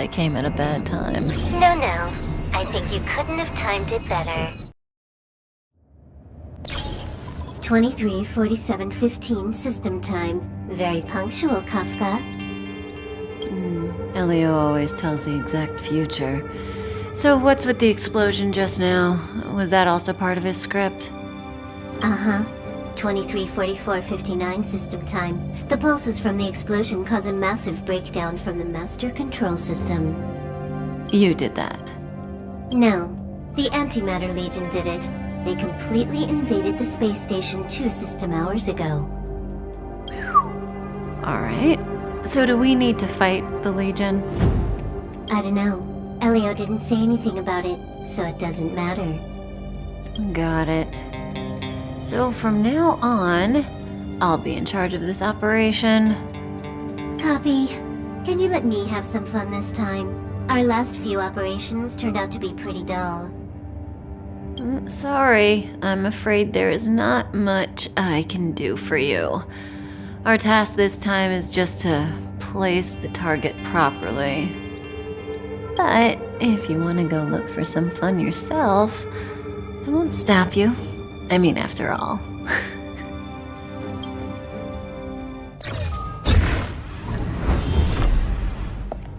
I came at a bad time. No. I think you couldn't have timed it better. 23:47:15 system time. Very punctual, Kafka. Elio always tells the exact future. So what's with the explosion just now? Was that also part of his script? Uh-huh. 23:44:59 system time. The pulses from the explosion cause a massive breakdown from the master control system. You did that. No, the Antimatter Legion did it. They completely invaded the space station 2 system hours ago. Alright. So do we need to fight the Legion? I don't know. Elio didn't say anything about it, so it doesn't matter. Got it. So from now on, I'll be in charge of this operation. Copy. Can you let me have some fun this time? Our last few operations turned out to be pretty dull. Sorry, I'm afraid there is not much I can do for you. Our task this time is just to place the target properly. But if you want to go look for some fun yourself, I won't stop you. I mean, after all.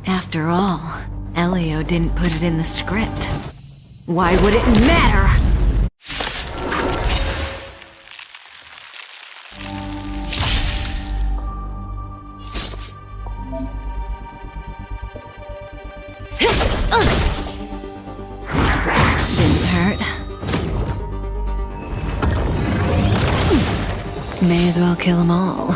After all, Elio didn't put it in the script. Why would it matter? Didn't hurt. May as well kill them all.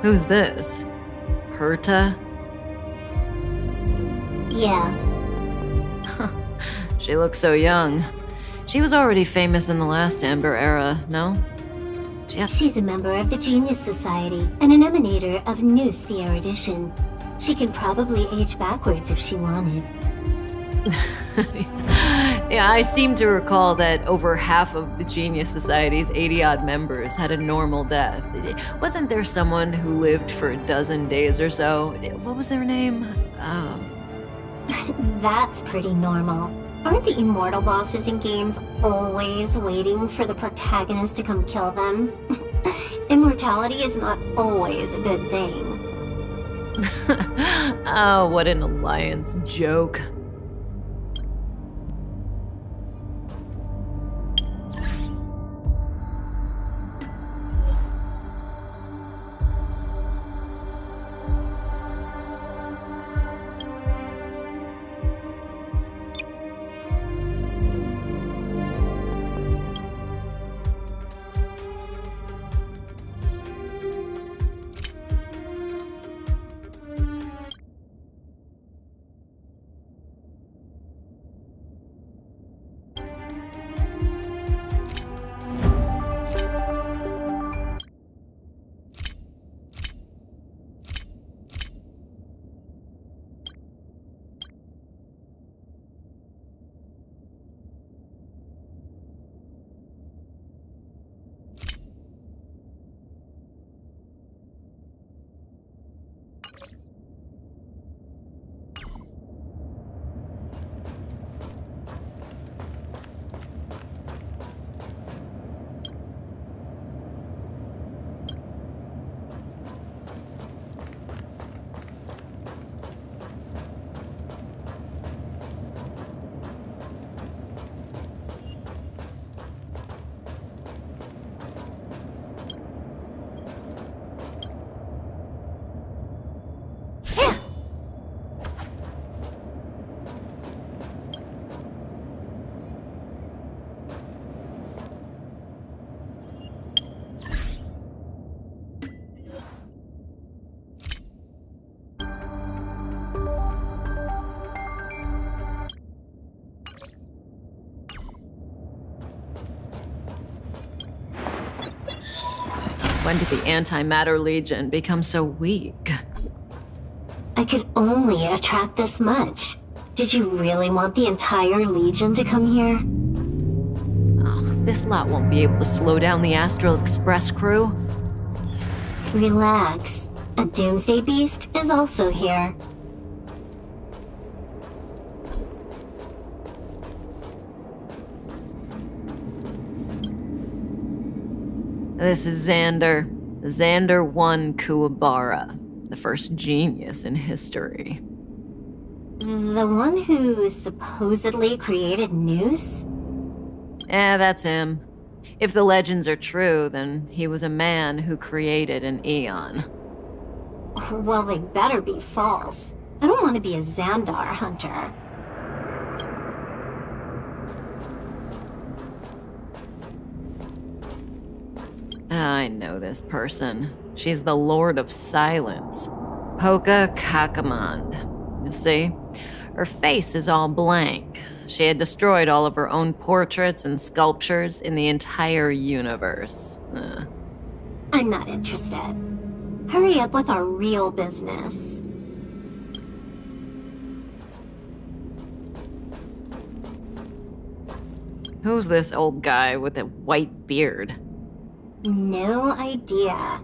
Who's this? Herta? Yeah. She looks so young. She was already famous in the last Amber era, no? She's a member of the Genius Society and an emanator of Noose the Erudition. She can probably age backwards if she wanted. Yeah, I seem to recall that over half of the Genius Society's 80-odd members had a normal death. Wasn't there someone who lived for a dozen days or so? What was their name? That's pretty normal. Aren't the immortal bosses in games always waiting for the protagonist to come kill them? Immortality is not always a good thing. Oh, what an alliance joke. When did the Antimatter Legion become so weak? I could only attract this much. Did you really want the entire Legion to come here? Ugh, this lot won't be able to slow down the Astral Express crew. Relax. A Doomsday Beast is also here. This is Xander. Xander 1 Kuwabara, the first genius in history. The one who supposedly created Noose? That's him. If the legends are true, then he was a man who created an Eon. Well, they better be false. I don't want to be a Xandar hunter. I know this person. She's the Lord of Silence. Poka Kakamand. You see? Her face is all blank. She had destroyed all of her own portraits and sculptures in the entire universe. I'm not interested. Hurry up with our real business. Who's this old guy with a white beard? No idea.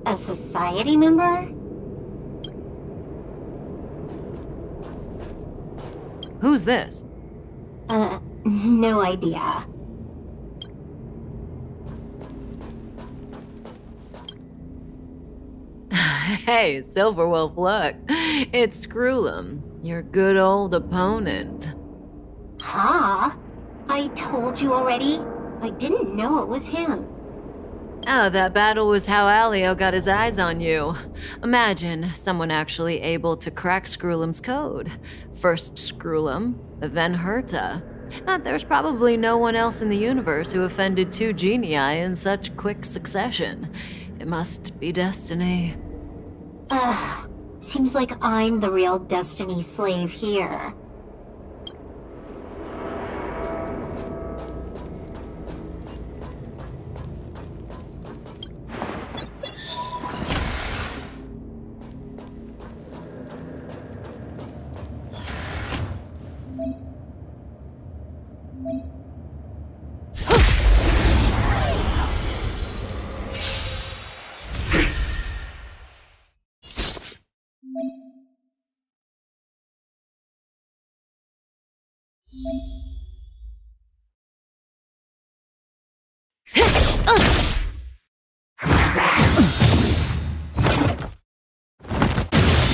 A society member? Who's this? No idea. Hey, Silverwolf, look. It's Screw'em, your good old opponent. Huh? I told you already. I didn't know it was him. Oh, that battle was how Alio got his eyes on you. Imagine someone actually able to crack Screw'em's code. First Screw'em, then Herta. There's probably no one else in the universe who offended two genii in such quick succession. It must be destiny. Seems like I'm the real Destiny slave here.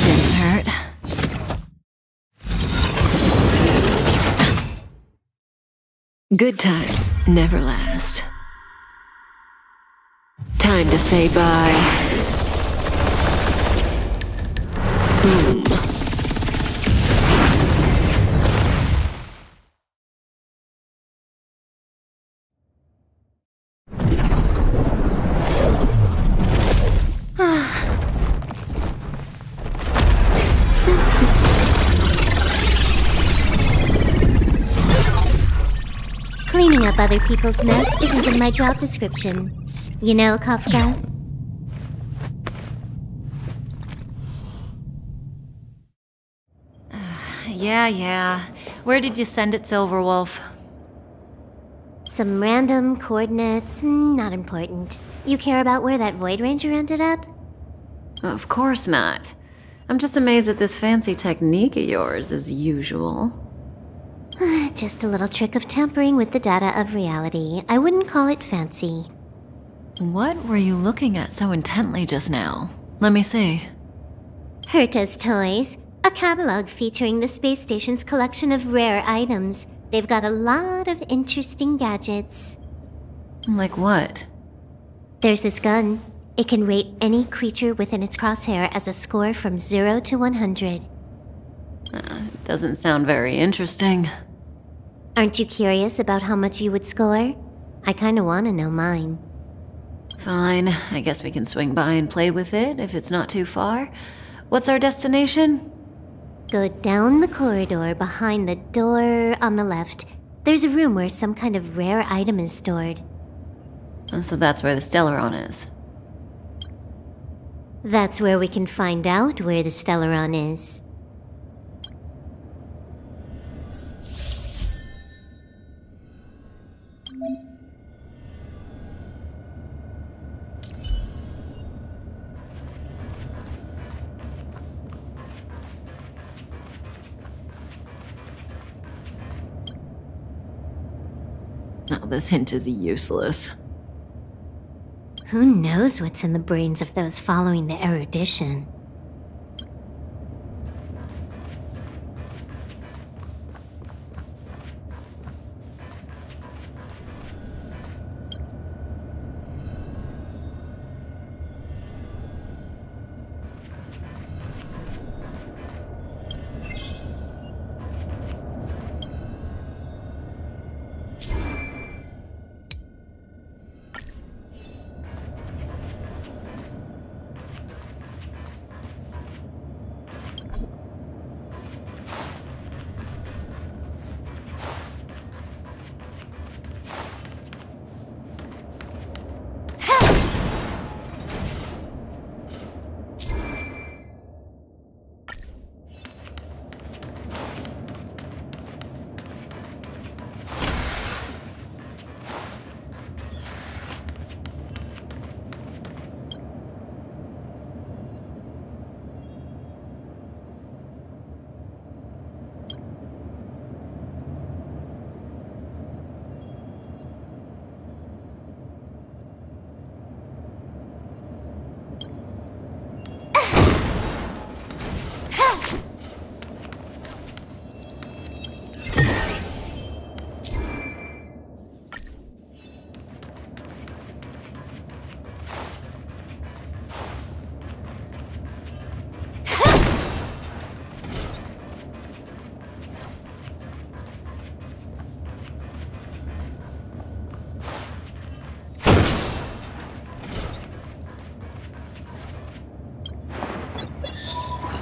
Didn't hurt. Good times never last. Time to say bye. Boom. Cleaning up other people's mess isn't in my job description. You know, Kafka? Yeah. Where did you send it, Silverwolf? Some random coordinates, not important. You care about where that Void Ranger ended up? Of course not. I'm just amazed at this fancy technique of yours, as usual. Just a little trick of tampering with the data of reality. I wouldn't call it fancy. What were you looking at so intently just now? Let me see. Herta's Toys, a catalog featuring the space station's collection of rare items. They've got a lot of interesting gadgets. Like what? There's this gun. It can rate any creature within its crosshair as a score from 0 to 100. Doesn't sound very interesting. Aren't you curious about how much you would score? I kinda wanna know mine. Fine, I guess we can swing by and play with it if it's not too far. What's our destination? Go down the corridor behind the door on the left. There's a room where some kind of rare item is stored. So that's where the Stellaron is. That's where we can find out where the Stellaron is. Oh, this hint is useless. Who knows what's in the brains of those following the erudition?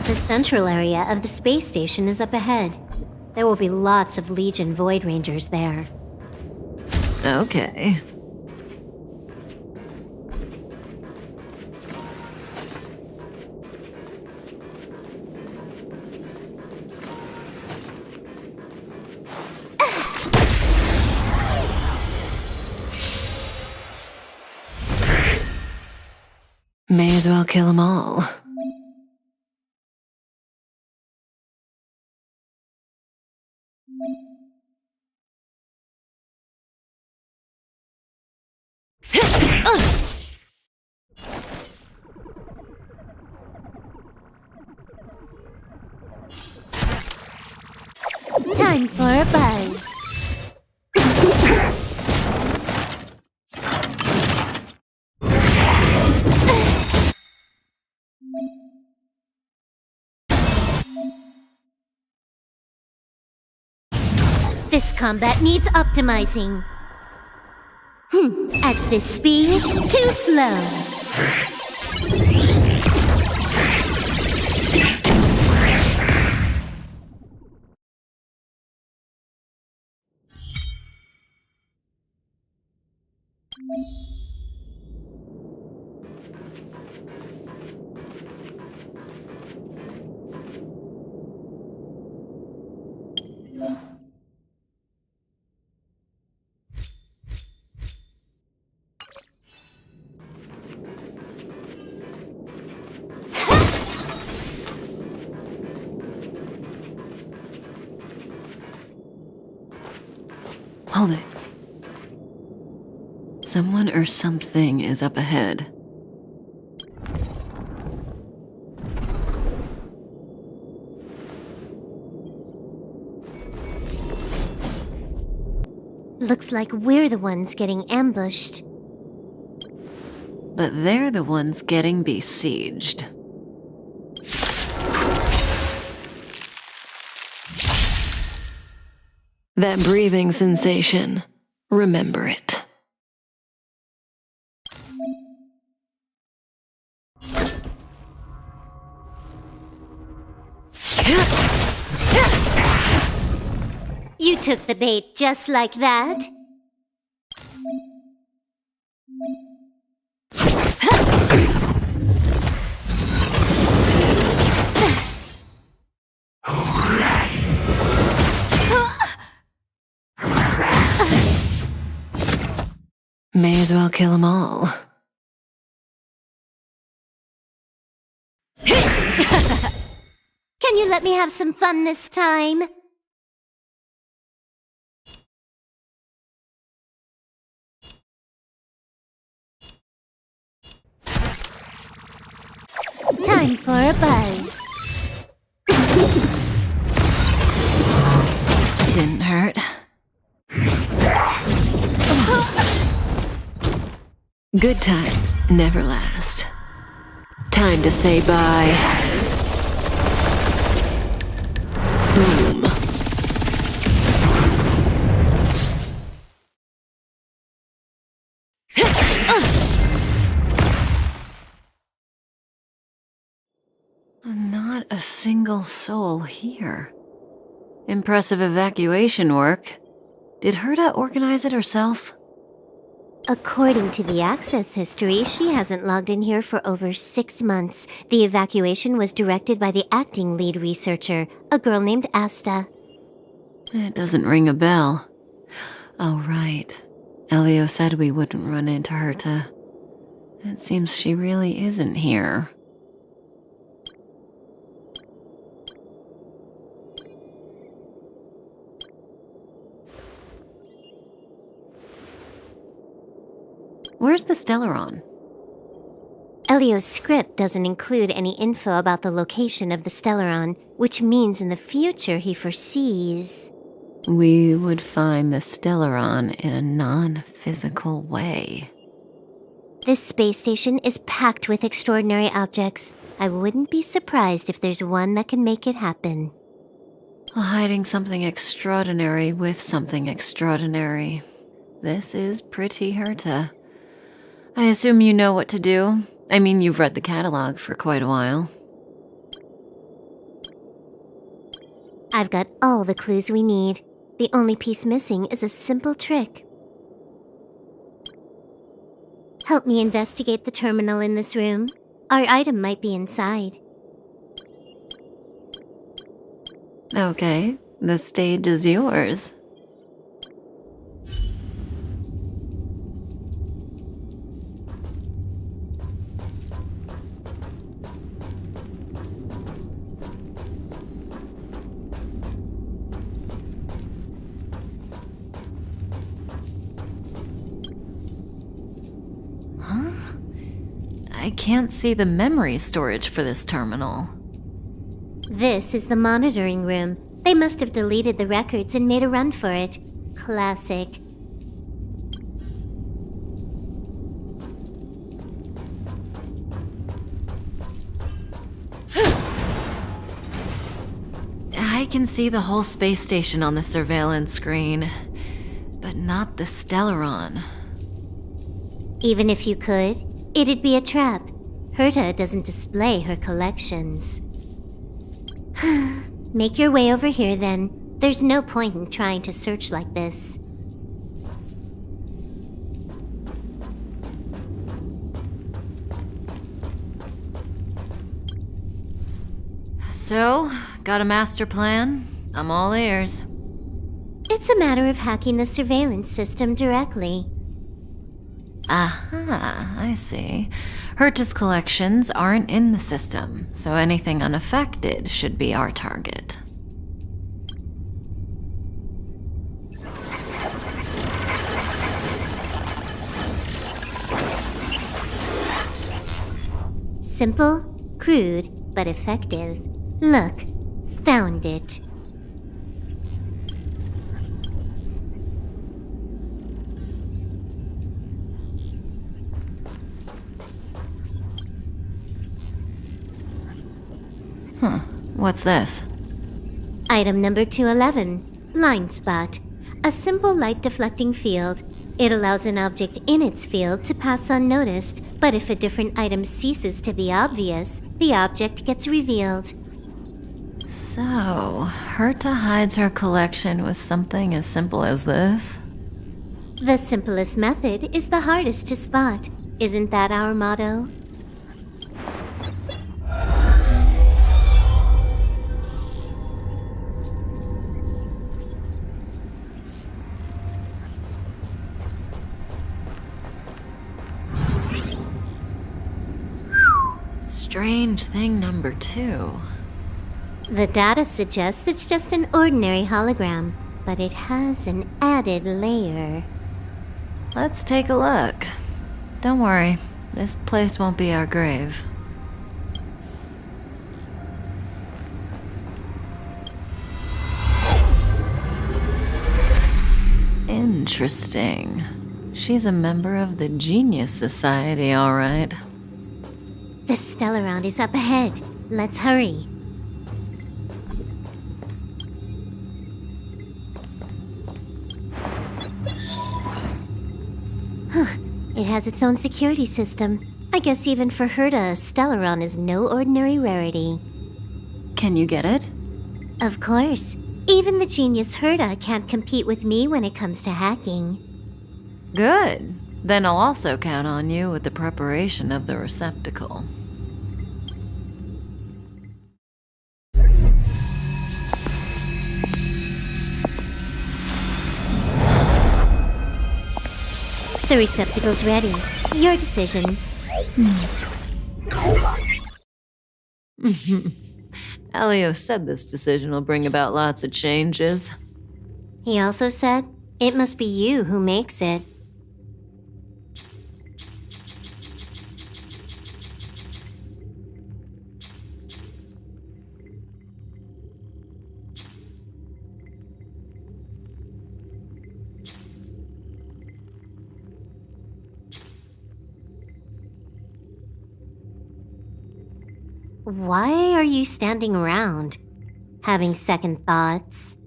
The central area of the space station is up ahead. There will be lots of Legion Void Rangers there. Okay. May as well kill them all. Time for a buzz. This combat needs optimizing. At this speed, too slow. Hold it. Someone or something is up ahead. Looks like we're the ones getting ambushed. But they're the ones getting besieged. That breathing sensation. Remember it. You took the bait just like that? May as well kill them all. Can you let me have some fun this time? Time for a buzz. Didn't hurt. Good times never last. Time to say bye. Boom. Not a single soul here. Impressive evacuation work. Did Herta organize it herself? According to the access history, she hasn't logged in here for over 6 months. The evacuation was directed by the acting lead researcher, a girl named Asta. It doesn't ring a bell. Oh, right. Elio said we wouldn't run into Herta. It seems she really isn't here. Where's the Stellaron? Elio's script doesn't include any info about the location of the Stellaron, which means in the future he foresees... We would find the Stellaron in a non-physical way. This space station is packed with extraordinary objects. I wouldn't be surprised if there's one that can make it happen. Hiding something extraordinary with something extraordinary. This is pretty Herta. I assume you know what to do. I mean, you've read the catalog for quite a while. I've got all the clues we need. The only piece missing is a simple trick. Help me investigate the terminal in this room. Our item might be inside. Okay, the stage is yours. I can't see the memory storage for this terminal. This is the monitoring room. They must have deleted the records and made a run for it. Classic. I can see the whole space station on the surveillance screen, but not the Stellaron. Even if you could, it'd be a trap. Herta doesn't display her collections. Make your way over here then. There's no point in trying to search like this. So, got a master plan? I'm all ears. It's a matter of hacking the surveillance system directly. Aha, I see. Herta's collections aren't in the system, so anything unaffected should be our target. Simple, crude, but effective. Look, found it. What's this? Item number 211, Blind Spot. A simple light deflecting field. It allows an object in its field to pass unnoticed, but if a different item ceases to be obvious, the object gets revealed. So, Herta hides her collection with something as simple as this? The simplest method is the hardest to spot. Isn't that our motto? strange thing number 2. The data suggests it's just an ordinary hologram, but it has an added layer. Let's take a look. Don't worry, this place won't be our grave. Interesting. She's a member of the Genius Society, all right. The Stellarond is up ahead. Let's hurry. It has its own security system. I guess even for Herta, Stellaron is no ordinary rarity. Can you get it? Of course. Even the genius Herta can't compete with me when it comes to hacking. Good. Then I'll also count on you with the preparation of the receptacle. The receptacle's ready. Your decision. Elio said this decision will bring about lots of changes. He also said, it must be you who makes it. Why are you standing around? Having second thoughts?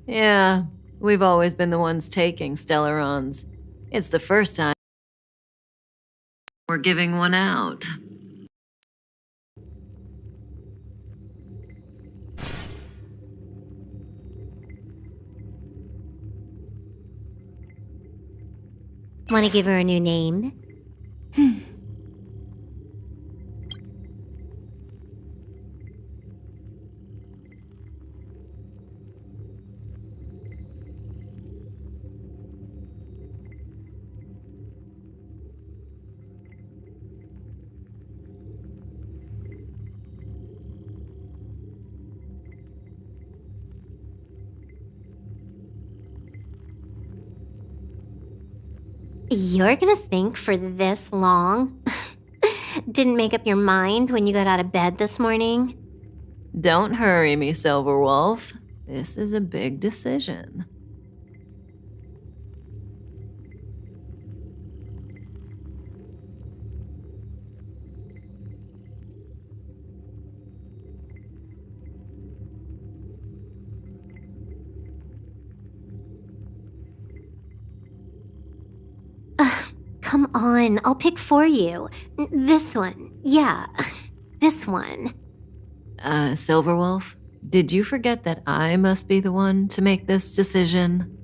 Yeah, we've always been the ones taking Stellarons. It's the first time we're giving one out. Want to give her a new name? You're gonna think for this long? Didn't make up your mind when you got out of bed this morning? Don't hurry me, Silverwolf. This is a big decision. Come on, I'll pick for you. This one. Yeah, this one. Silverwolf, did you forget that I must be the one to make this decision?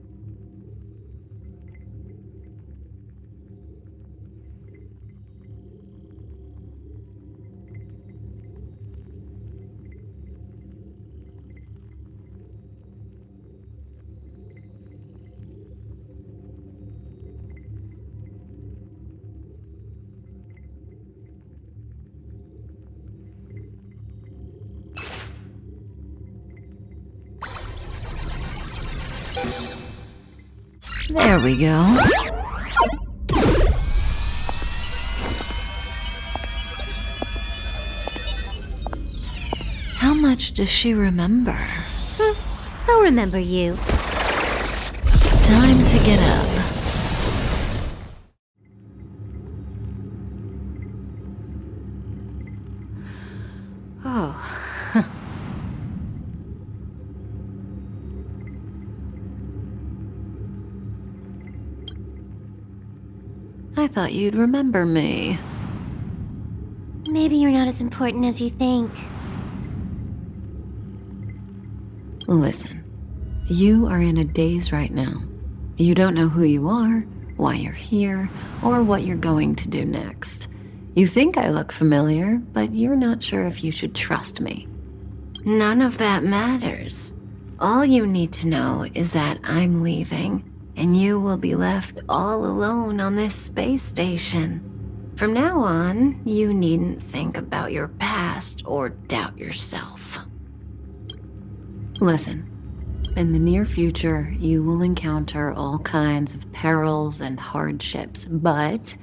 There we go. How much does she remember? I'll remember you. Time to get up. Oh. I thought you'd remember me. Maybe you're not as important as you think. Listen, you are in a daze right now. You don't know who you are, why you're here, or what you're going to do next. You think I look familiar, but you're not sure if you should trust me. None of that matters. All you need to know is that I'm leaving, and you will be left all alone on this space station. From now on, you needn't think about your past or doubt yourself. Listen, in the near future, you will encounter all kinds of perils and hardships, but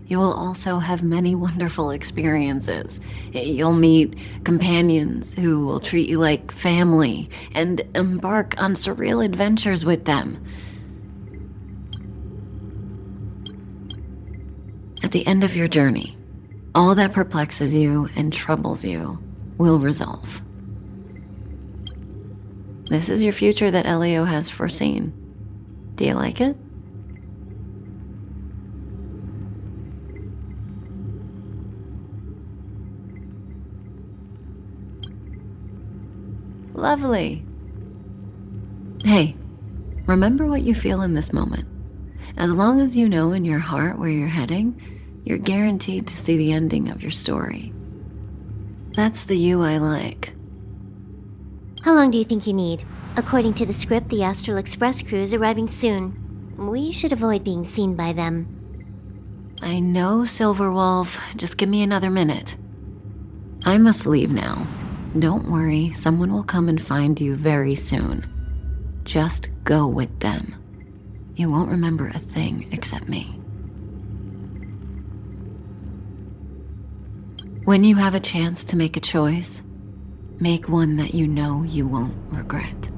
you will also have many wonderful experiences. You'll meet companions who will treat you like family and embark on surreal adventures with them. At the end of your journey, all that perplexes you and troubles you will resolve. This is your future that Elio has foreseen. Do you like it? Lovely. Hey, remember what you feel in this moment. As long as you know in your heart where you're heading, you're guaranteed to see the ending of your story. That's the you I like. How long do you think you need? According to the script, the Astral Express crew is arriving soon. We should avoid being seen by them. I know, Silverwolf. Just give me another minute. I must leave now. Don't worry, someone will come and find you very soon. Just go with them. You won't remember a thing except me. When you have a chance to make a choice, make one that you know you won't regret.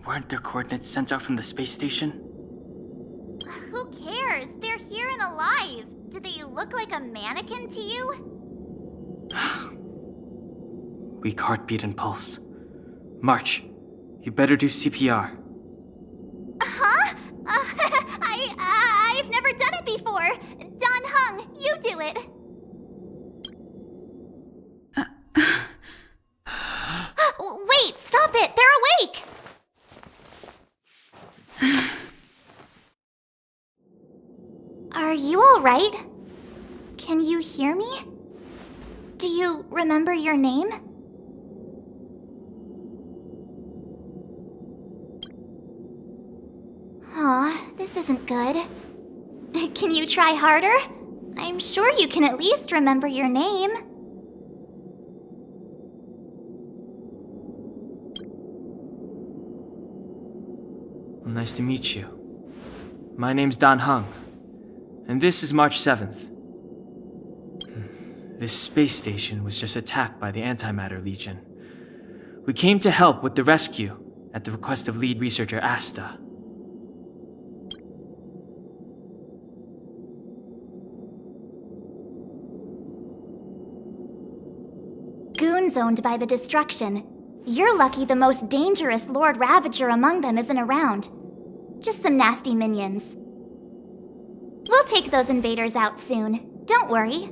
Weren't their coordinates sent out from the space station? Who cares? They're here and alive. Do they look like a mannequin to you? Weak heartbeat and pulse. March, you better do CPR. Huh? I've never done it before. Don Hung, you do it. Wait, stop it! They're awake! Are you alright? Can you hear me? Do you remember your name? Aw, this isn't good. Can you try harder? I'm sure you can at least remember your name. Well, nice to meet you. My name's Don Hung, and this is March 7th. This space station was just attacked by the Antimatter Legion. We came to help with the rescue at the request of lead researcher Asta. Goons owned by the destruction. You're lucky the most dangerous Lord Ravager among them isn't around. Just some nasty minions. We'll take those invaders out soon. Don't worry.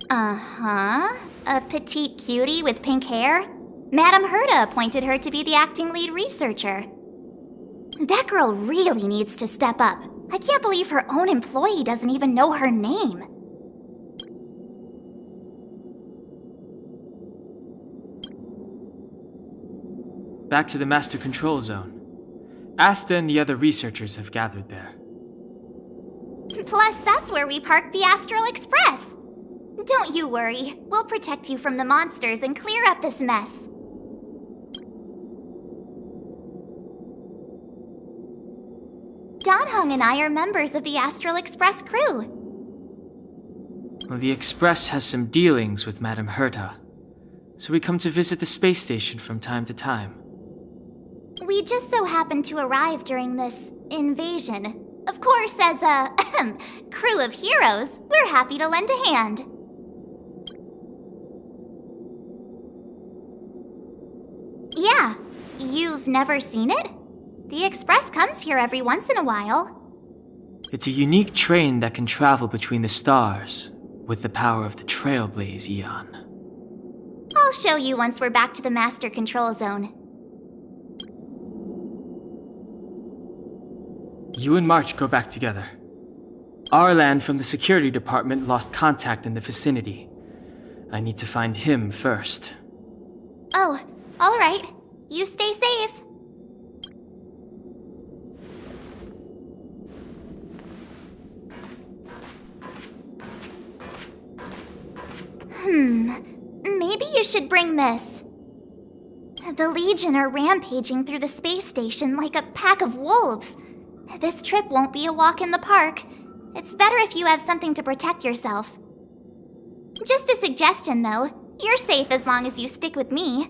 Uh-huh. A petite cutie with pink hair? Madame Herta appointed her to be the acting lead researcher. That girl really needs to step up. I can't believe her own employee doesn't even know her name. Back to the Master Control Zone. Asta and the other researchers have gathered there. Plus, that's where we parked the Astral Express. Don't you worry. We'll protect you from the monsters and clear up this mess. Don Hung and I are members of the Astral Express crew. Well, the Express has some dealings with Madame Herta, so we come to visit the space station from time to time. We just so happened to arrive during this invasion. Of course, as a crew of heroes, we're happy to lend a hand. Yeah, you've never seen it? The Express comes here every once in a while. It's a unique train that can travel between the stars with the power of the Trailblaze Eon. I'll show you once we're back to the Master Control Zone. You and March go back together. Arlan from the security department lost contact in the vicinity. I need to find him first. Oh, all right. You stay safe. Maybe you should bring this. The Legion are rampaging through the space station like a pack of wolves. This trip won't be a walk in the park. It's better if you have something to protect yourself. Just a suggestion, though. You're safe as long as you stick with me.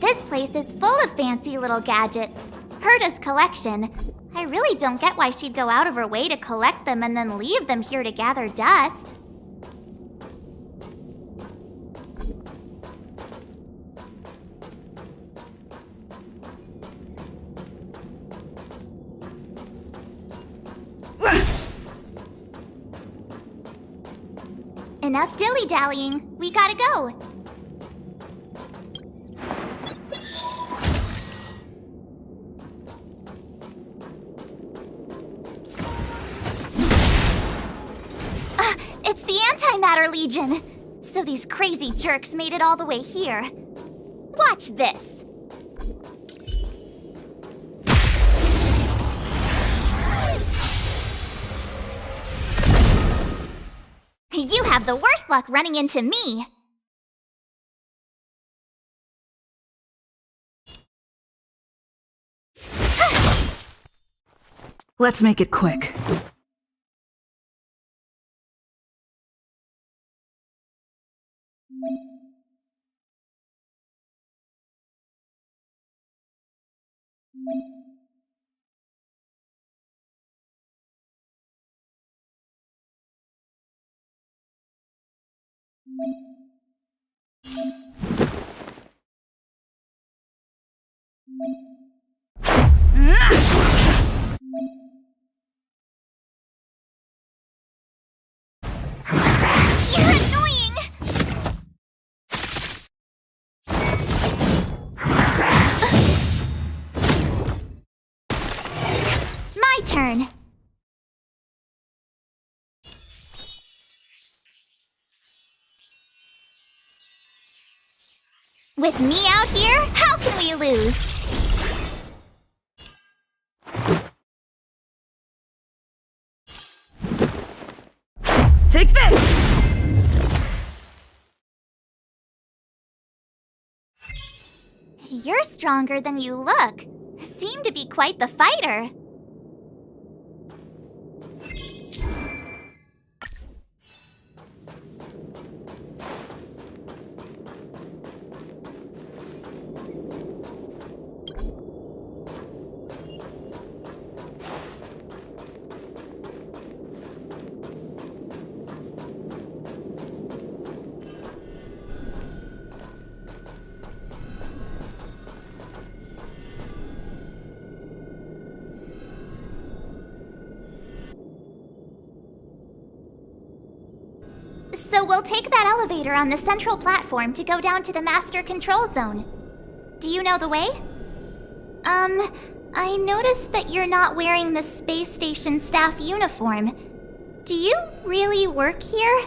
This place is full of fancy little gadgets. Herta's collection. I really don't get why she'd go out of her way to collect them and then leave them here to gather dust. Enough dilly-dallying. We gotta go. It's the Antimatter Legion! So these crazy jerks made it all the way here. Watch this. You have the worst luck running into me! Let's make it quick. You're annoying! My turn. With me out here, how can we lose? Take this! You're stronger than you look. Seem to be quite the fighter. So we'll take that elevator on the central platform to go down to the master control zone. Do you know the way? I noticed that you're not wearing the space station staff uniform. Do you really work here?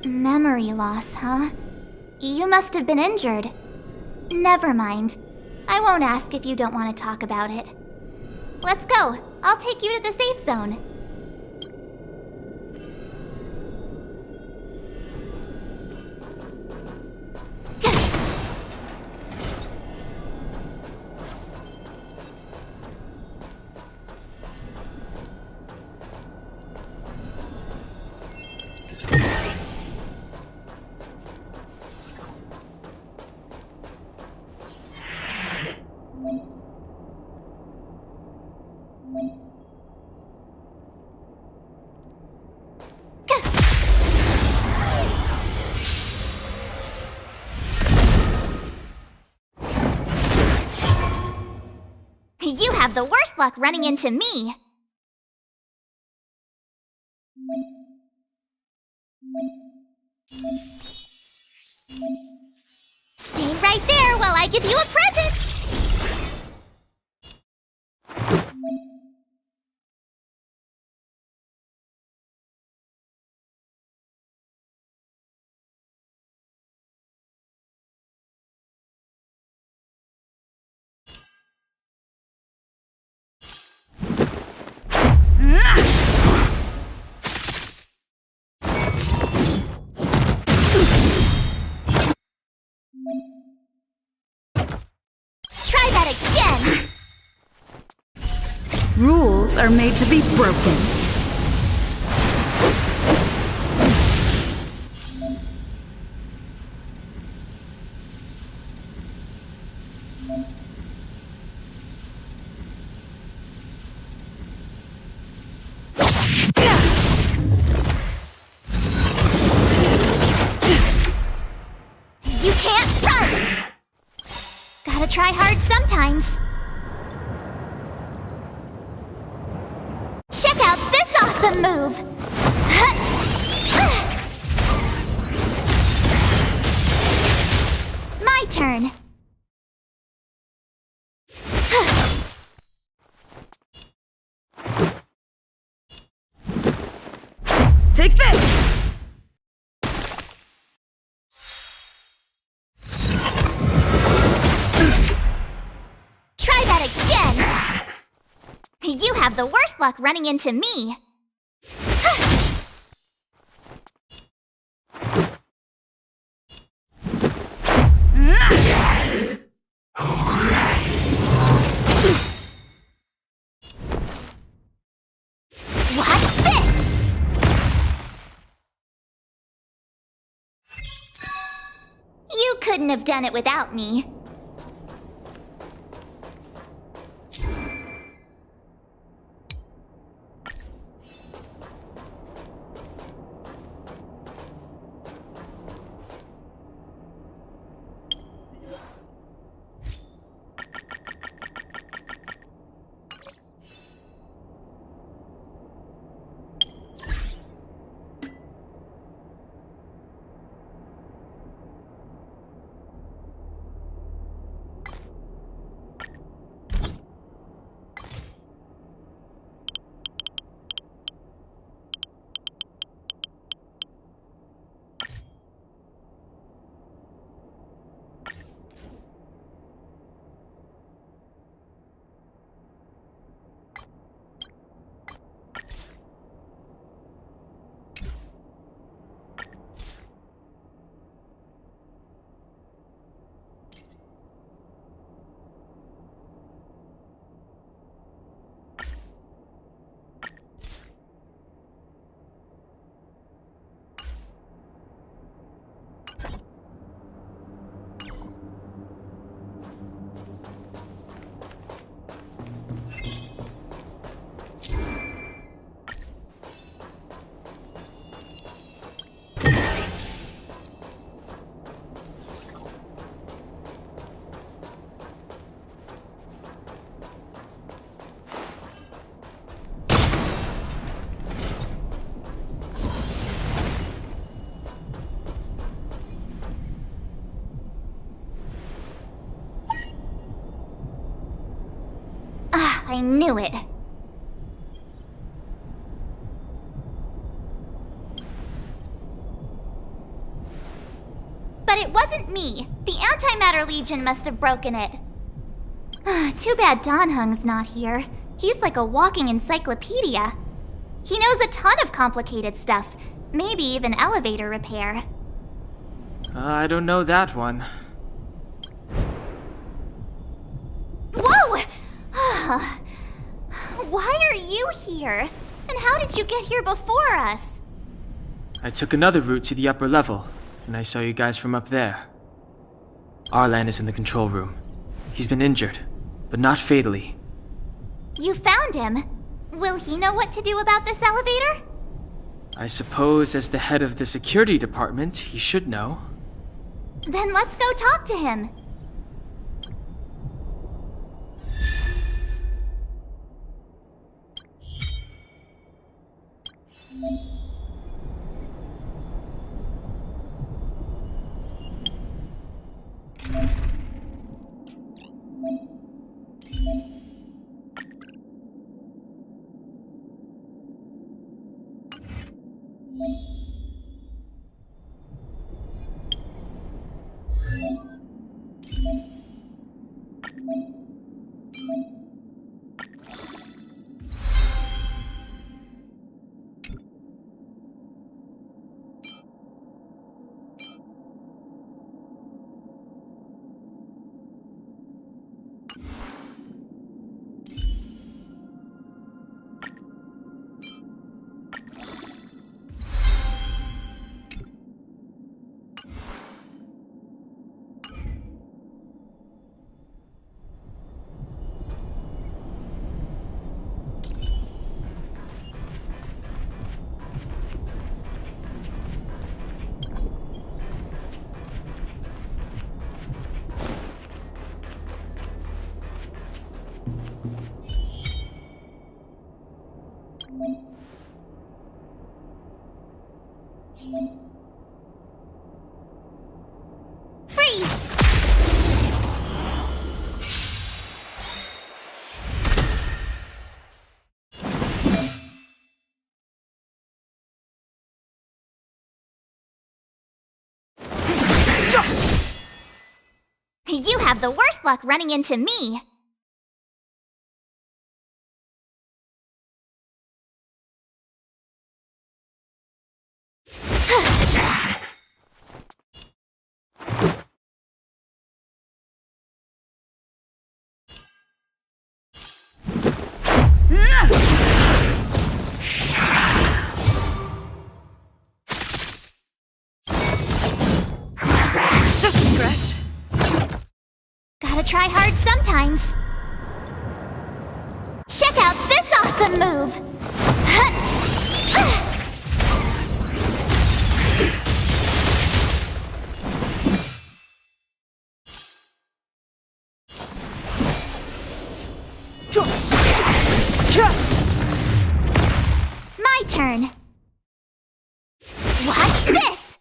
Memory loss, huh? You must have been injured. Never mind. I won't ask if you don't want to talk about it. Let's go. I'll take you to the safe zone. You have the worst luck running into me. Stay right there while I give you a present. Try that again! Rules are made to be broken. You can't run! Gotta try hard sometimes. Check out this awesome move! My turn. Take this! Try that again! You have the worst luck running into me. Watch this! You couldn't have done it without me. I knew it. But it wasn't me. The Antimatter Legion must have broken it. Too bad Dan Hung's not here. He's like a walking encyclopedia. He knows a ton of complicated stuff, maybe even elevator repair. I don't know that one. Whoa! Why are you here? And how did you get here before us? I took another route to the upper level, and I saw you guys from up there. Arlan is in the control room. He's been injured, but not fatally. You found him. Will he know what to do about this elevator? I suppose as the head of the security department, he should know. Then let's go talk to him. Freeze! You have the worst luck running into me. Just a scratch. Gotta try hard sometimes. Check out this awesome move! My turn. Watch this!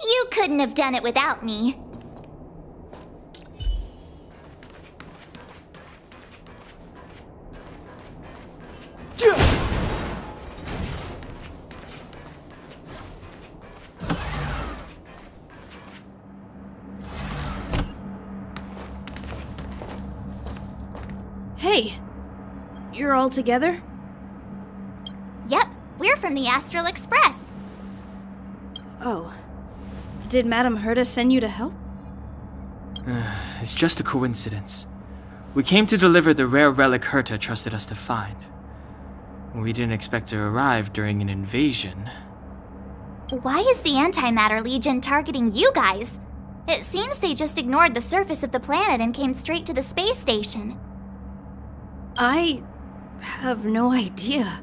You couldn't have done it without me. Hey, you're all together? Yep, we're from the Astral Express. Oh. Did Madame Herta send you to help? It's just a coincidence. We came to deliver the rare relic Herta trusted us to find. We didn't expect to arrive during an invasion. Why is the Antimatter Legion targeting you guys? It seems they just ignored the surface of the planet and came straight to the space station. I have no idea.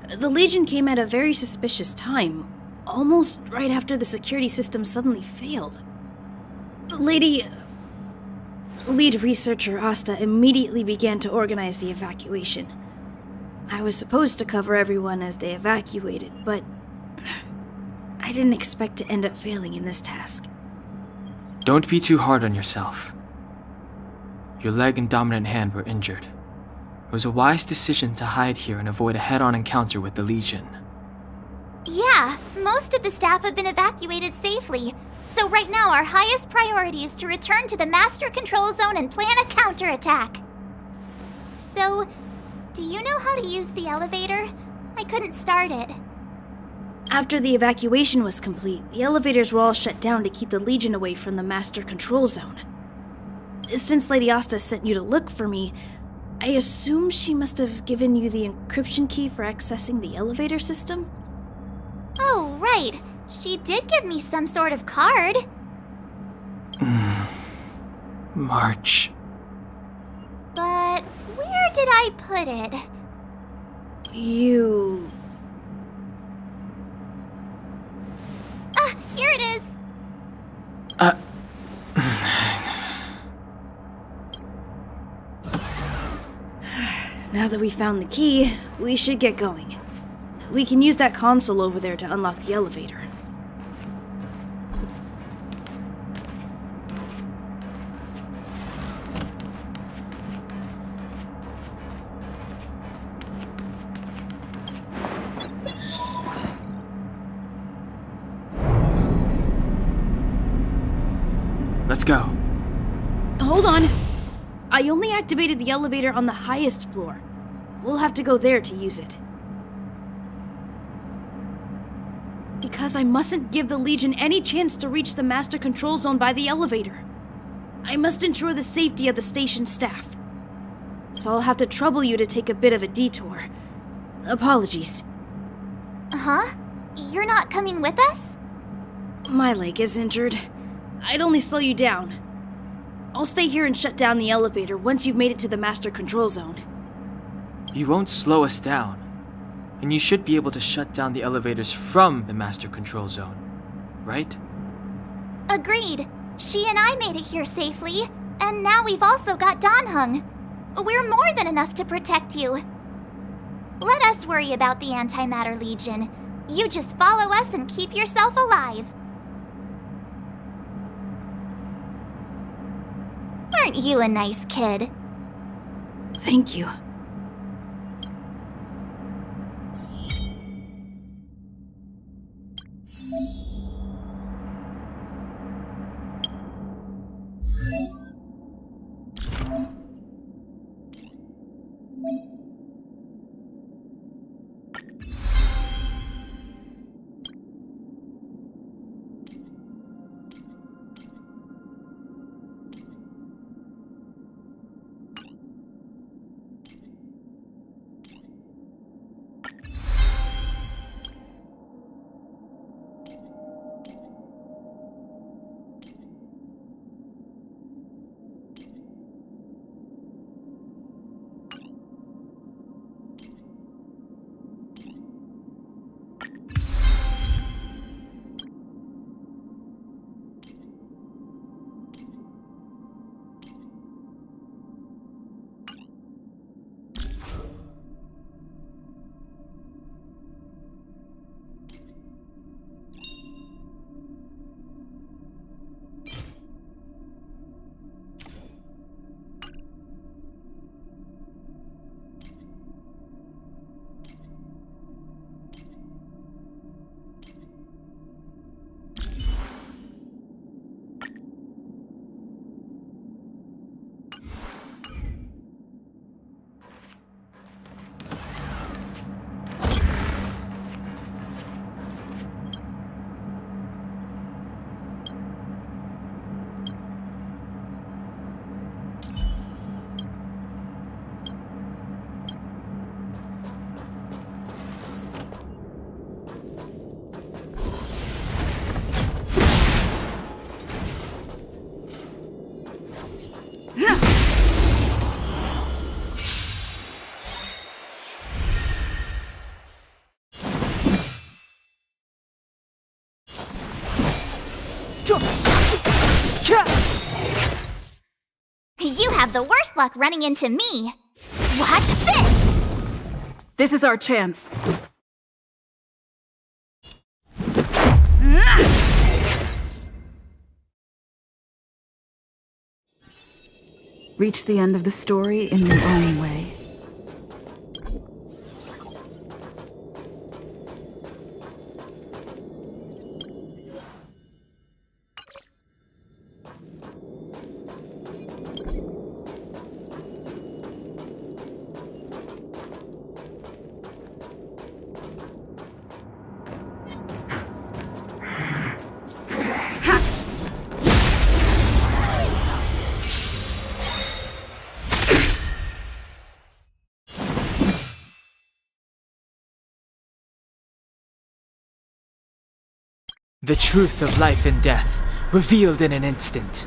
The Legion came at a very suspicious time, almost right after the security system suddenly failed. Lead researcher Asta immediately began to organize the evacuation. I was supposed to cover everyone as they evacuated, but I didn't expect to end up failing in this task. Don't be too hard on yourself. Your leg and dominant hand were injured. It was a wise decision to hide here and avoid a head-on encounter with the Legion. Yeah, most of the staff have been evacuated safely. So right now our highest priority is to return to the Master Control Zone and plan a counterattack. So, do you know how to use the elevator? I couldn't start it. After the evacuation was complete, the elevators were all shut down to keep the Legion away from the Master Control Zone. Since Lady Asta sent you to look for me, I assume she must have given you the encryption key for accessing the elevator system? Oh, right. She did give me some sort of card. March. But where did I put it? You... Ah, here it is. Now that we found the key, we should get going. We can use that console over there to unlock the elevator. Let's go. Hold on! I only activated the elevator on the highest floor. We'll have to go there to use it. Because I mustn't give the Legion any chance to reach the Master Control Zone by the elevator. I must ensure the safety of the station staff. So I'll have to trouble you to take a bit of a detour. Apologies. Huh? You're not coming with us? My leg is injured. I'd only slow you down. I'll stay here and shut down the elevator once you've made it to the Master Control Zone. You won't slow us down. And you should be able to shut down the elevators from the Master Control Zone, right? Agreed. She and I made it here safely, and now we've also got Danhung. We're more than enough to protect you. Let us worry about the Antimatter Legion. You just follow us and keep yourself alive. Aren't you a nice kid? Thank you. You have the worst luck running into me. Watch this! This is our chance. Reach the end of the story in your own way. The truth of life and death, revealed in an instant.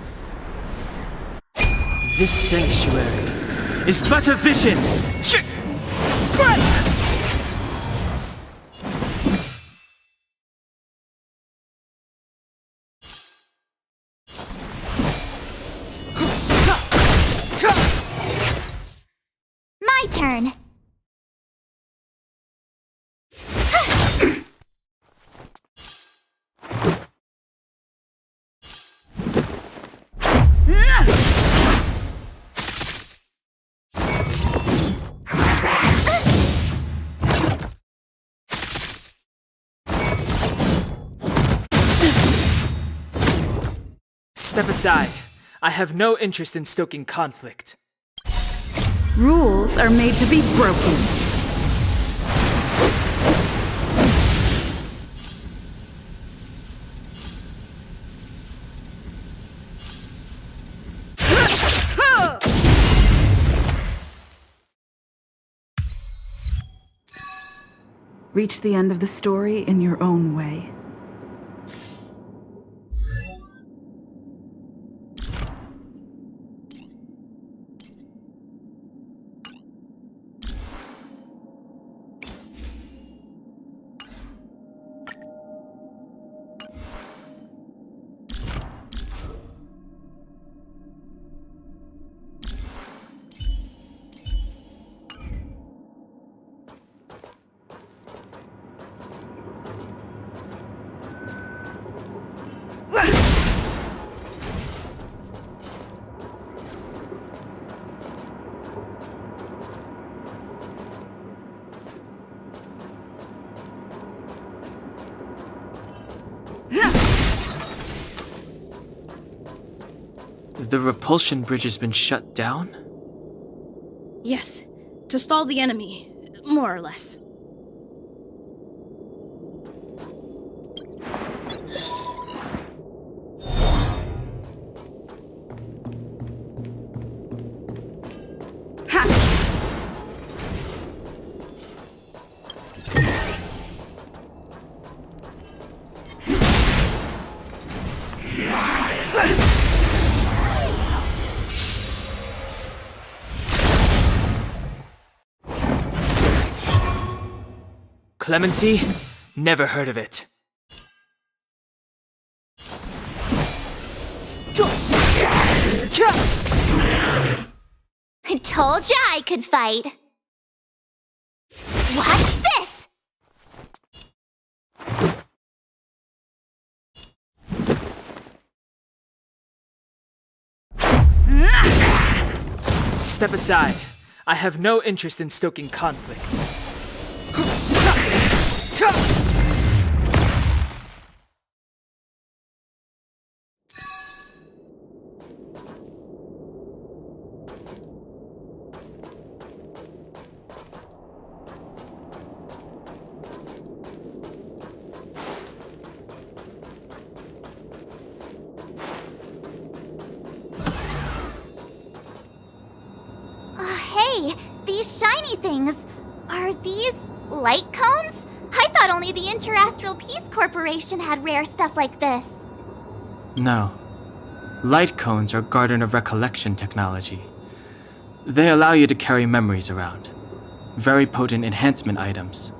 This sanctuary is but a vision! My turn! Step aside. I have no interest in stoking conflict. Rules are made to be broken. Reach the end of the story in your own way. The repulsion bridge has been shut down? Yes, to stall the enemy, more or less. Clemency? Never heard of it. I told ya I could fight. Watch this! Step aside. I have no interest in stoking conflict. Hey, these shiny things. Are these light cones? I thought only the Interastral Peace Corporation had rare stuff like this. No. Light cones are Garden of Recollection technology. They allow you to carry memories around. Very potent enhancement items.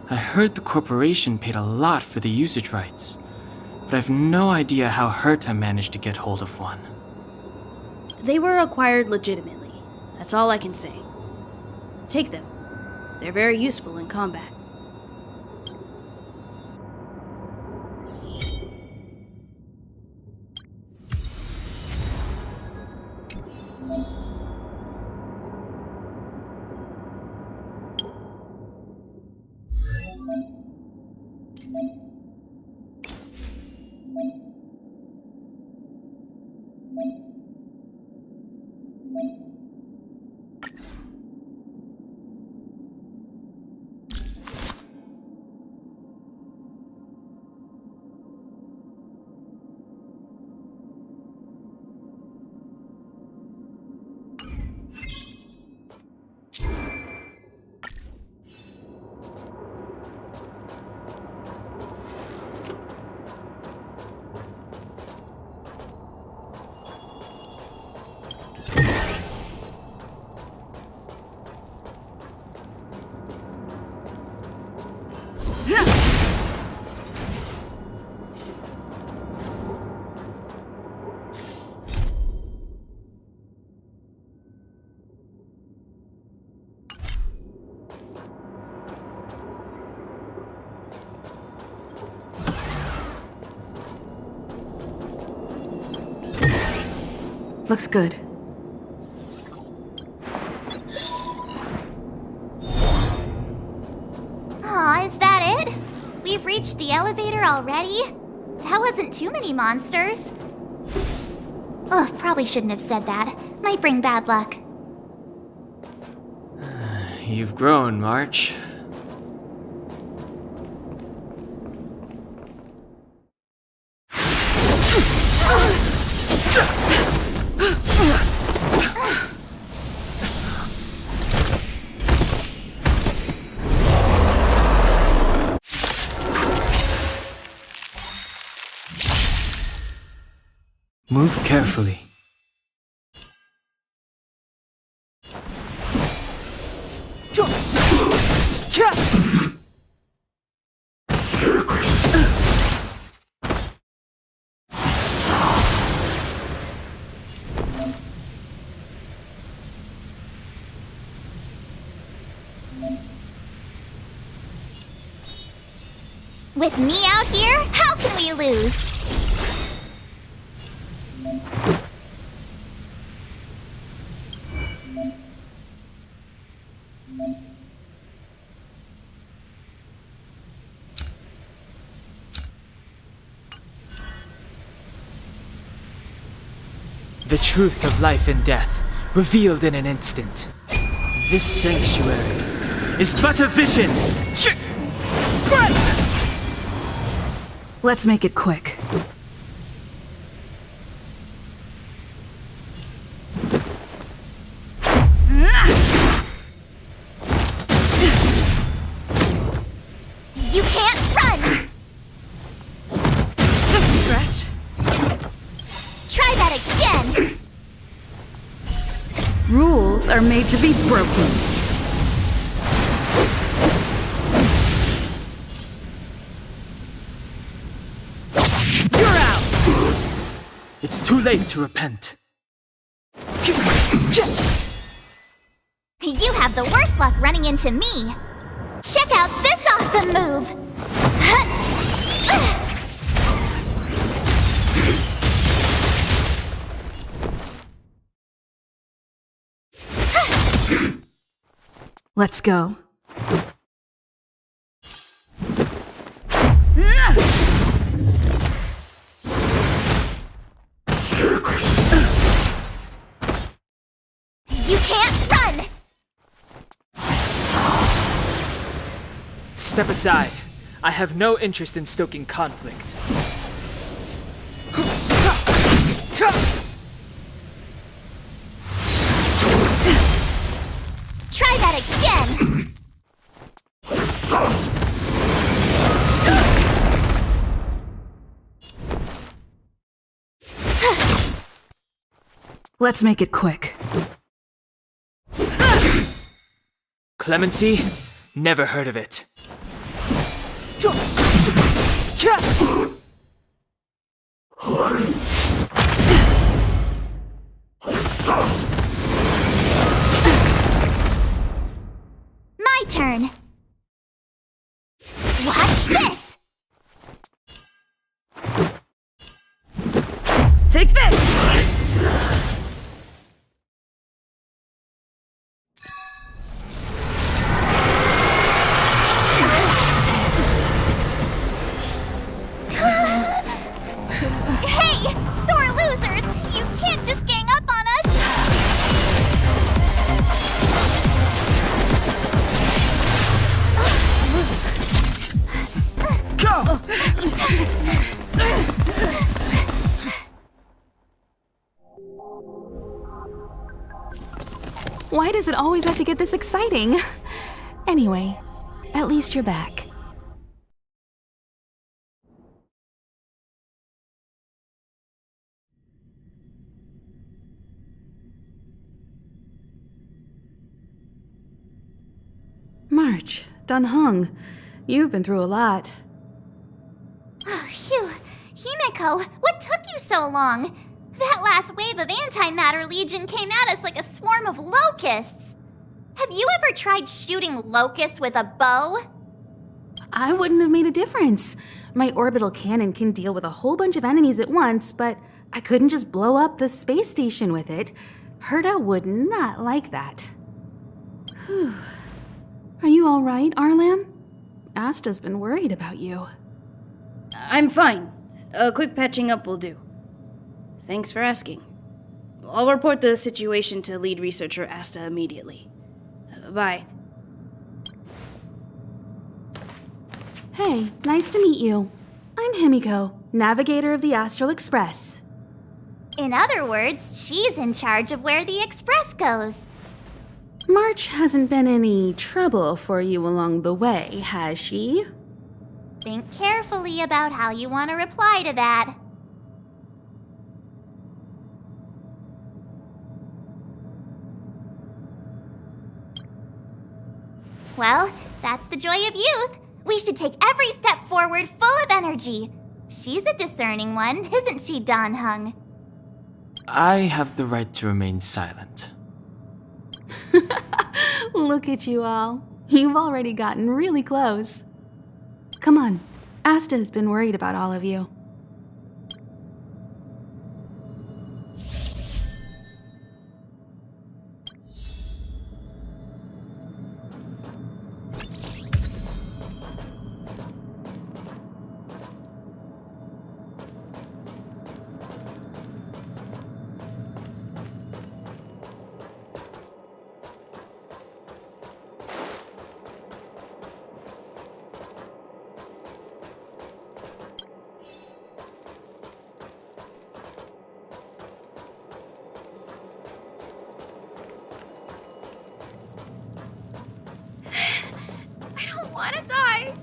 I heard the corporation paid a lot for the usage rights, but I've no idea how Herta managed to get hold of one. They were acquired legitimately. That's all I can say. Take them. They're very useful in combat. Looks good. Aw, is that it? We've reached the elevator already? That wasn't too many monsters. Ugh, probably shouldn't have said that. Might bring bad luck. You've grown, March. Move carefully. With me out here, how can we lose? The truth of life and death, revealed in an instant. This sanctuary is but a vision! Let's make it quick. You can't run! Just a scratch. Try that again! Rules are made to be broken. You're out! It's too late to repent. You have the worst luck running into me. Check out this awesome move! Let's go. You can't run! Step aside. I have no interest in stoking conflict. Try that again! Let's make it quick. Clemency? Never heard of it. My turn! Watch this! Take this! Why does it always have to get this exciting? Anyway, at least you're back. March, Dunhung, you've been through a lot. Oh, phew. Himiko, what took you so long? That last wave of antimatter legion came at us like a swarm of locusts. Have you ever tried shooting locusts with a bow? I wouldn't have made a difference. My orbital cannon can deal with a whole bunch of enemies at once, but I couldn't just blow up the space station with it. Herta would not like that. Whew. Are you all right, Arlam? Asta's been worried about you. I'm fine. A quick patching up will do. Thanks for asking. I'll report the situation to lead researcher Asta immediately. Bye. Hey, nice to meet you. I'm Himiko, navigator of the Astral Express. In other words, she's in charge of where the express goes. March hasn't been any trouble for you along the way, has she? Think carefully about how you want to reply to that. Well, that's the joy of youth. We should take every step forward full of energy. She's a discerning one, isn't she, Donhung? I have the right to remain silent. Look at you all. You've already gotten really close. Come on. Asta has been worried about all of you. Want to die.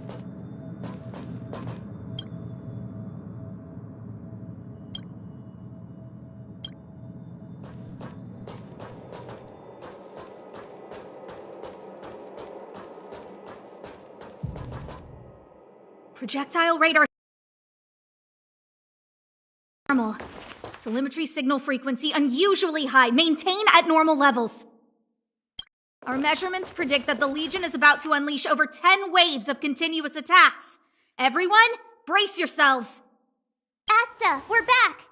Projectile radar normal. Telemetry signal frequency unusually high. Maintain at normal levels. Our measurements predict that the Legion is about to unleash over 10 waves of continuous attacks. Everyone, brace yourselves. Asta, we're back.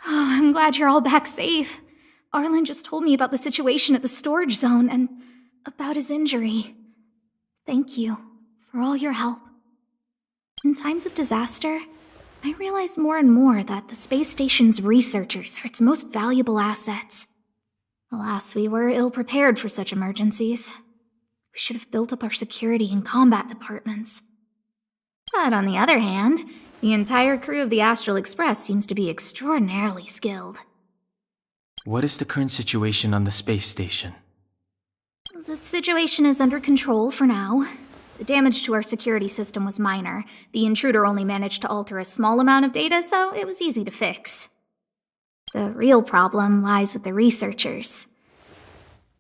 Oh, I'm glad you're all back safe. Arlen just told me about the situation at the storage zone and about his injury. Thank you for all your help. In times of disaster, I realize more and more that the space station's researchers are its most valuable assets. Alas, we were ill-prepared for such emergencies. We should have built up our security and combat departments. But on the other hand, the entire crew of the Astral Express seems to be extraordinarily skilled. What is the current situation on the space station? The situation is under control for now. The damage to our security system was minor. The intruder only managed to alter a small amount of data, so it was easy to fix. The real problem lies with the researchers.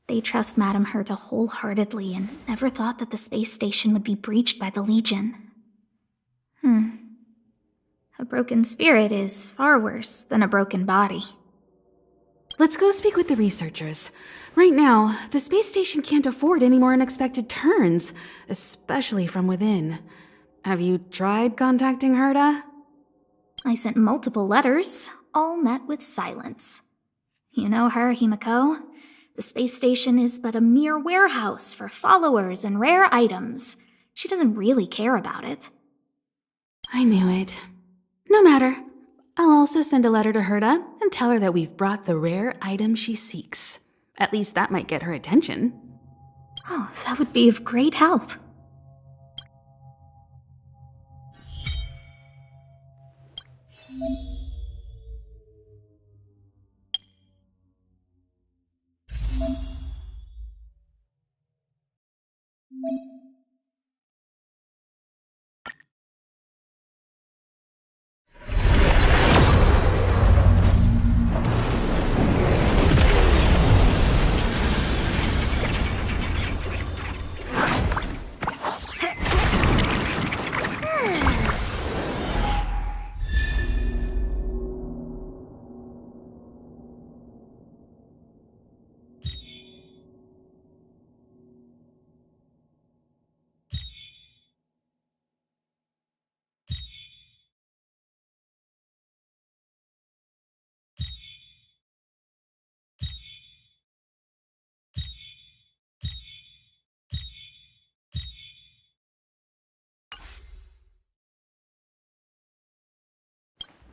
They trust Madame Herta wholeheartedly and never thought that the space station would be breached by the Legion. A broken spirit is far worse than a broken body. Let's go speak with the researchers. Right now, the space station can't afford any more unexpected turns, especially from within. Have you tried contacting Herta? I sent multiple letters, all met with silence. You know her, Himiko. The space station is but a mere warehouse for followers and rare items. She doesn't really care about it. I knew it. No matter. I'll also send a letter to Herta and tell her that we've brought the rare item she seeks. At least that might get her attention. Oh, that would be of great help.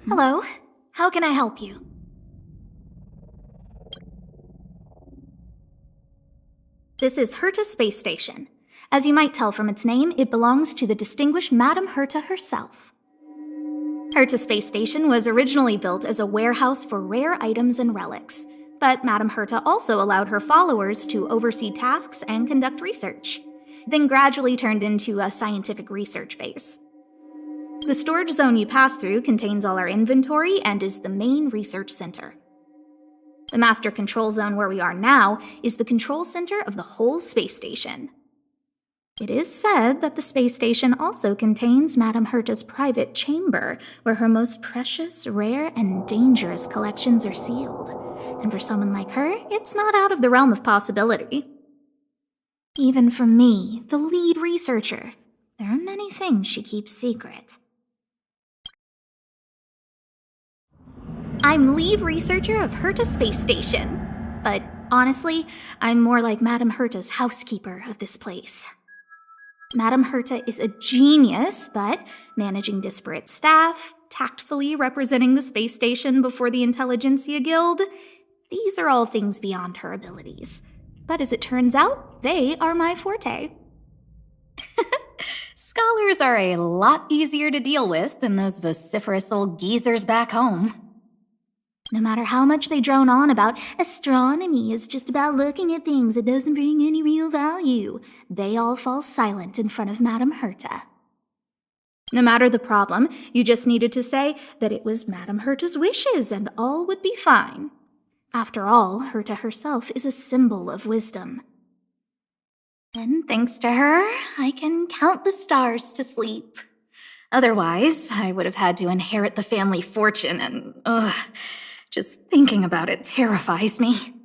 Hello. How can I help you? This is Herta Space Station. As you might tell from its name, it belongs to the distinguished Madame Herta herself. Herta Space Station was originally built as a warehouse for rare items and relics, but Madame Herta also allowed her followers to oversee tasks and conduct research, then gradually turned into a scientific research base. The storage zone you pass through contains all our inventory and is the main research center. The master control zone where we are now is the control center of the whole space station. It is said that the space station also contains Madame Herta's private chamber, where her most precious, rare, and dangerous collections are sealed. And for someone like her, it's not out of the realm of possibility. Even for me, the lead researcher, there are many things she keeps secret. I'm lead researcher of Herta Space Station, but honestly, I'm more like Madame Herta's housekeeper of this place. Madame Herta is a genius, but managing disparate staff, tactfully representing the space station before the Intelligentsia Guild, these are all things beyond her abilities. But as it turns out, they are my forte. Scholars are a lot easier to deal with than those vociferous old geezers back home. No matter how much they drone on about astronomy is just about looking at things that doesn't bring any real value, they all fall silent in front of Madame Herta. No matter the problem, you just needed to say that it was Madame Herta's wishes and all would be fine. After all, Herta herself is a symbol of wisdom. And thanks to her, I can count the stars to sleep. Otherwise, I would have had to inherit the family fortune and, just thinking about it terrifies me.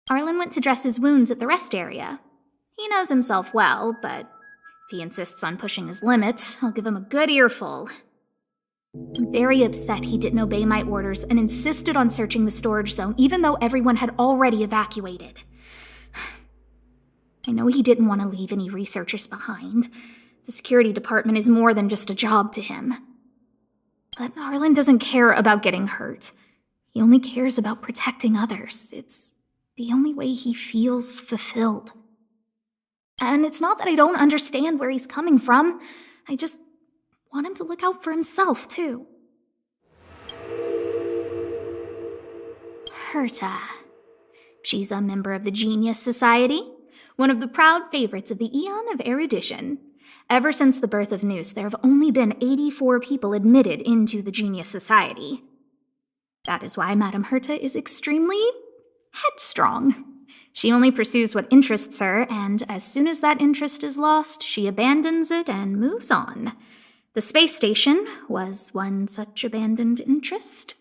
Arlen went to dress his wounds at the rest area. He knows himself well, but if he insists on pushing his limits, I'll give him a good earful. I'm very upset he didn't obey my orders and insisted on searching the storage zone even though everyone had already evacuated. I know he didn't want to leave any researchers behind. The security department is more than just a job to him. But Arlen doesn't care about getting hurt. He only cares about protecting others. It's the only way he feels fulfilled. And it's not that I don't understand where he's coming from. I just want him to look out for himself, too. Herta. She's a member of the Genius Society, one of the proud favorites of the Eon of Erudition. Ever since the birth of Noose, there have only been 84 people admitted into the Genius Society. That is why Madame Herta is extremely headstrong. She only pursues what interests her, and as soon as that interest is lost, she abandons it and moves on. The space station was one such abandoned interest.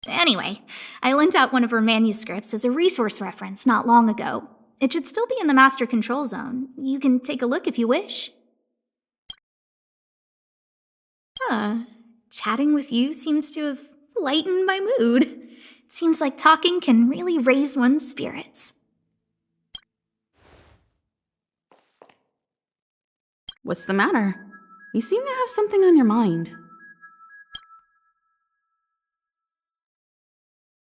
Anyway, I lent out one of her manuscripts as a resource reference not long ago. It should still be in the master control zone. You can take a look if you wish. Chatting with you seems to have lightened my mood. It seems like talking can really raise one's spirits. What's the matter? You seem to have something on your mind.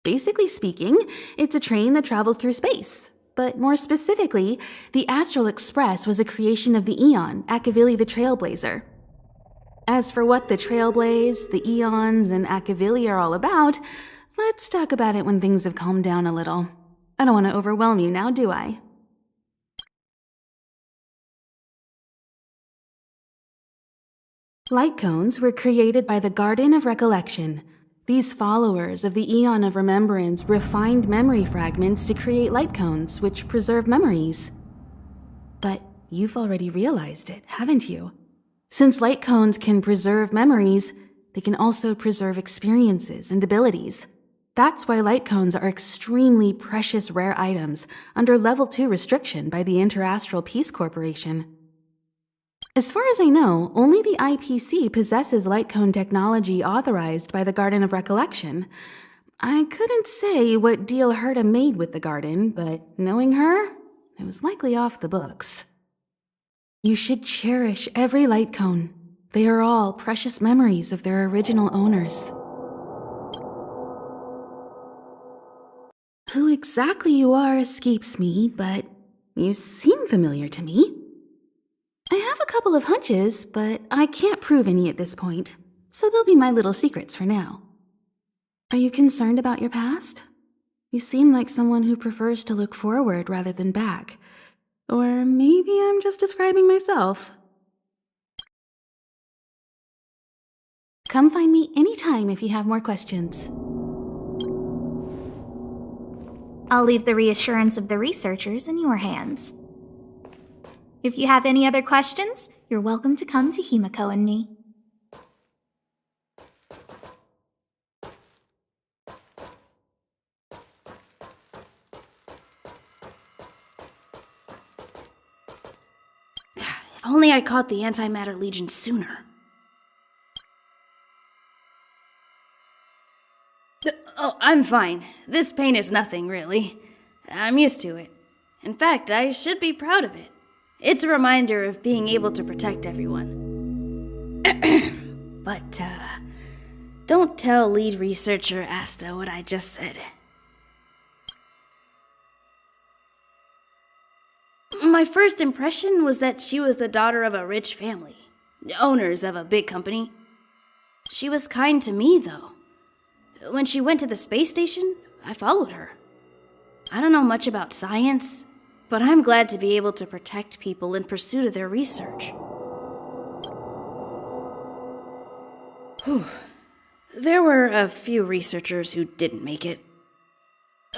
Basically speaking, it's a train that travels through space. But more specifically, the Astral Express was a creation of the Eon, Akavili the Trailblazer. As for what the Trailblaze, the Eons, and Akavili are all about, let's talk about it when things have calmed down a little. I don't want to overwhelm you now, do I? Light cones were created by the Garden of Recollection. These followers of the Eon of Remembrance refined memory fragments to create light cones, which preserve memories. But you've already realized it, haven't you? Since light cones can preserve memories, they can also preserve experiences and abilities. That's why light cones are extremely precious rare items under Level 2 restriction by the Interastral Peace Corporation. As far as I know, only the IPC possesses light cone technology authorized by the Garden of Recollection. I couldn't say what deal Herta made with the garden, but knowing her, it was likely off the books. You should cherish every light cone. They are all precious memories of their original owners. Who exactly you are escapes me, but you seem familiar to me. I have a couple of hunches, but I can't prove any at this point, so they'll be my little secrets for now. Are you concerned about your past? You seem like someone who prefers to look forward rather than back. Or maybe I'm just describing myself. Come find me anytime if you have more questions. I'll leave the reassurance of the researchers in your hands. If you have any other questions, you're welcome to come to Himiko and me. If only I caught the Antimatter Legion sooner. Oh, I'm fine. This pain is nothing, really. I'm used to it. In fact, I should be proud of it. It's a reminder of being able to protect everyone. But, don't tell lead researcher Asta what I just said. My first impression was that she was the daughter of a rich family, owners of a big company. She was kind to me, though. When she went to the space station, I followed her. I don't know much about science, but I'm glad to be able to protect people in pursuit of their research. Whew. There were a few researchers who didn't make it.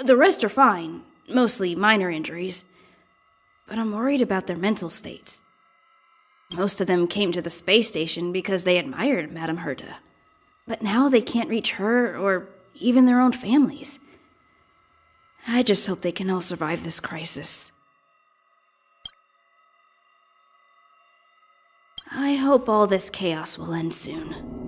The rest are fine, mostly minor injuries. But I'm worried about their mental states. Most of them came to the space station because they admired Madame Herta. But now they can't reach her or even their own families. I just hope they can all survive this crisis. I hope all this chaos will end soon.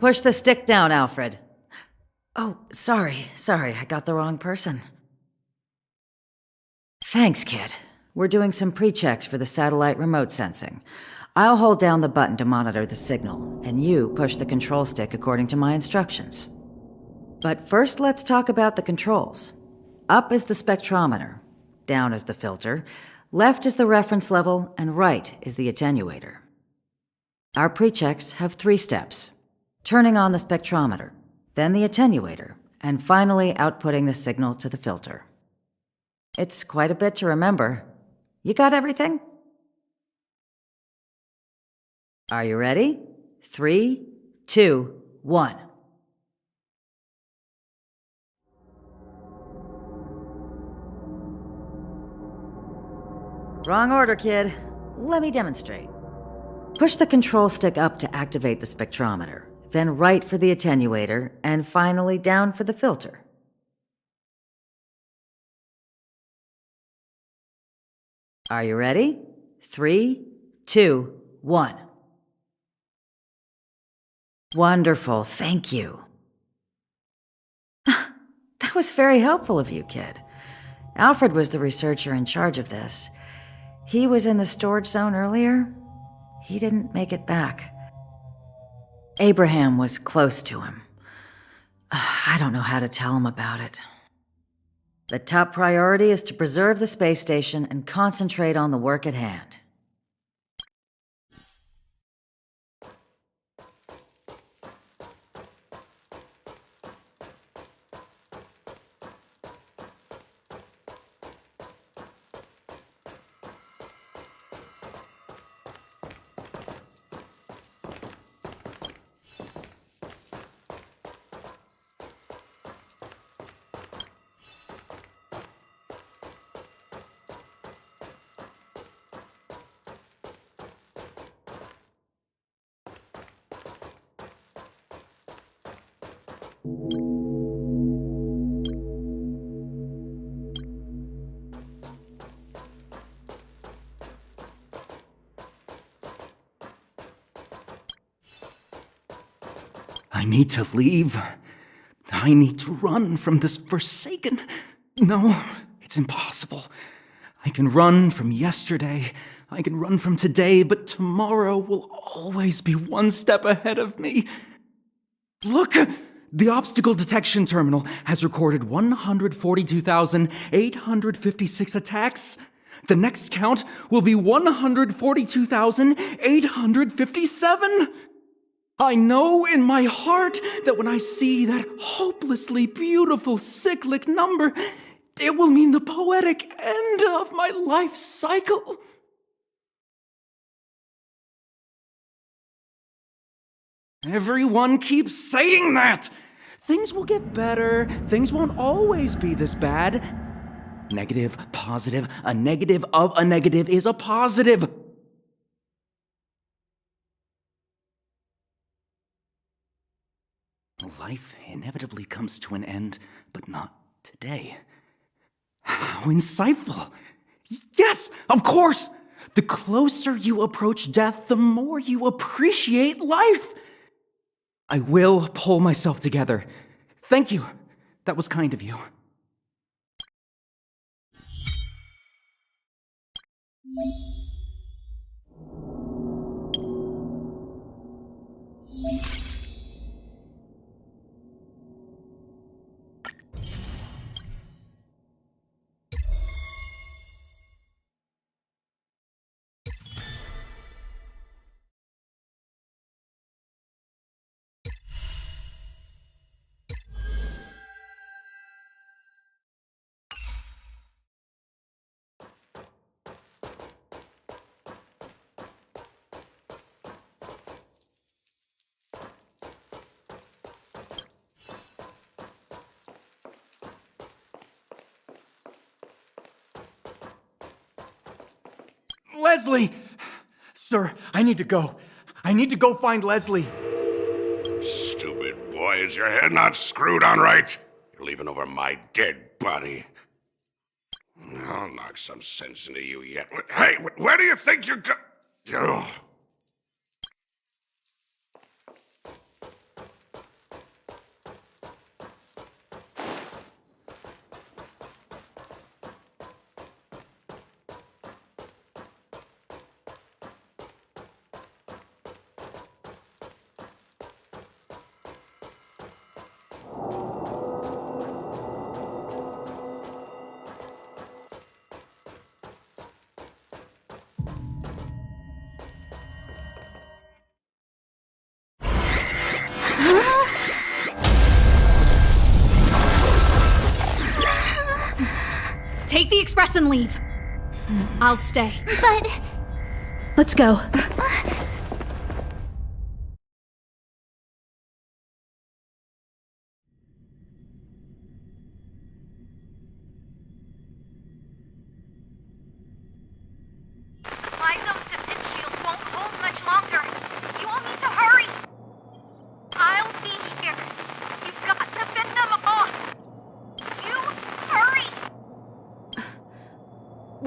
Push the stick down, Alfred. Oh, sorry, I got the wrong person. Thanks, kid. We're doing some pre-checks for the satellite remote sensing. I'll hold down the button to monitor the signal, and you push the control stick according to my instructions. But first, let's talk about the controls. Up is the spectrometer, down is the filter, left is the reference level, and right is the attenuator. Our pre-checks have 3 steps. Turning on the spectrometer, then the attenuator, and finally outputting the signal to the filter. It's quite a bit to remember. You got everything? Are you ready? 3, 2, 1. Wrong order, kid. Let me demonstrate. Push the control stick up to activate the spectrometer, then right for the attenuator, and finally down for the filter. Are you ready? 3, 2, 1. Wonderful, thank you. That was very helpful of you, kid. Alfred was the researcher in charge of this. He was in the storage zone earlier. He didn't make it back. Abraham was close to him. I don't know how to tell him about it. The top priority is to preserve the space station and concentrate on the work at hand. I need to leave. I need to run from this forsaken... No, it's impossible. I can run from yesterday. I can run from today, but tomorrow will always be one step ahead of me. Look! The obstacle detection terminal has recorded 142,856 attacks. The next count will be 142,857. I know in my heart that when I see that hopelessly beautiful cyclic number, it will mean the poetic end of my life cycle. Everyone keeps saying that. Things will get better. Things won't always be this bad. Negative, positive, a negative of a negative is a positive. Life inevitably comes to an end, but not today. How insightful. Yes, of course. The closer you approach death, the more you appreciate life. I will pull myself together. Thank you. That was kind of you. Leslie! Sir, I need to go. I need to go find Leslie. Stupid boy, is your head not screwed on right? You're leaving over my dead body. I'll knock some sense into you yet. Hey, where do you think you're go... Take the express and leave. I'll stay. But Let's go.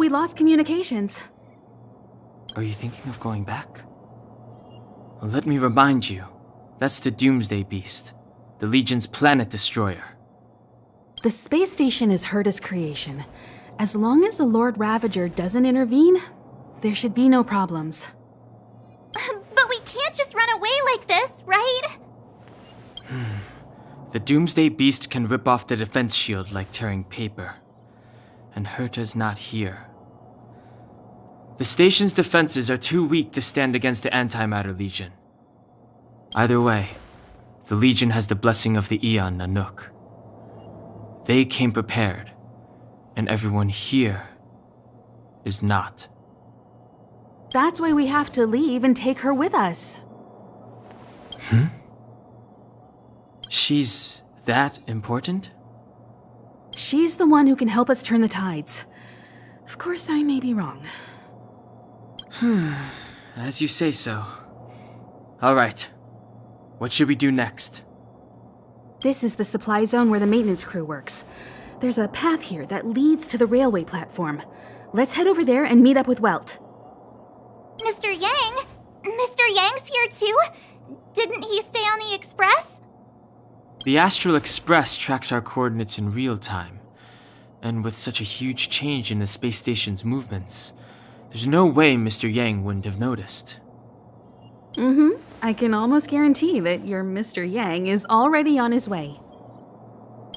we lost communications. Are you thinking of going back? Well, let me remind you, that's the Doomsday Beast, the Legion's planet destroyer. The space station is Herta's creation. As long as the Lord Ravager doesn't intervene, there should be no problems. But we can't just run away like this, right? The Doomsday Beast can rip off the defense shield like tearing paper. And Herta's not here. The station's defenses are too weak to stand against the Antimatter Legion. Either way, the Legion has the blessing of the Aeon Nanook. They came prepared, and everyone here is not. That's why we have to leave and take her with us. She's that important? She's the one who can help us turn the tides. Of course, I may be wrong. As you say so. All right. What should we do next? This is the supply zone where the maintenance crew works. There's a path here that leads to the railway platform. Let's head over there and meet up with Welt. Mr. Yang? Mr. Yang's here too? Didn't he stay on the Express? The Astral Express tracks our coordinates in real time. And with such a huge change in the space station's movements, there's no way Mr. Yang wouldn't have noticed. I can almost guarantee that your Mr. Yang is already on his way.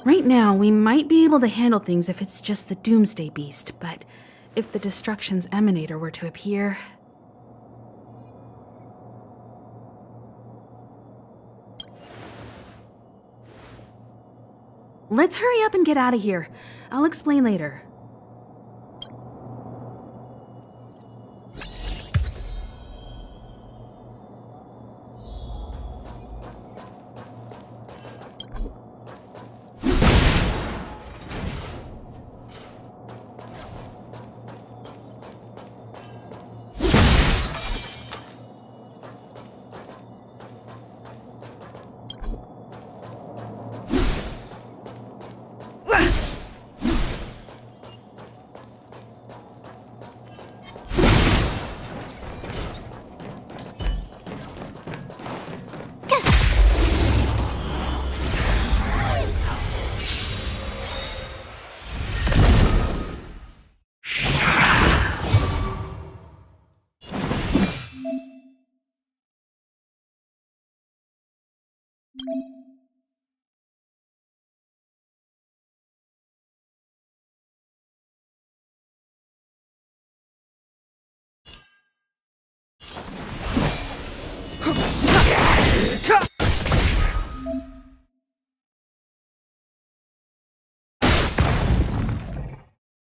Right now, we might be able to handle things if it's just the Doomsday Beast, but if the Destruction's Emanator were to appear... Let's hurry up and get out of here. I'll explain later.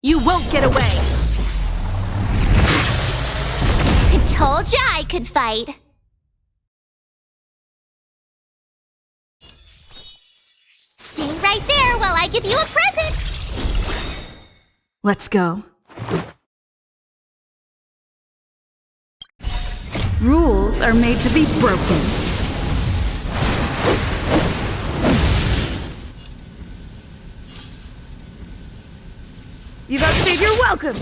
You won't get away! I told ya I could fight. Stay right there while I give you a present. Let's go. Rules are made to be broken. You've outstayed your welcome!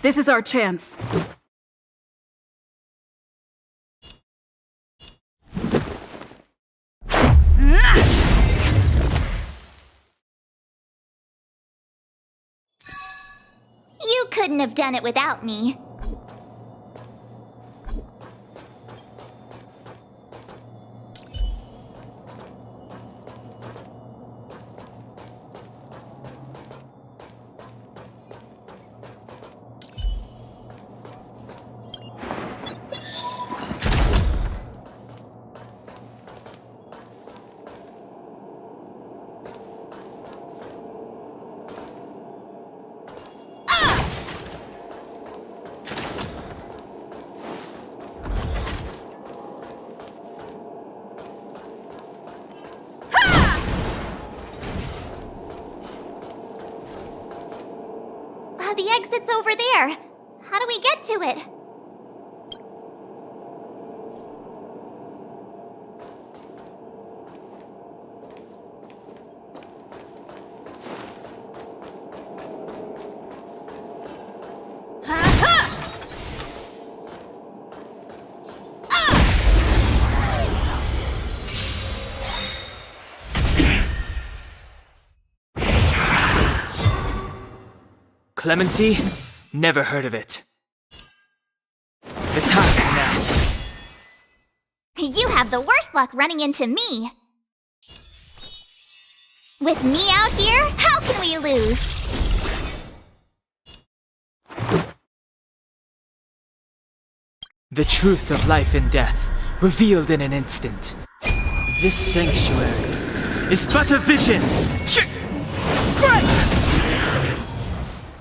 This is our chance. You couldn't have done it without me. The exit's over there. How do we get to it? Clemency? Never heard of it. The time is now. You have the worst luck running into me. With me out here, how can we lose? The truth of life and death, revealed in an instant. This sanctuary is but a vision!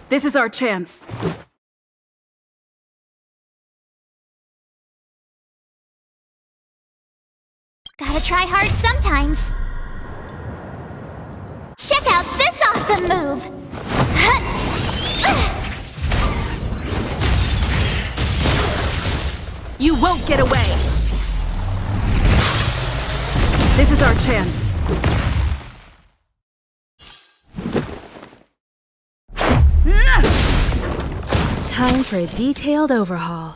This is our chance. Gotta try hard sometimes. Check out this awesome move! You won't get away! This is our chance. Time for a detailed overhaul.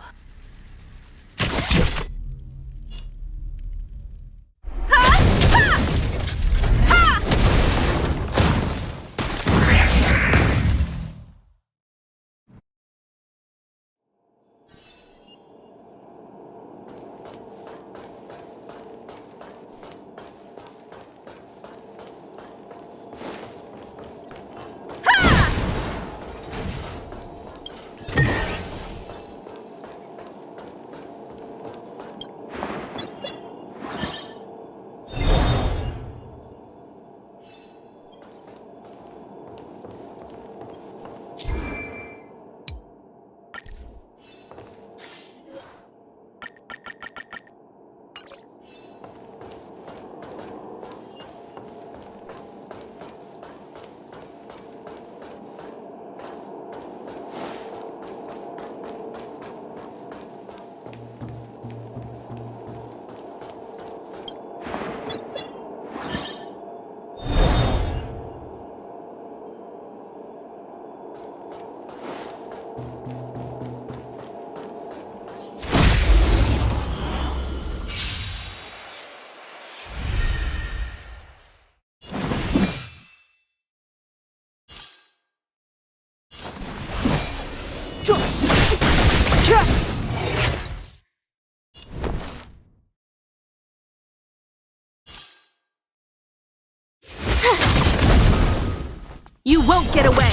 You won't get away!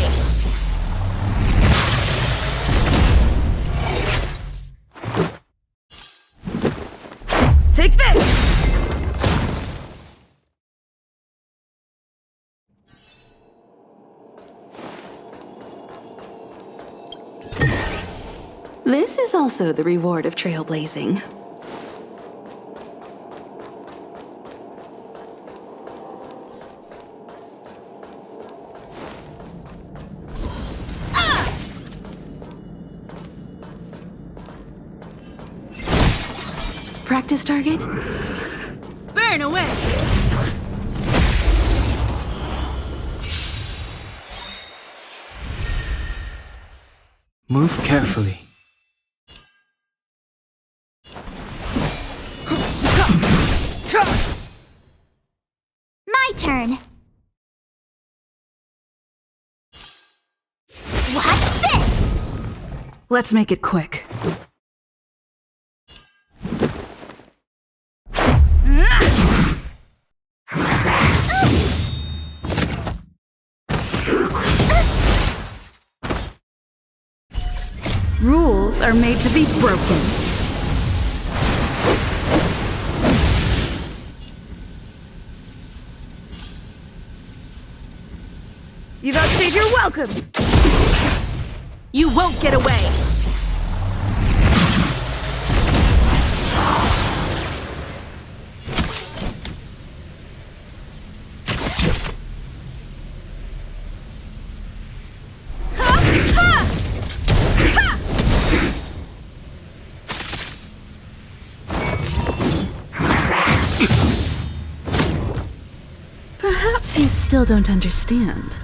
Take this! This is also the reward of trailblazing. Practice target? Burn away! Move carefully. My turn. Watch this! Let's make it quick. Rules are made to be broken. You've outstayed your welcome! You won't get away! Perhaps you still don't understand.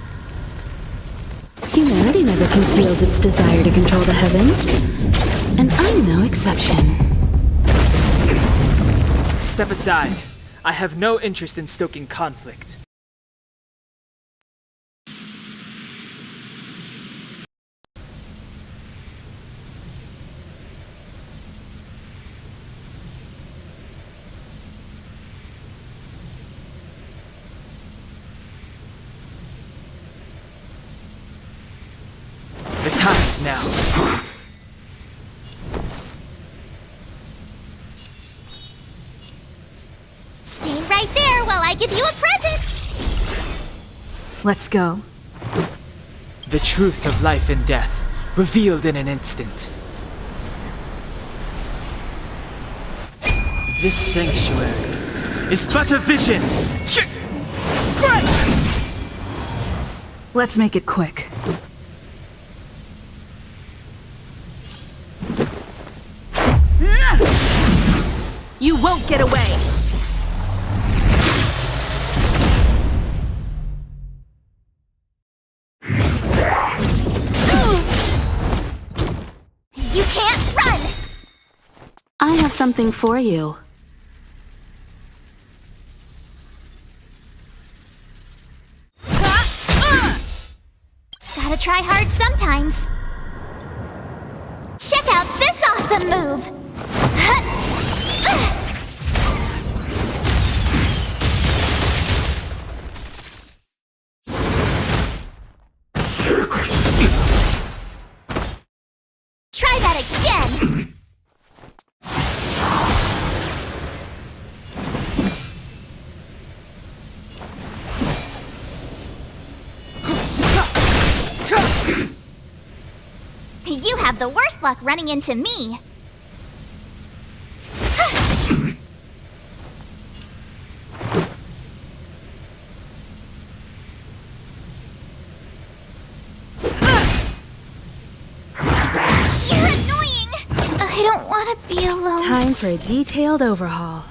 Humanity never conceals its desire to control the heavens, and I'm no exception. Step aside. I have no interest in stoking conflict. times now. Stay right there while I give you a present! Let's go. The truth of life and death, revealed in an instant. This sanctuary is but a vision! Let's make it quick. You won't get away! You can't run! I have something for you. Gotta try hard sometimes. Check out this awesome move! Try that again! You have the worst luck running into me. You're annoying! I don't want to be alone. Time for a detailed overhaul.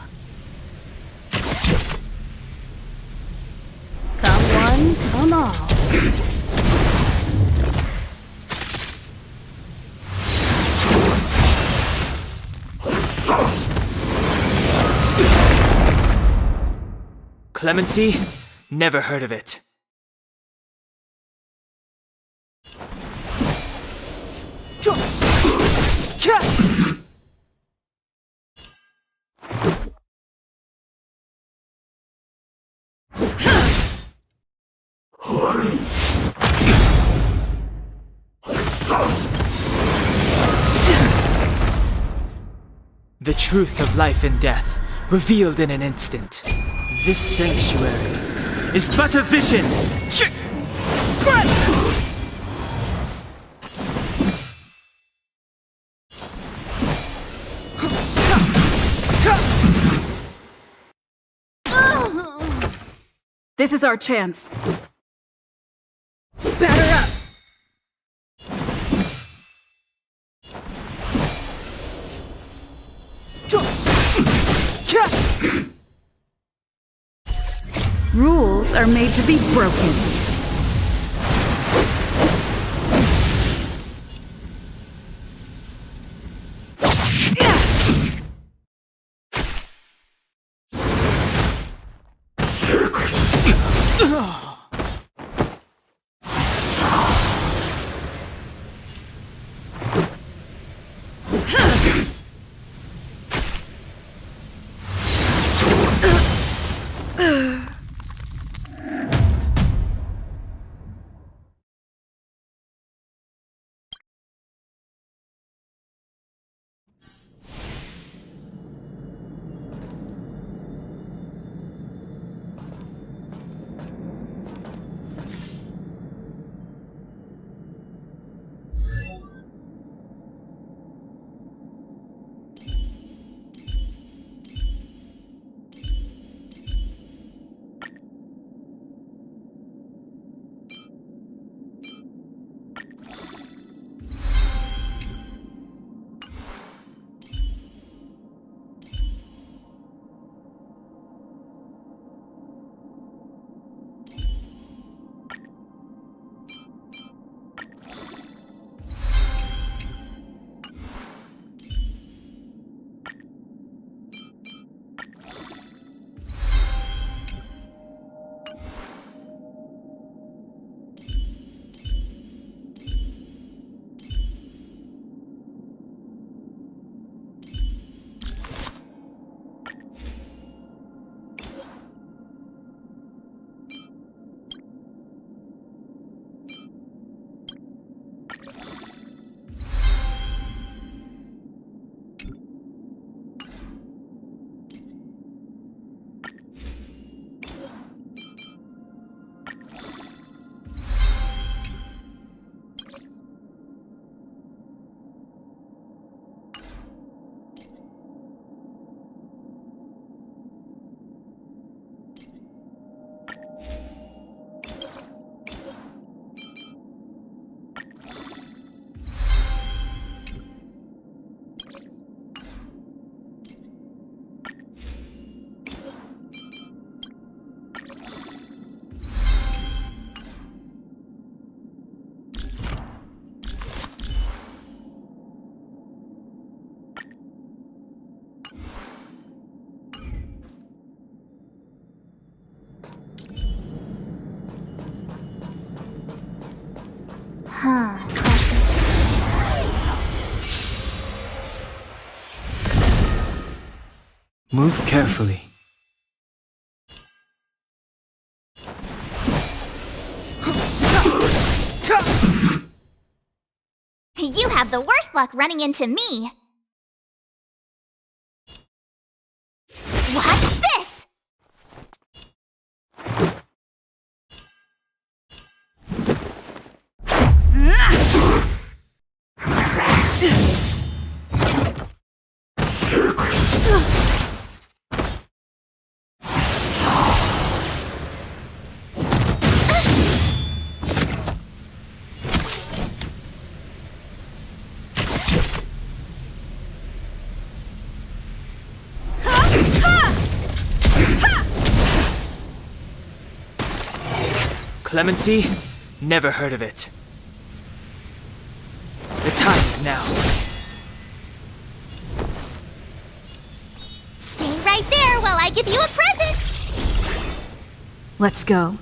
Come one, come all. Clemency? Never heard of it. The truth of life and death, revealed in an instant. This sanctuary is but a vision! This is our chance. Batter up! Rules are made to be broken. Move carefully. You have the worst luck running into me. What's this? Clemency? Never heard of it. The time is now. Stay right there while I give you a present. Let's go.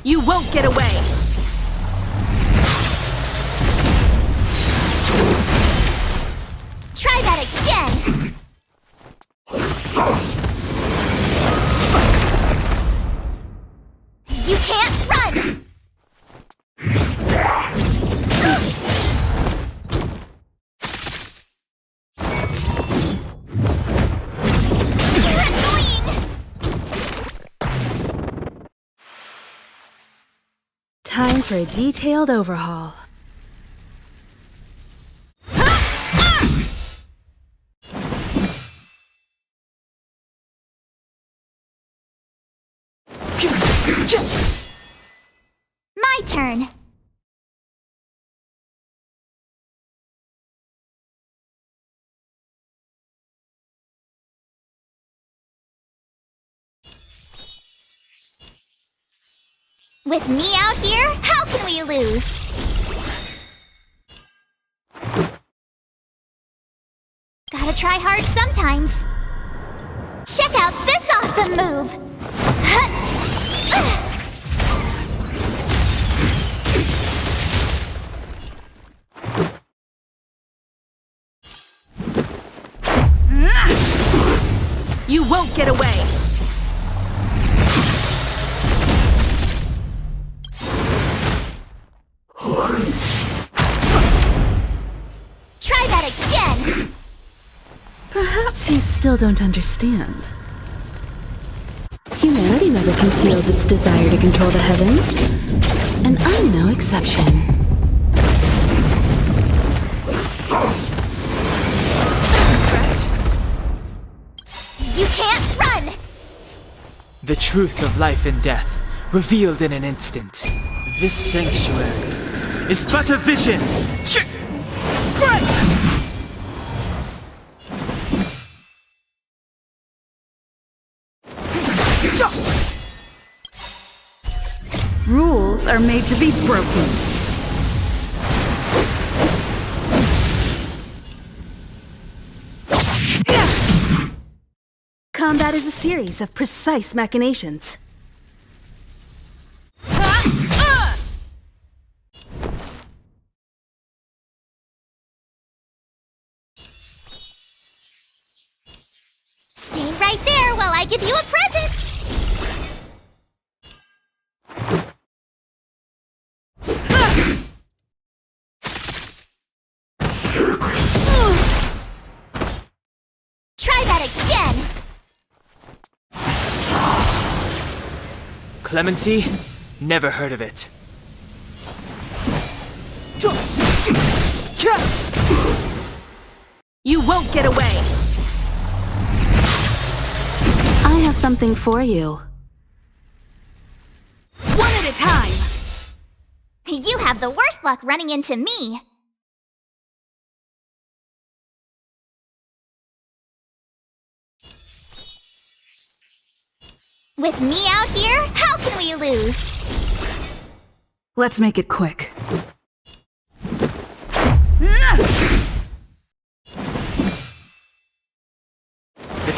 You won't get away! Try that again. You can't run. You're annoying. Time for a detailed overhaul. My turn. With me out here, how can we lose? Gotta try hard sometimes. Check out this awesome move! You won't get away! Try that again! Perhaps you still don't understand. Humanity never conceals its desire to control the heavens, and I'm no exception. You can't run! The truth of life and death, revealed in an instant. This sanctuary is but a vision! Rules are made to be broken. Combat is a series of precise machinations. Stay right there while I give you a present! Try that again! Clemency? Never heard of it. You won't get away! I have something for you. One at a time! You have the worst luck running into me. With me out here, how can we lose? Let's make it quick. The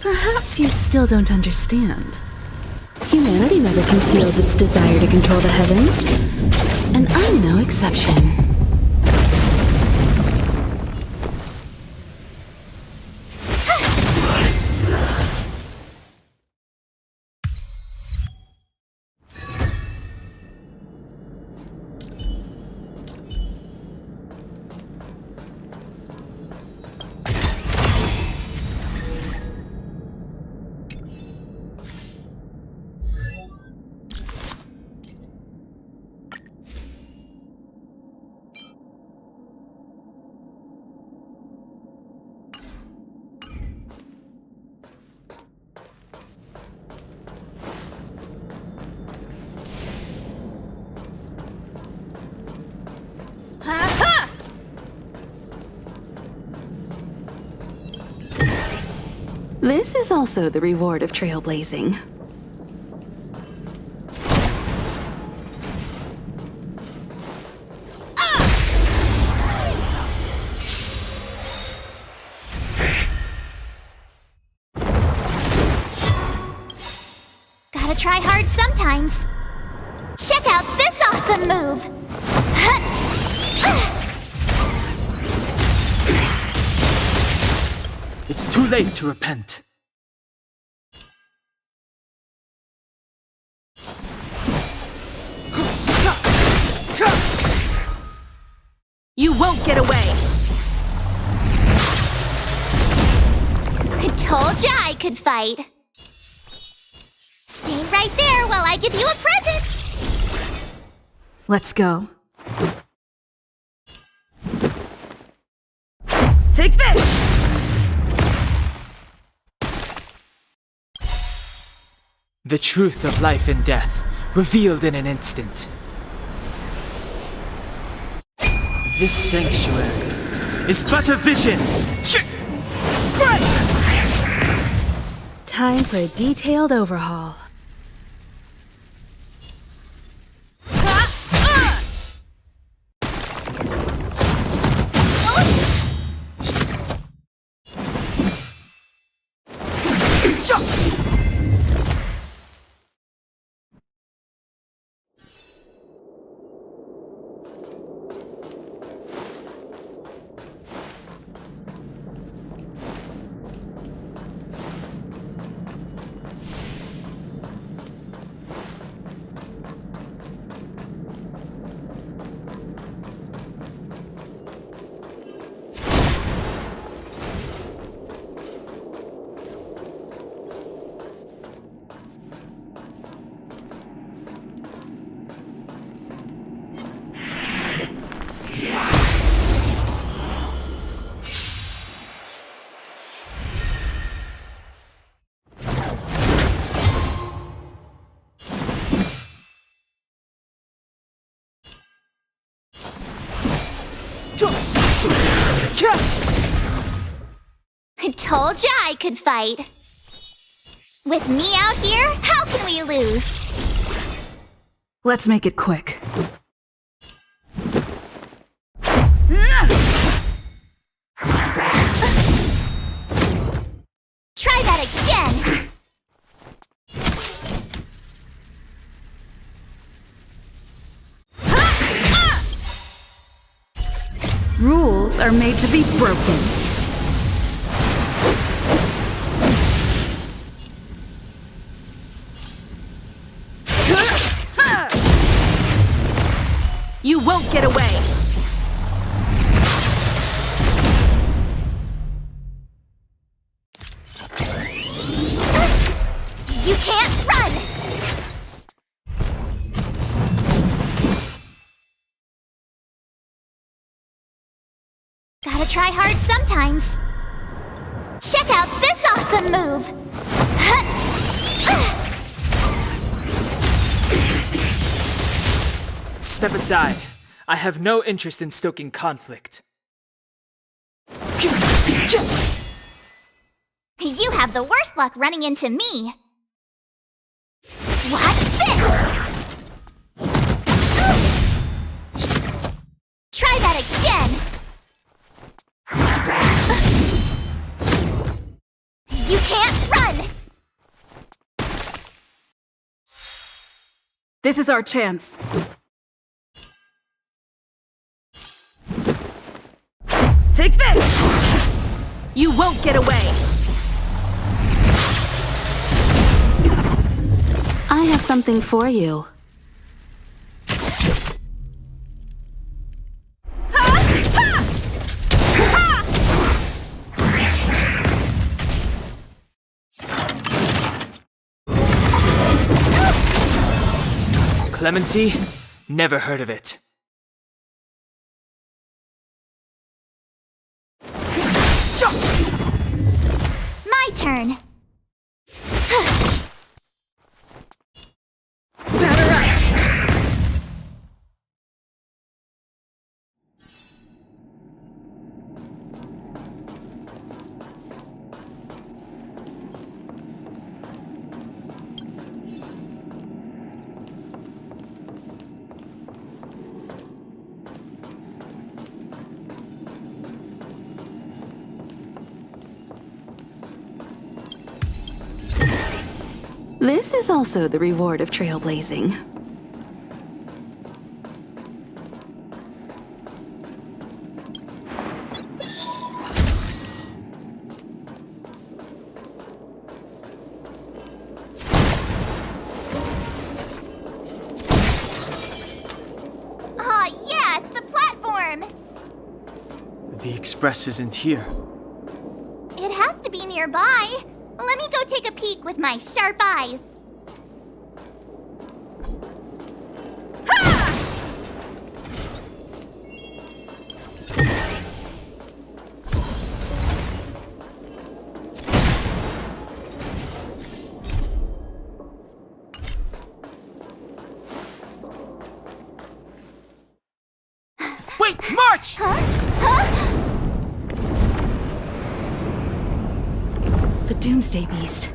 Perhaps you still don't understand. Humanity never conceals its desire to control the heavens, and I'm no exception. This is also the reward of trailblazing. Gotta try hard sometimes. Check out this awesome move! It's too late to repent. You won't get away! I told ya I could fight. Stay right there while I give you a present! Let's go. Take this! The truth of life and death, revealed in an instant. This sanctuary is but a vision! Time for a detailed overhaul. I told ya I could fight. With me out here, how can we lose? Let's make it quick. Try that again! Rules are made to be broken. You won't get away! You can't run! Gotta try hard sometimes. Check out this awesome move! Step aside. I have no interest in stoking conflict. You have the worst luck running into me. Watch this! Try that again! This is our chance. Take this! You won't get away! I have something for you. Clemency? Never heard of it. My turn. This is also the reward of trailblazing. Aw, yeah, it's the platform! The express isn't here. It has to be nearby. Let me go take a peek with my sharp eyes. Wait, march! The Doomsday Beast.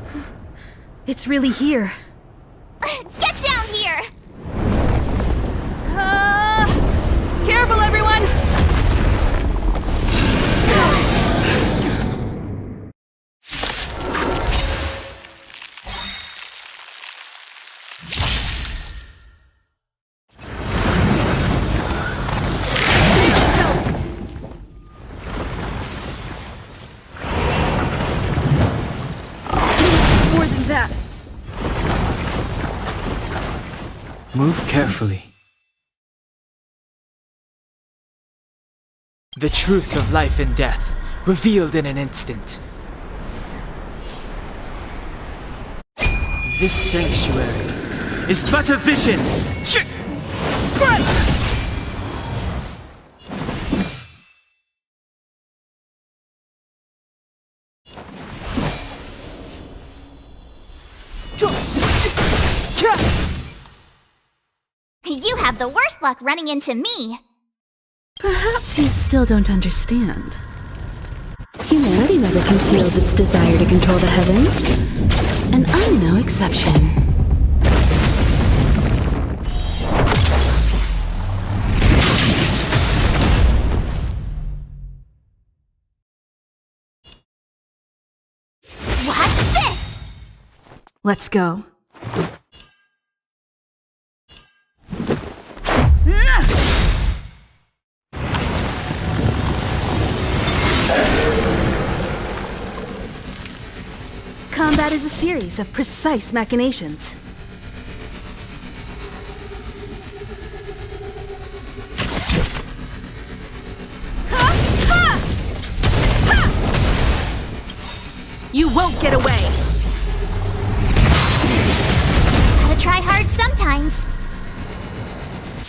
It's really here. Get down here! Careful, everyone! More than that. Move carefully. The truth of life and death, revealed in an instant. This sanctuary is but a vision! You have the worst luck running into me. Perhaps you still don't understand. Humanity never conceals its desire to control the heavens, and I'm no exception. Watch this! Let's go. Combat is a series of precise machinations. You won't get away! Gotta try hard sometimes.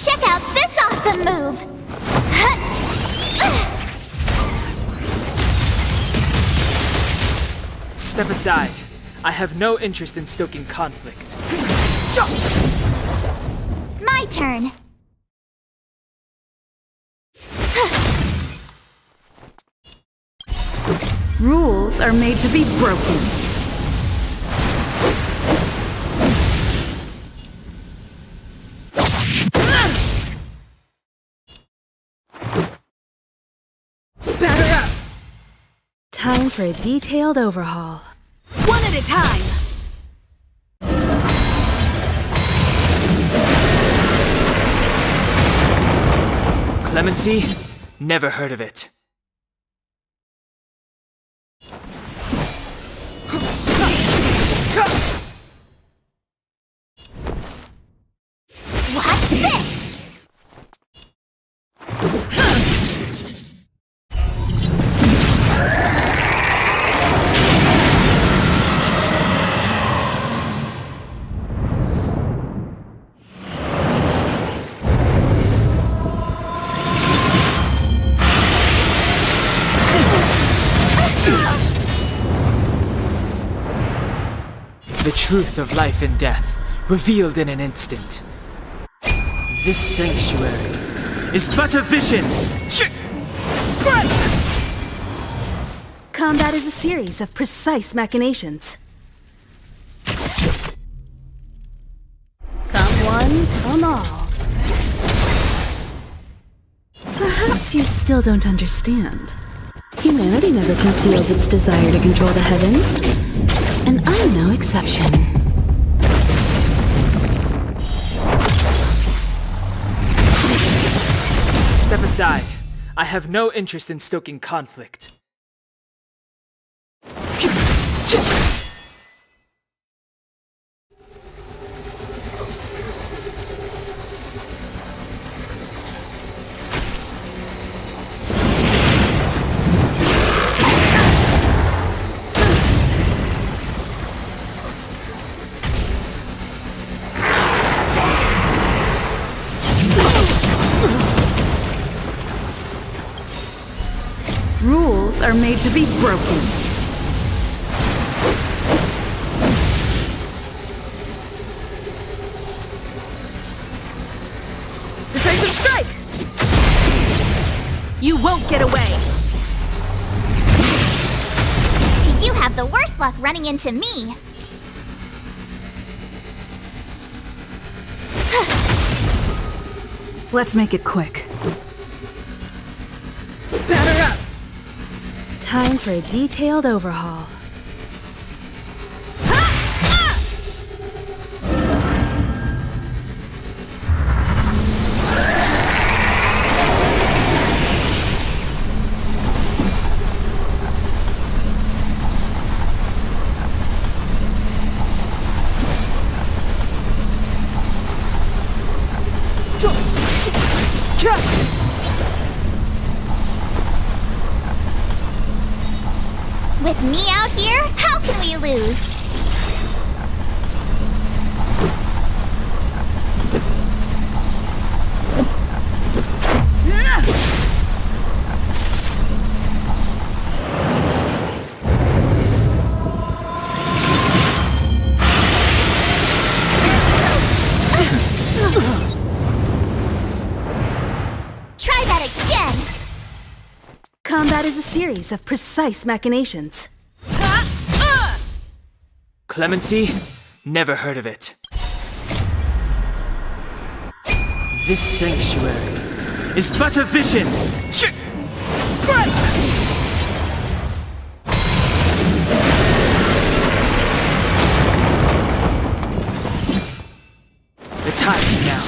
Check out this awesome move! Step aside. I have no interest in stoking conflict. My turn. Rules are made to be broken. Batter up! Time for a detailed overhaul. One at a time! Clemency? Never heard of it. Watch this! The truth of life and death, revealed in an instant. This sanctuary is but a vision! Combat is a series of precise machinations. Come one, come all. Perhaps you still don't understand. Humanity never conceals its desire to control the heavens, and I'm no exception. Step aside. I have no interest in stoking conflict. Rules are made to be broken. Decisive strike! You won't get away! You have the worst luck running into me. Let's make it quick. Batter up! Time for a detailed overhaul. With me out here, how can we lose? Try that again! Combat is a series of precise machinations. Clemency? Never heard of it. This sanctuary is but a vision! The time is now.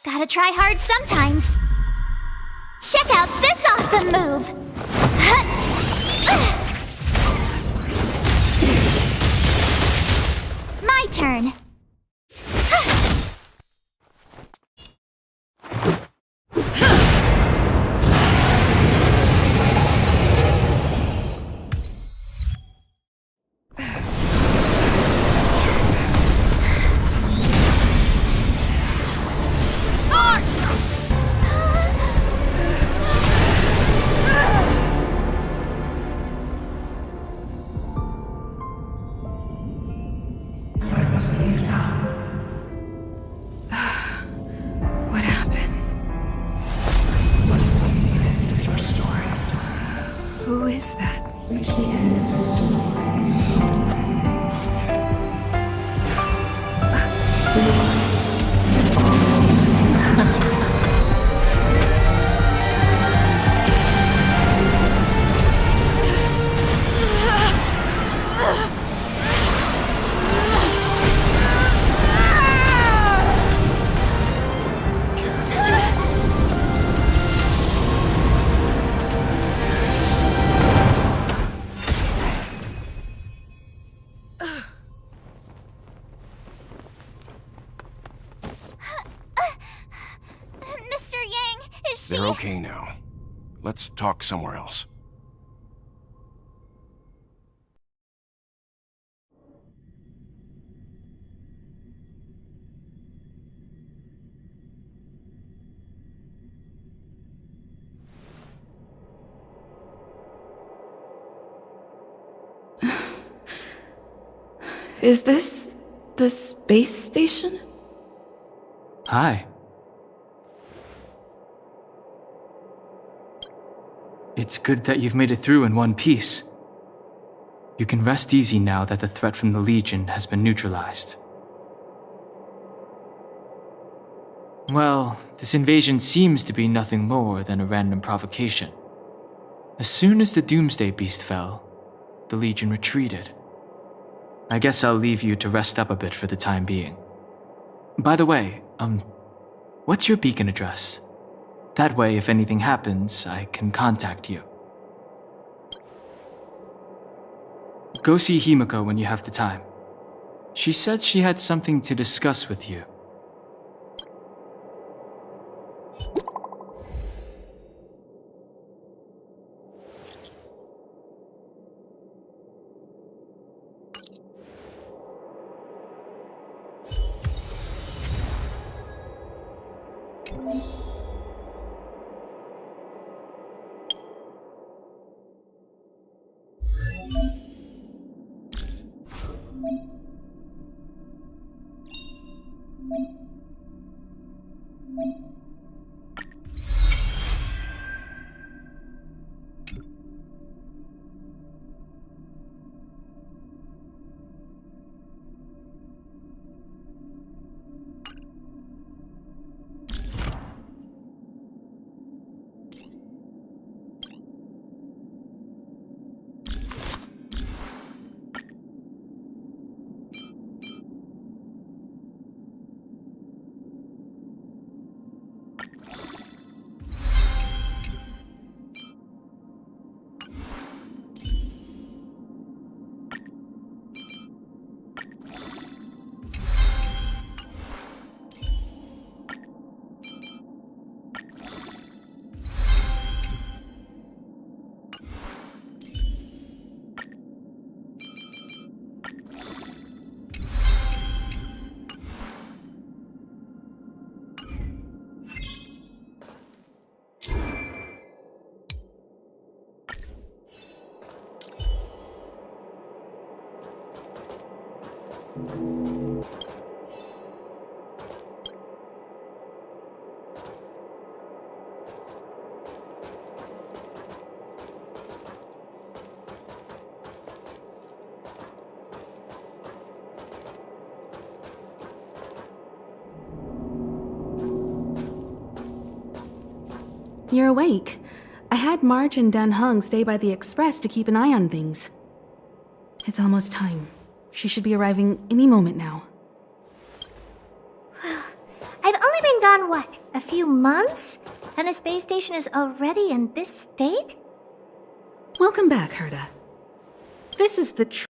Gotta try hard sometimes. Check out this awesome move! My turn. What happened? Who is that? okay now. Let's talk somewhere else. Is this the space station? Hi. It's good that you've made it through in one piece. You can rest easy now that the threat from the Legion has been neutralized. Well, this invasion seems to be nothing more than a random provocation. As soon as the Doomsday Beast fell, the Legion retreated. I guess I'll leave you to rest up a bit for the time being. By the way, what's your beacon address? That way, if anything happens, I can contact you. Go see Himiko when you have the time. She said she had something to discuss with you. You're awake. I had Marge and Dan Hung stay by the express to keep an eye on things. It's almost time. She should be arriving any moment now. I've only been gone, what, a few months? And the space station is already in this state? Welcome back, Herta. This is the true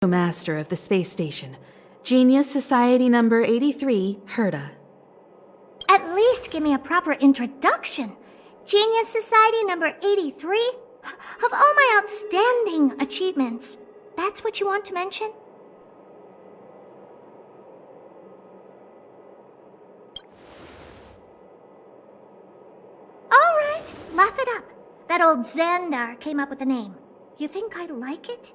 master of the space station. Genius Society number 83, Herta. At least give me a proper introduction. Genius Society number 83? Of all my outstanding achievements, that's what you want to mention? Alright, laugh it up. That old Xandar came up with the name. You think I like it?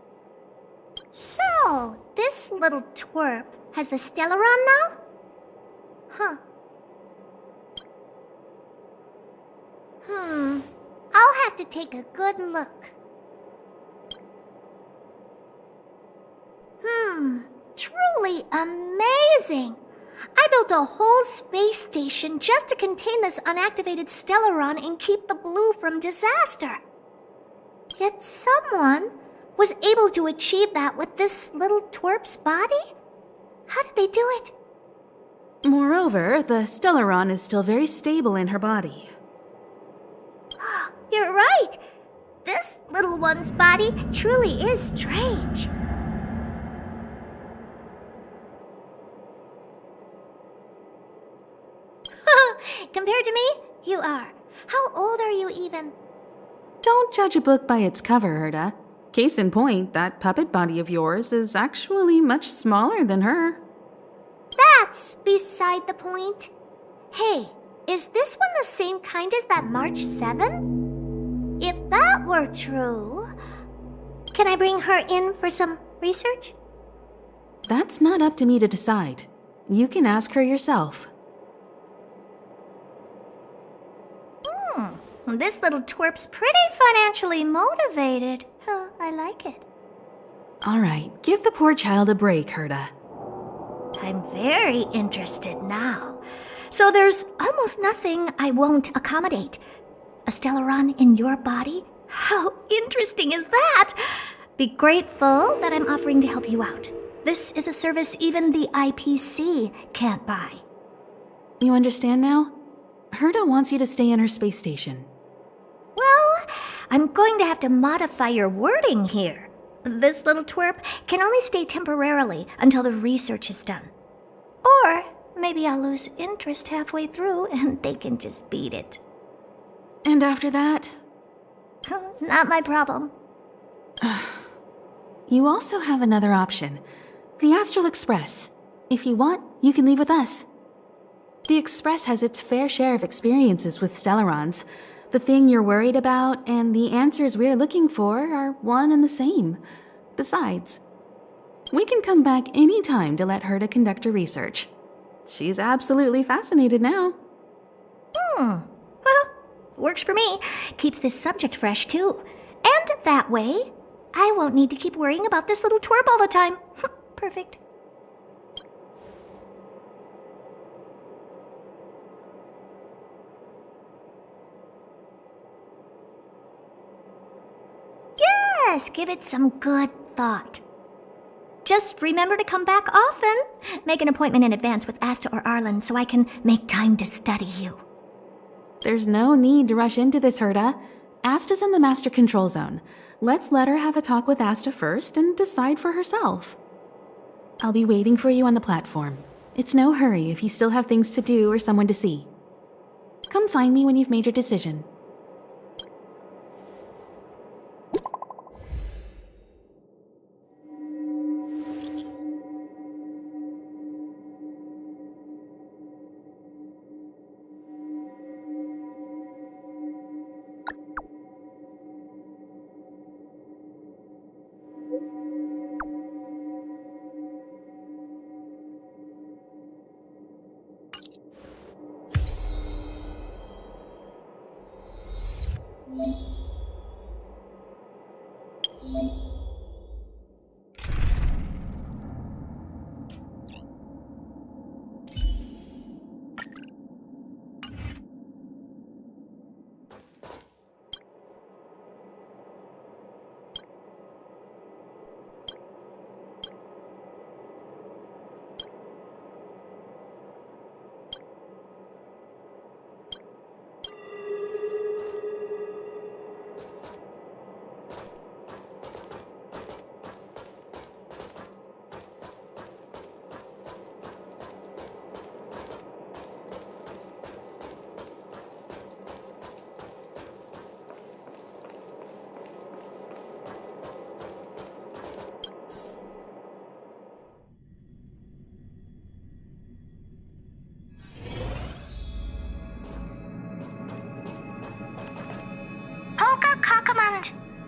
So, this little twerp has the Stellaron now? Huh. I'll have to take a good look. Truly amazing! I built a whole space station just to contain this unactivated Stellaron and keep the blue from disaster. Yet someone was able to achieve that with this little twerp's body? How did they do it? Moreover, the Stellaron is still very stable in her body. You're right. This little one's body truly is strange. Compared to me, you are. How old are you even? Don't judge a book by its cover, Herda. Case in point, that puppet body of yours is actually much smaller than her. That's beside the point. Hey, is this one the same kind as that March 7th? If that were true, can I bring her in for some research? That's not up to me to decide. You can ask her yourself. This little twerp's pretty financially motivated. I like it. All right, give the poor child a break, Herda. I'm very interested now. So there's almost nothing I won't accommodate. A Stellaron in your body? How interesting is that? Be grateful that I'm offering to help you out. This is a service even the IPC can't buy. You understand now? Herda wants you to stay in her space station. Well, I'm going to have to modify your wording here. This little twerp can only stay temporarily until the research is done. Or maybe I'll lose interest halfway through and they can just beat it. And after that? Not my problem. You also have another option. The Astral Express. If you want, you can leave with us. The Express has its fair share of experiences with Stellarons. The thing you're worried about and the answers we're looking for are one and the same. Besides, we can come back any time to let Herda conduct her research. She's absolutely fascinated now. Well, works for me. Keeps this subject fresh, too. And that way, I won't need to keep worrying about this little twerp all the time. Perfect. Yes, give it some good thought. Just remember to come back often. Make an appointment in advance with Asta or Arlen so I can make time to study you. There's no need to rush into this, Herda. Asta's in the Master Control Zone. Let's let her have a talk with Asta first and decide for herself. I'll be waiting for you on the platform. It's no hurry if you still have things to do or someone to see. Come find me when you've made your decision.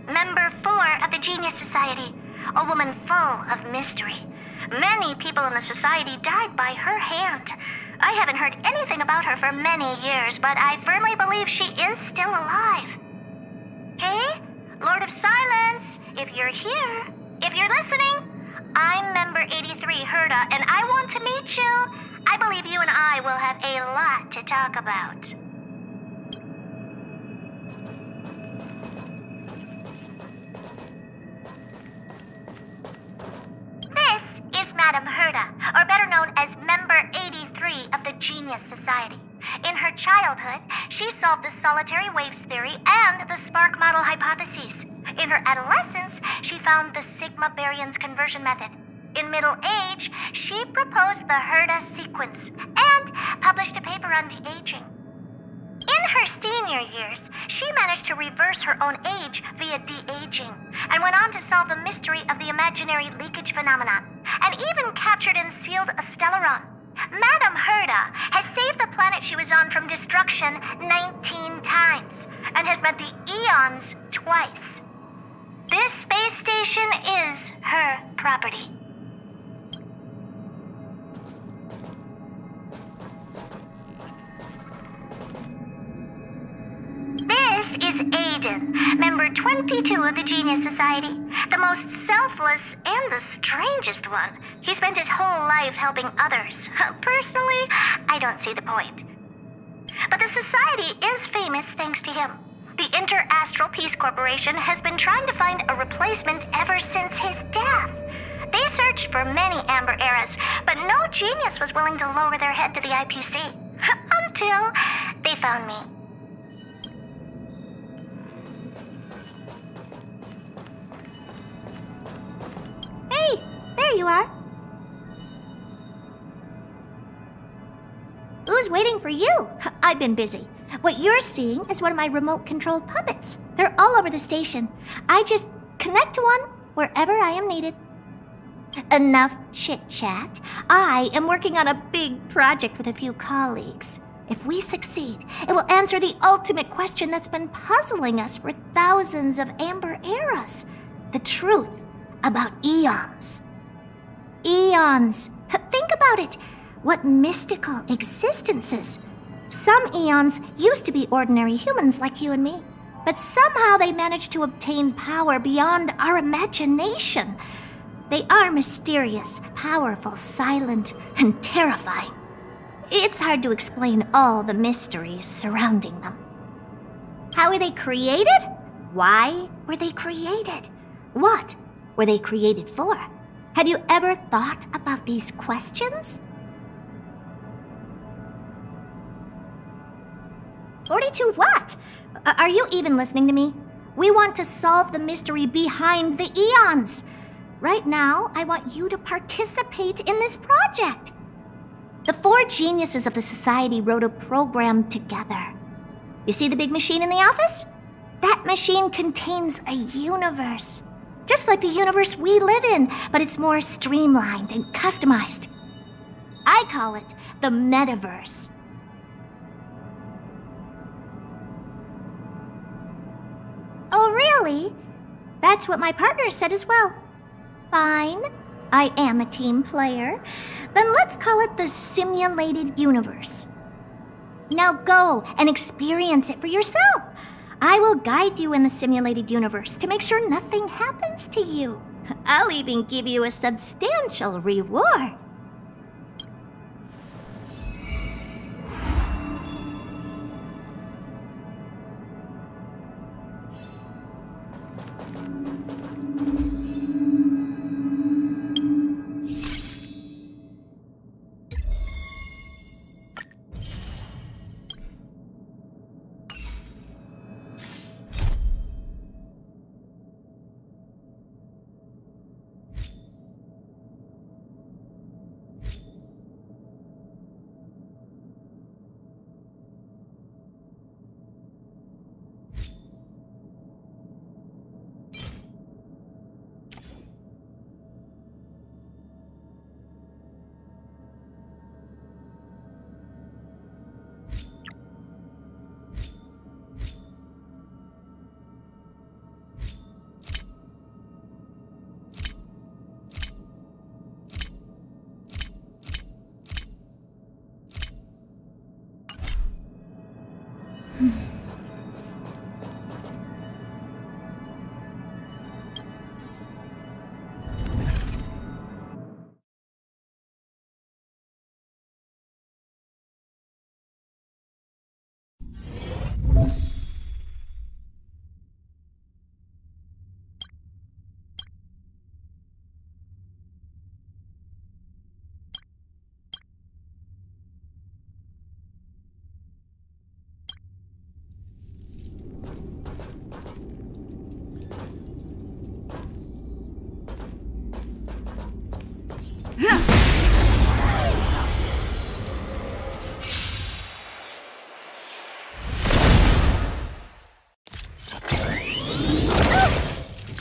Member 4 of the Genius Society, a woman full of mystery. Many people in the society died by her hand. I haven't heard anything about her for many years, but I firmly believe she is still alive. Hey, Lord of Silence, if you're here, if you're listening, I'm Member 83, Herda, and I want to meet you. I believe you and I will have a lot to talk about. This is Madame Herda, or better known as Member 83 of the Genius Society. In her childhood, she solved the solitary waves theory and the spark model hypotheses. In her adolescence, she found the sigma baryons conversion method. In middle age, she proposed the Herda sequence and published a paper on de-aging. her senior years, she managed to reverse her own age via de-aging, and went on to solve the mystery of the imaginary leakage phenomenon, and even captured and sealed a Stellaron. Madame Herda has saved the planet she was on from destruction 19 times, and has met the Eons twice. This space station is her property. This is Aiden, member 22 of the Genius Society, the most selfless and the strangest one. He spent his whole life helping others. Personally, I don't see the point. But the Society is famous thanks to him. The Inter-Astral Peace Corporation has been trying to find a replacement ever since his death. They searched for many Amber Eras, but no genius was willing to lower their head to the IPC. Until they found me. Hey, there you are. Who's waiting for you? I've been busy. What you're seeing is one of my remote-controlled puppets. They're all over the station. I just connect to one wherever I am needed. Enough chit-chat. I am working on a big project with a few colleagues. If we succeed, it will answer the ultimate question that's been puzzling us for thousands of Amber Eras. The truth about eons. Eons. Think about it. What mystical existences. Some eons used to be ordinary humans like you and me, but somehow they managed to obtain power beyond our imagination. They are mysterious, powerful, silent, and terrifying. It's hard to explain all the mysteries surrounding them. How were they created? Why were they created? What were they created for? Have you ever thought about these questions? 42 what? Are you even listening to me? We want to solve the mystery behind the eons. Right now, I want you to participate in this project. The 4 geniuses of the Society wrote a program together. You see the big machine in the office? That machine contains a universe. Just like the universe we live in, but it's more streamlined and customized. I call it the metaverse. Oh, really? That's what my partner said as well. Fine. I am a team player. Then let's call it the simulated universe. Now go and experience it for yourself. I will guide you in the simulated universe to make sure nothing happens to you. I'll even give you a substantial reward.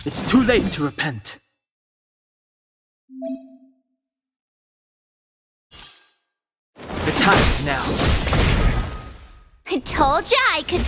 It's too late to repent. The time is now. I told ya I could.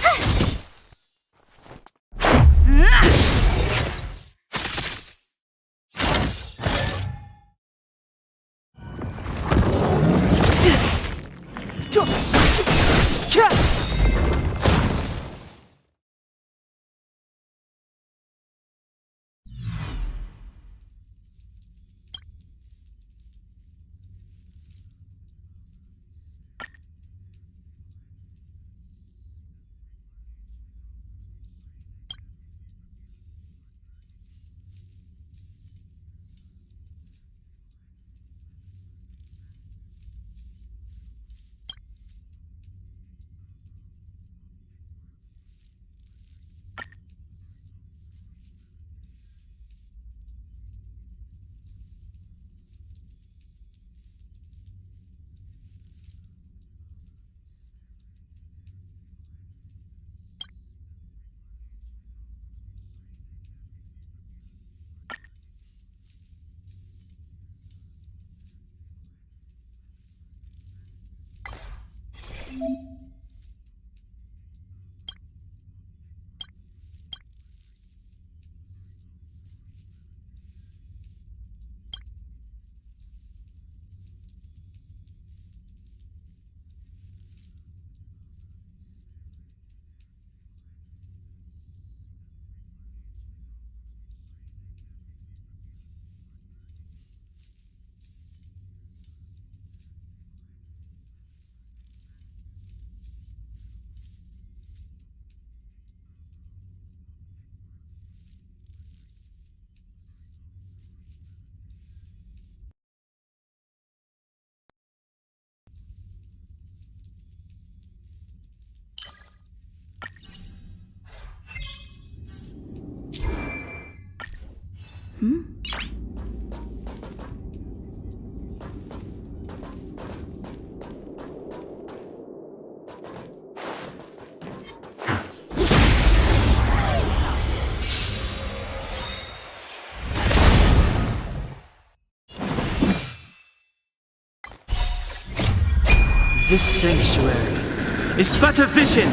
This sanctuary is but a vision.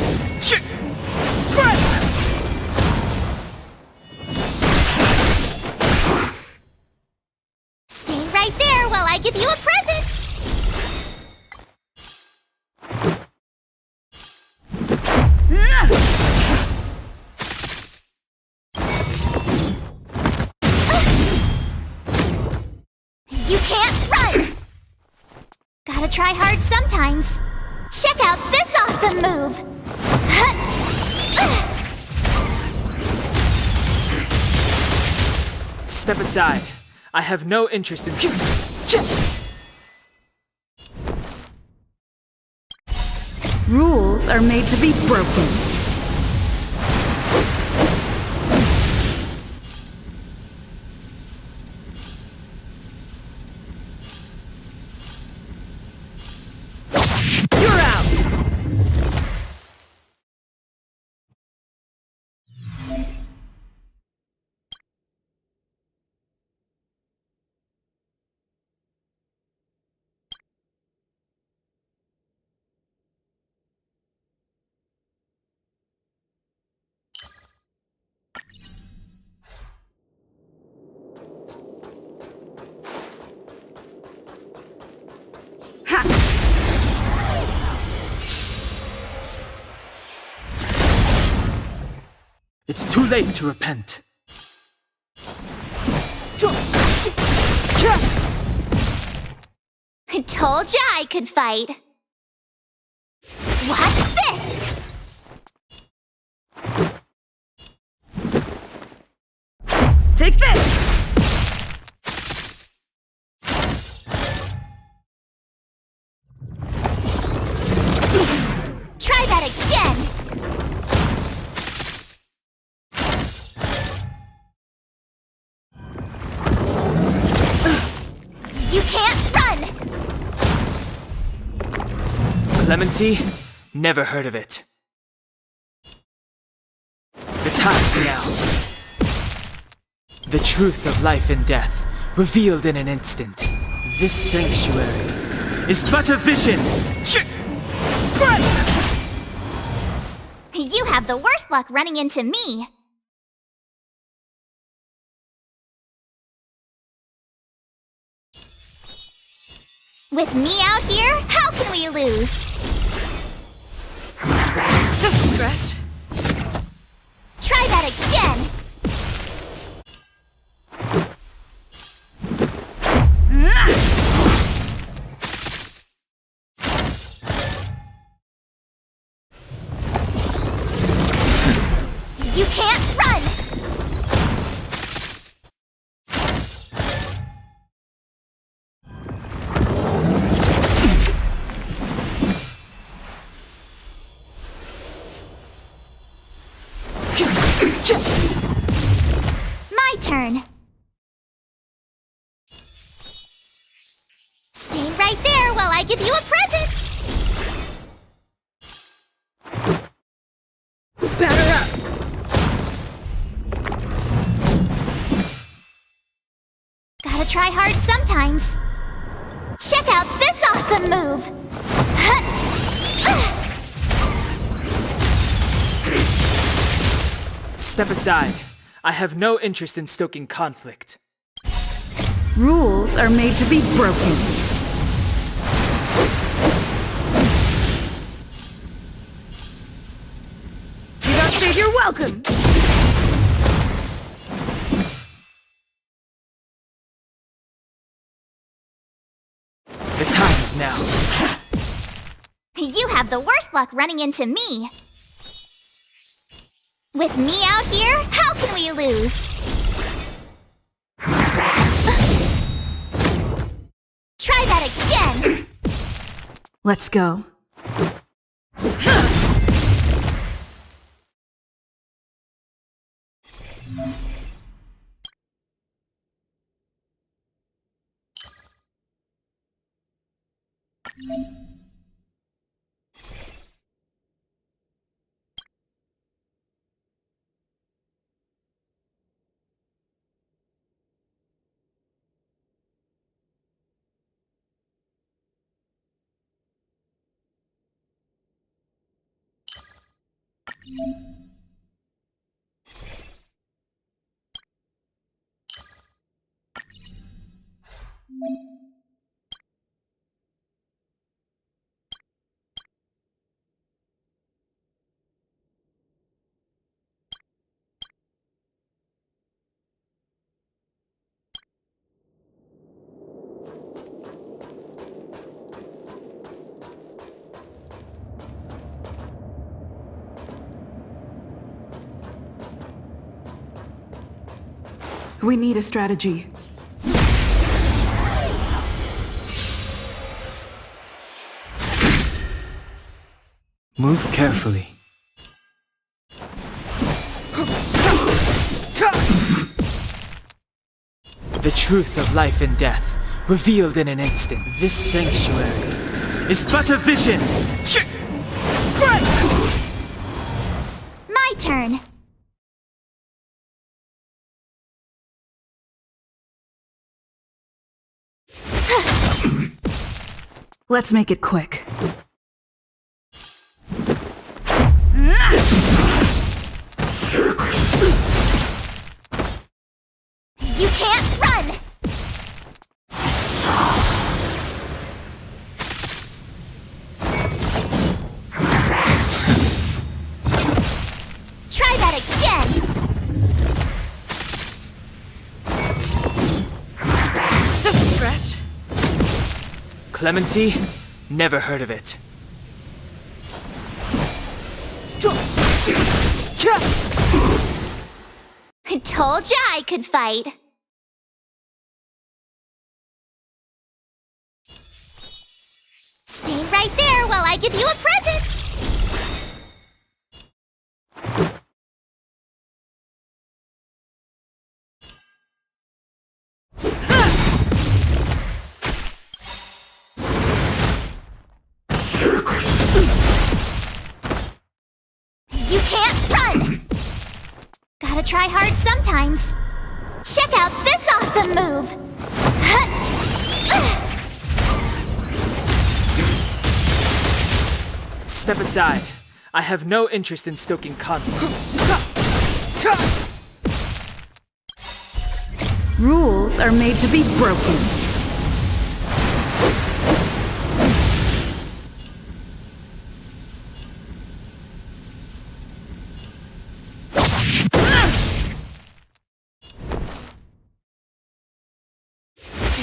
Stay right there while I give you a present! You can't run! Gotta try hard sometimes. Check out this awesome move! Step aside. I have no interest in. Rules are made to be broken. You're out! It's too late to repent. I told ya I could fight. Watch this! Take this! Try that again! You can't run! Clemency? Never heard of it. The time's now. The truth of life and death, revealed in an instant. This sanctuary is but a vision! You have the worst luck running into me. With me out here, how can we lose? Just a scratch. Try that again. You can't run! My turn. Stay right there while I give you a present. Batter up! Gotta try hard sometimes. Check out this awesome move! Step aside. I have no interest in stoking conflict. Rules are made to be broken. You don't say you're welcome! The time is now. You have the worst luck running into me. With me out here, how can we lose? Try that again! Let's go. We need a strategy. Move carefully. The truth of life and death, revealed in an instant. This sanctuary is but a vision! My turn. Let's make it quick. You can't run! Try that again! Just a scratch. Clemency? Never heard of it. I told ya I could fight. Stay right there while I give you a present. You can't run! Gotta try hard sometimes. Check out this awesome move! Step aside. I have no interest in stoking conflict. Rules are made to be broken.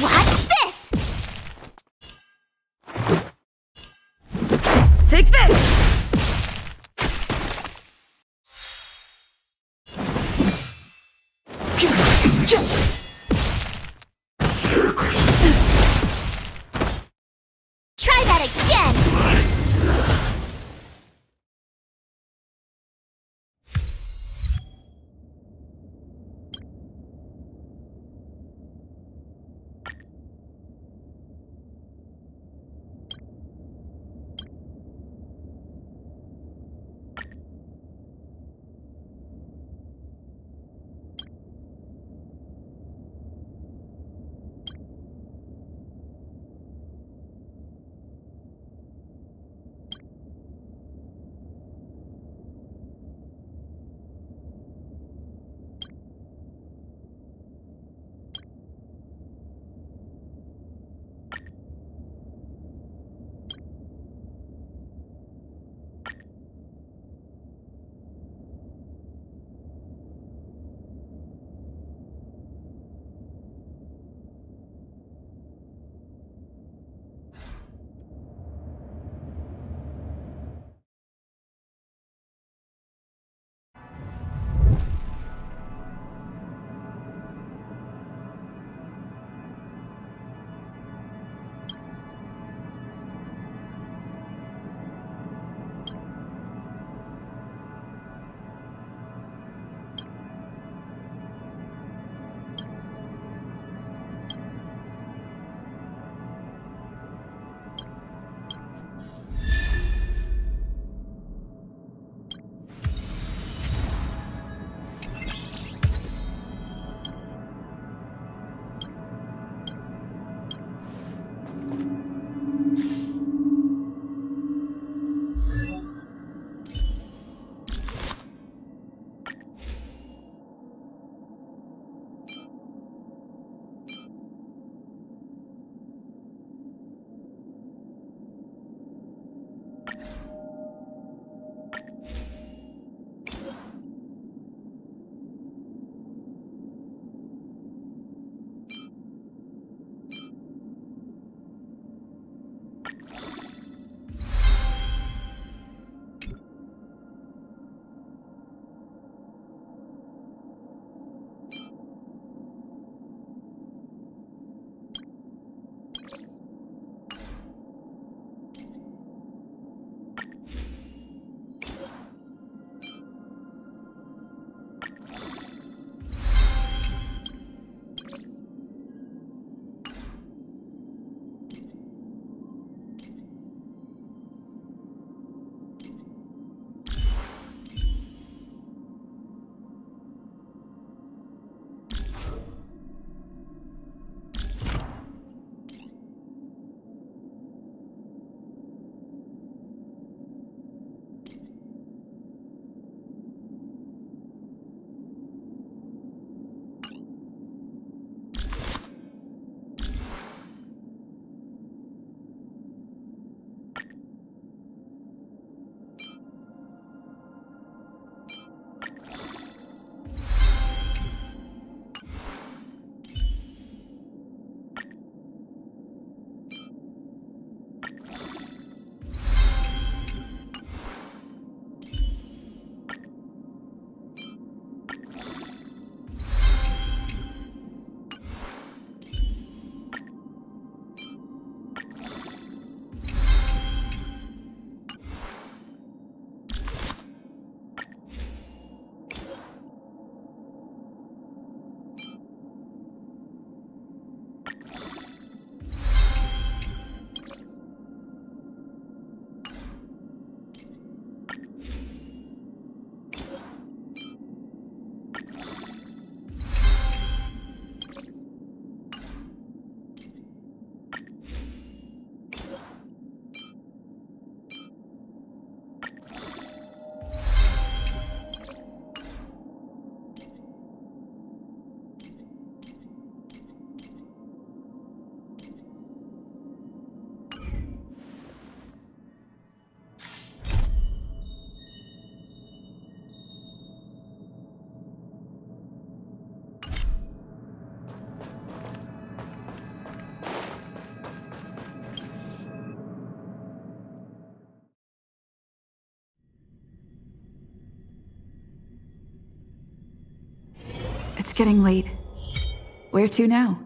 Watch this! Take this! Try that again! It's getting late. Where to now?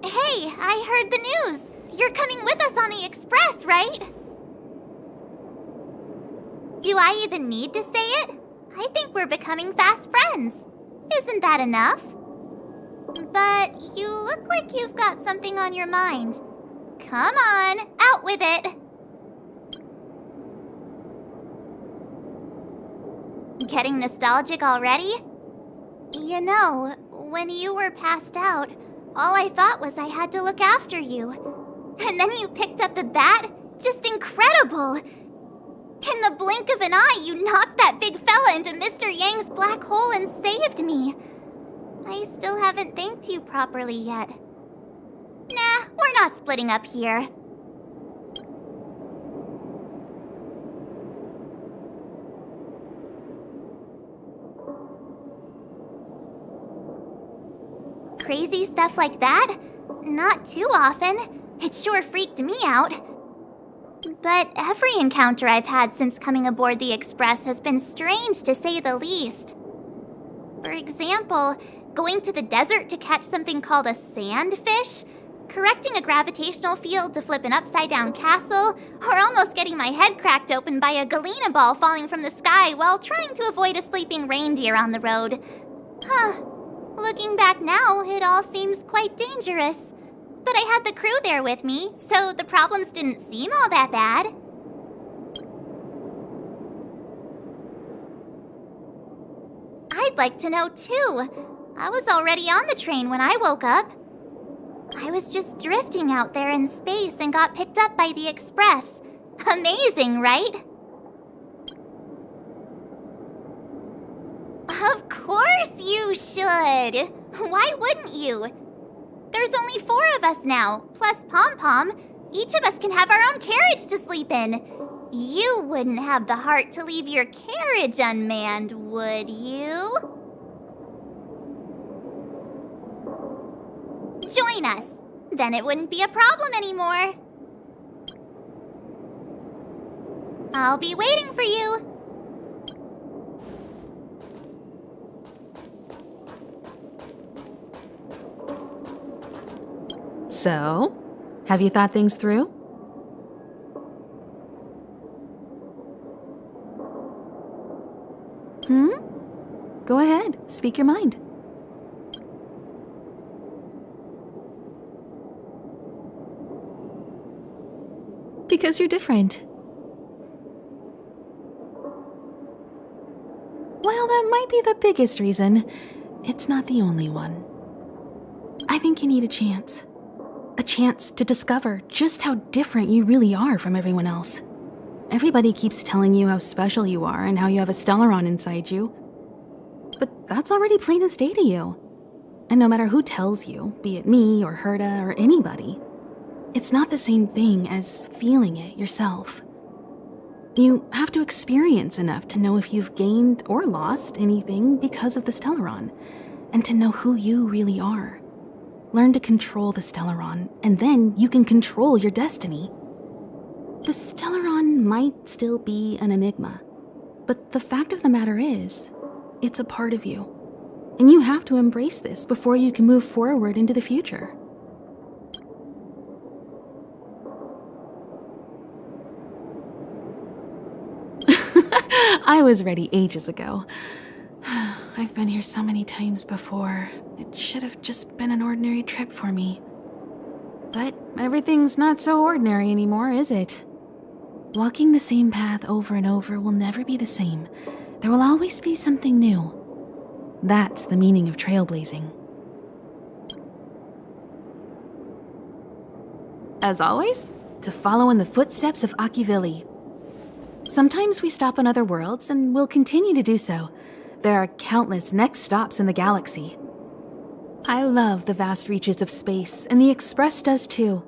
Hey, I heard the news. You're coming with us on the express, right? Do I even need to say it? I think we're becoming fast friends. Isn't that enough? But you look like you've got something on your mind. Come on, out with it. Getting nostalgic already? You know, when you were passed out, all I thought was I had to look after you. And then you picked up the bat? Just incredible! In the blink of an eye, you knocked that big fella into Mr. Yang's black hole and saved me. I still haven't thanked you properly yet. Nah, we're not splitting up here. Crazy stuff like that? Not too often. It sure freaked me out. But every encounter I've had since coming aboard the Express has been strange to say the least. For example, going to the desert to catch something called a sandfish, correcting a gravitational field to flip an upside-down castle, or almost getting my head cracked open by a galena ball falling from the sky while trying to avoid a sleeping reindeer on the road. Huh. Looking back now, it all seems quite dangerous. But I had the crew there with me, so the problems didn't seem all that bad. I'd like to know too. I was already on the train when I woke up. I was just drifting out there in space and got picked up by the Express. Amazing, right? Of course you should! Why wouldn't you? There's only 4 of us now, plus Pom Pom. Each of us can have our own carriage to sleep in. You wouldn't have the heart to leave your carriage unmanned, would you? Join us. Then it wouldn't be a problem anymore. I'll be waiting for you. So, have you thought things through? Go ahead, speak your mind. Because you're different. Well, that might be the biggest reason. It's not the only one. I think you need a chance. A chance to discover just how different you really are from everyone else. Everybody keeps telling you how special you are and how you have a Stellaron inside you. But that's already plain as day to you. And no matter who tells you, be it me or Herta or anybody, it's not the same thing as feeling it yourself. You have to experience enough to know if you've gained or lost anything because of the Stellaron, and to know who you really are. Learn to control the Stellaron, and then you can control your destiny. The Stellaron might still be an enigma, but the fact of the matter is, it's a part of you. And you have to embrace this before you can move forward into the future. I was ready ages ago. I've been here so many times before. It should have just been an ordinary trip for me. But everything's not so ordinary anymore, is it? Walking the same path over and over will never be the same. There will always be something new. That's the meaning of trailblazing. As always, to follow in the footsteps of Akivili. Sometimes we stop on other worlds, and we'll continue to do so. There are countless next stops in the galaxy. I love the vast reaches of space, and the Express does too.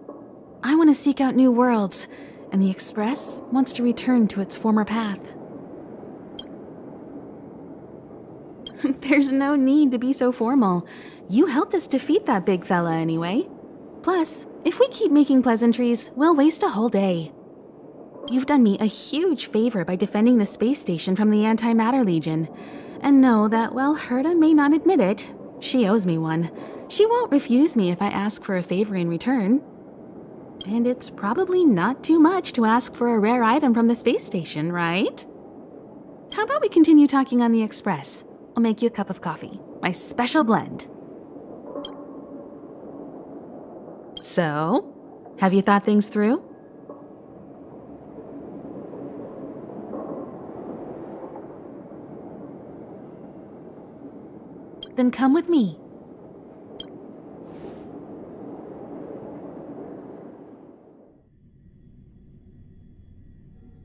I want to seek out new worlds, and the Express wants to return to its former path. There's no need to be so formal. You helped us defeat that big fella anyway. Plus, if we keep making pleasantries, we'll waste a whole day. You've done me a huge favor by defending the space station from the Antimatter Legion. And know that while Herta may not admit it, she owes me one. She won't refuse me if I ask for a favor in return. And it's probably not too much to ask for a rare item from the space station, right? How about we continue talking on the Express? I'll make you a cup of coffee, my special blend. So, have you thought things through? Then come with me.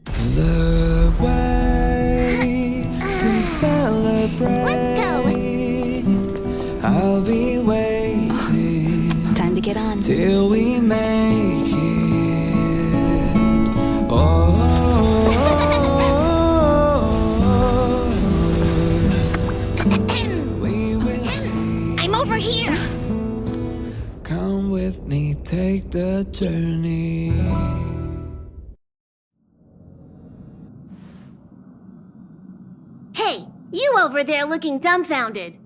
The way to celebrate. Let's go. I'll be waiting. Time to get on. Till we make it. Oh. We will see. I'm over here. Come with me, take the journey. Hey, you over there looking dumbfounded.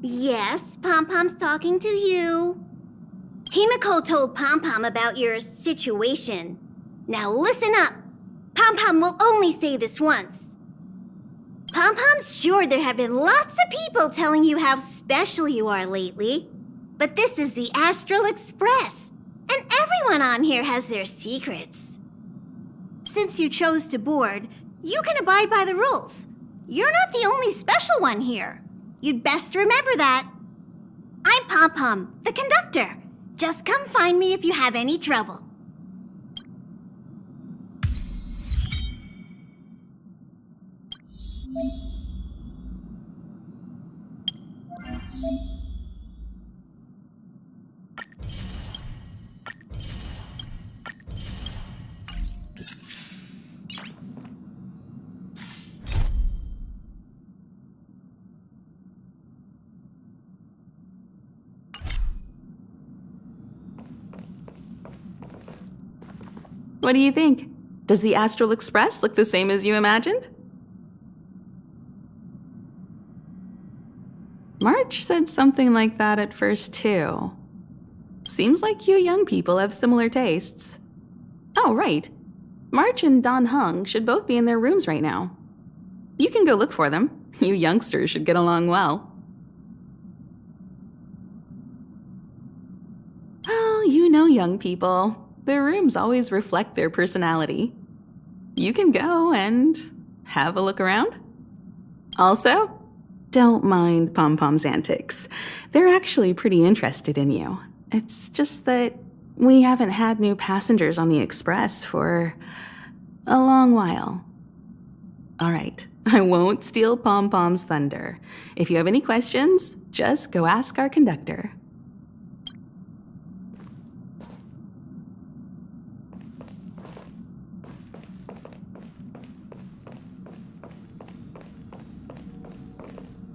Yes, Pom-Pom's talking to you. Himiko told Pom-Pom about your situation. Now listen up. Pom-Pom will only say this once. Pom-Pom's sure there have been lots of people telling you how special you are lately. But this is the Astral Express, and everyone on here has their secrets. Since you chose to board, you can abide by the rules. You're not the only special one here. You'd best remember that. I'm Pom Pom, the conductor. Just come find me if you have any trouble. What do you think? Does the Astral Express look the same as you imagined? March said something like that at first, too. Seems like you young people have similar tastes. Oh, right. March and Don Hung should both be in their rooms right now. You can go look for them. You youngsters should get along well. Oh, you know young people. Their rooms always reflect their personality. You can go and have a look around. Also, don't mind Pom Pom's antics. They're actually pretty interested in you. It's just that we haven't had new passengers on the Express for a long while. All right, I won't steal Pom Pom's thunder. If you have any questions, just go ask our conductor.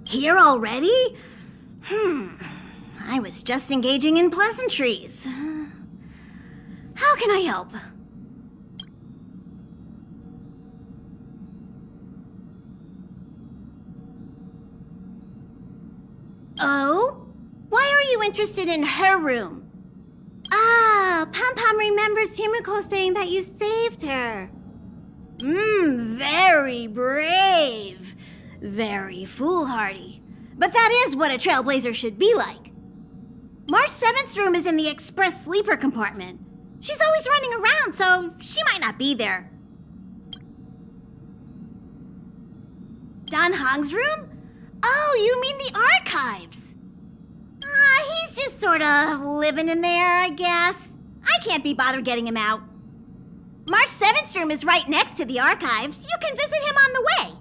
Here already? I was just engaging in pleasantries. How can I help? Oh? Why are you interested in her room? Ah, Pom Pom remembers Himiko saying that you saved her. Very brave. Very foolhardy. But that is what a Trailblazer should be like. March 7th's room is in the express sleeper compartment. She's always running around, so she might not be there. Don Hong's room? Oh, you mean the archives. He's just sort of living in there, I guess. I can't be bothered getting him out. March 7th's room is right next to the archives. You can visit him on the way.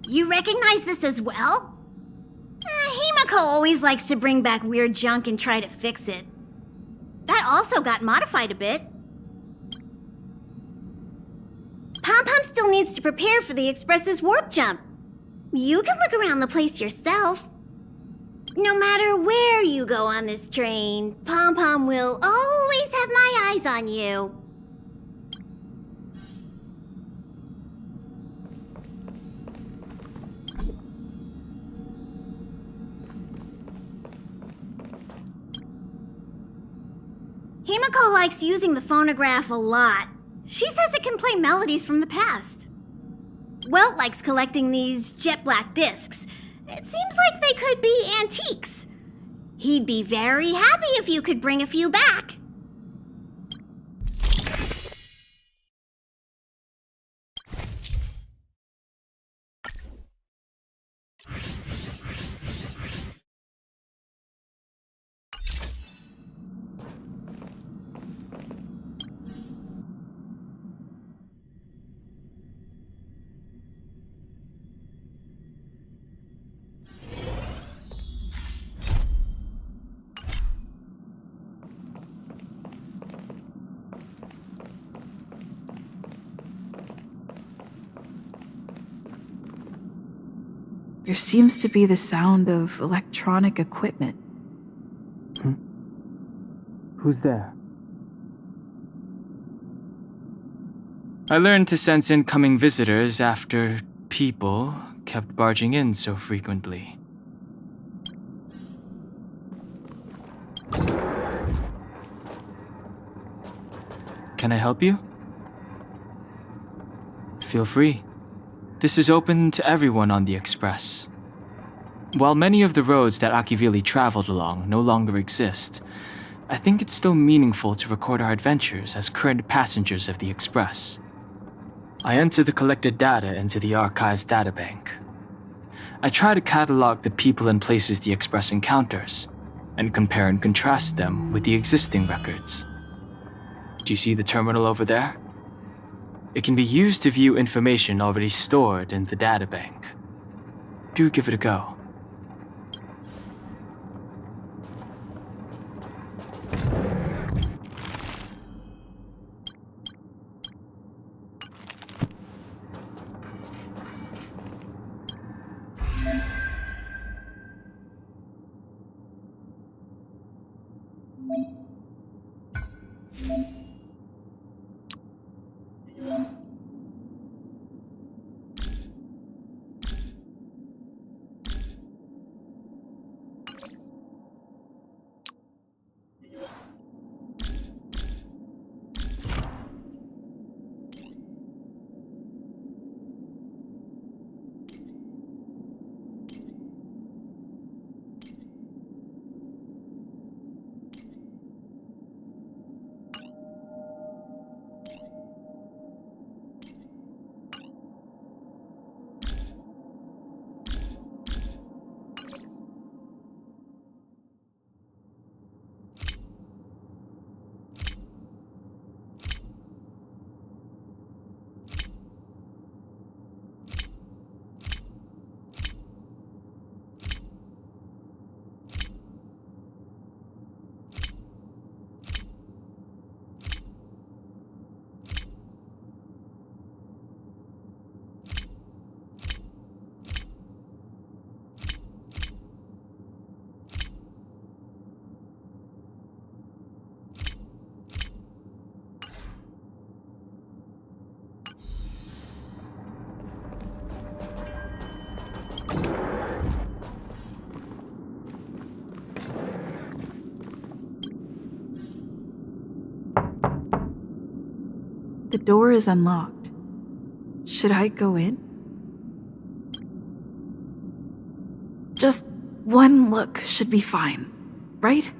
You recognize this as well? Himiko always likes to bring back weird junk and try to fix it. That also got modified a bit. Pom Pom still needs to prepare for the Express's warp jump. You can look around the place yourself. No matter where you go on this train, Pom Pom will always have my eyes on you. Himiko likes using the phonograph a lot. She says it can play melodies from the past. Welt likes collecting these jet black discs. It seems like they could be antiques. He'd be very happy if you could bring a few back. There seems to be the sound of electronic equipment. Who's there? I learned to sense incoming visitors after people kept barging in so frequently. Can I help you? Feel free. This is open to everyone on the Express. While many of the roads that Akivili traveled along no longer exist, I think it's still meaningful to record our adventures as current passengers of the Express. I enter the collected data into the archive's databank. I try to catalog the people and places the Express encounters, and compare and contrast them with the existing records. Do you see the terminal over there? It can be used to view information already stored in the databank. Do give it a go. The door is unlocked. Should I go in? Just one look should be fine, right?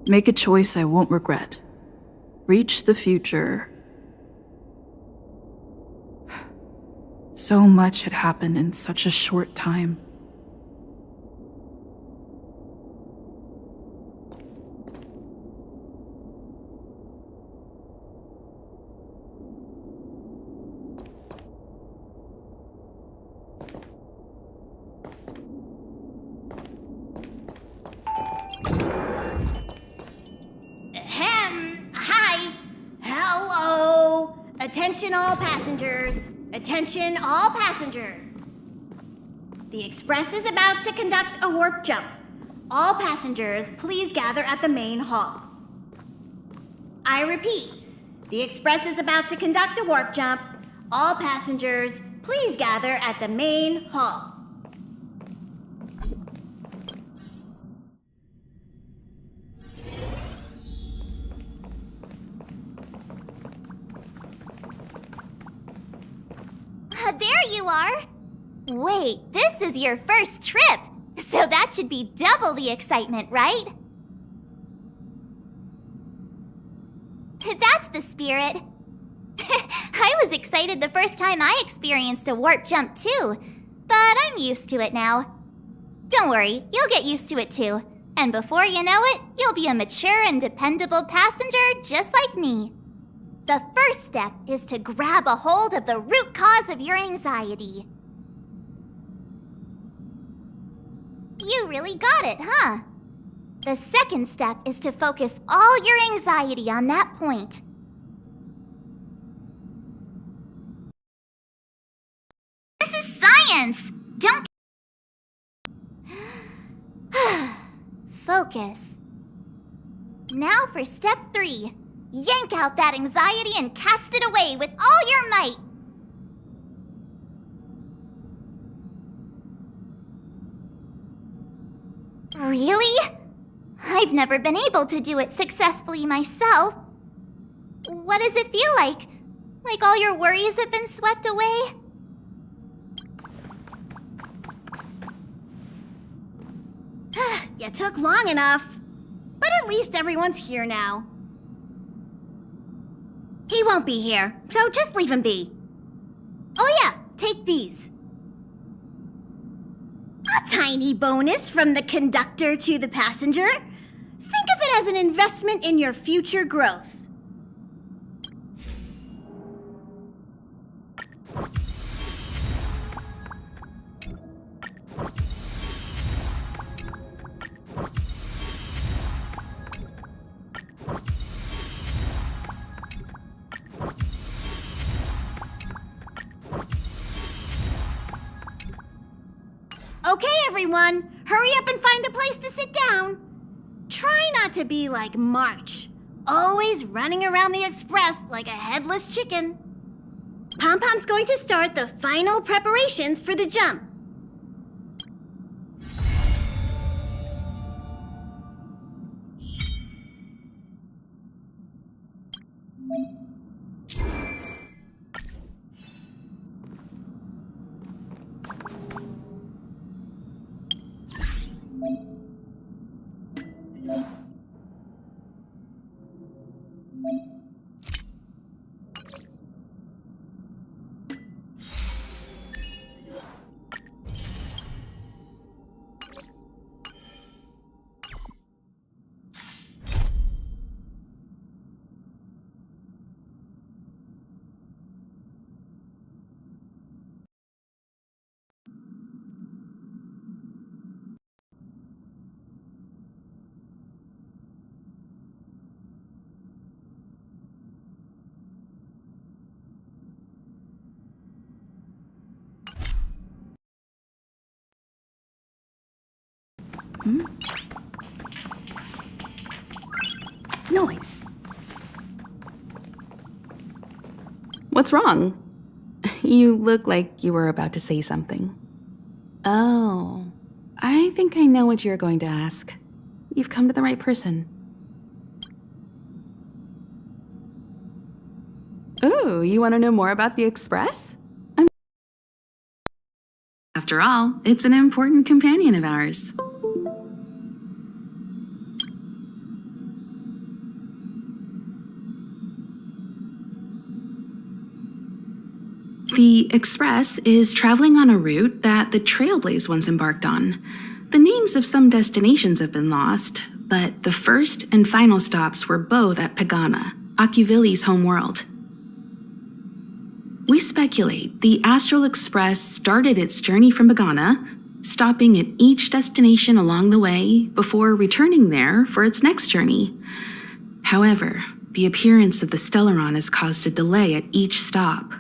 Make a choice I won't regret. Reach the future. So much had happened in such a short time. Hi. Hello. Attention all passengers. Attention all passengers. The Express is about to conduct a warp jump. All passengers, please gather at the main hall. I repeat, the Express is about to conduct a warp jump. All passengers, please gather at the main hall. There you are! Wait, this is your first trip, so that should be double the excitement, right? That's the spirit. I was excited the first time I experienced a warp jump too, but I'm used to it now. Don't worry, you'll get used to it too, and before you know it, you'll be a mature and dependable passenger just like me. The first step is to grab a hold of the root cause of your anxiety. You really got it, huh? The second step is to focus all your anxiety on that point. This is science! Don't... Focus. Now for step 3. Yank out that anxiety and cast it away with all your might. Really? I've never been able to do it successfully myself. What does it feel like? Like all your worries have been swept away? You took long enough. But at least everyone's here now. He won't be here, so just leave him be. Oh yeah, take these. A tiny bonus from the conductor to the passenger. Think of it as an investment in your future growth. Okay, everyone, hurry up and find a place to sit down. Try not to be like March, always running around the express like a headless chicken. Pom-Pom's going to start the final preparations for the jump. Noise. What's wrong? You look like you were about to say something. Oh, I think I know what you're going to ask. You've come to the right person. Ooh, you want to know more about the Express? After all, it's an important companion of ours. The Express is traveling on a route that the Trailblaze once embarked on. The names of some destinations have been lost, but the first and final stops were both at Pagana, Akuvili's homeworld. We speculate the Astral Express started its journey from Pagana, stopping at each destination along the way before returning there for its next journey. However, the appearance of the Stellaron has caused a delay at each stop.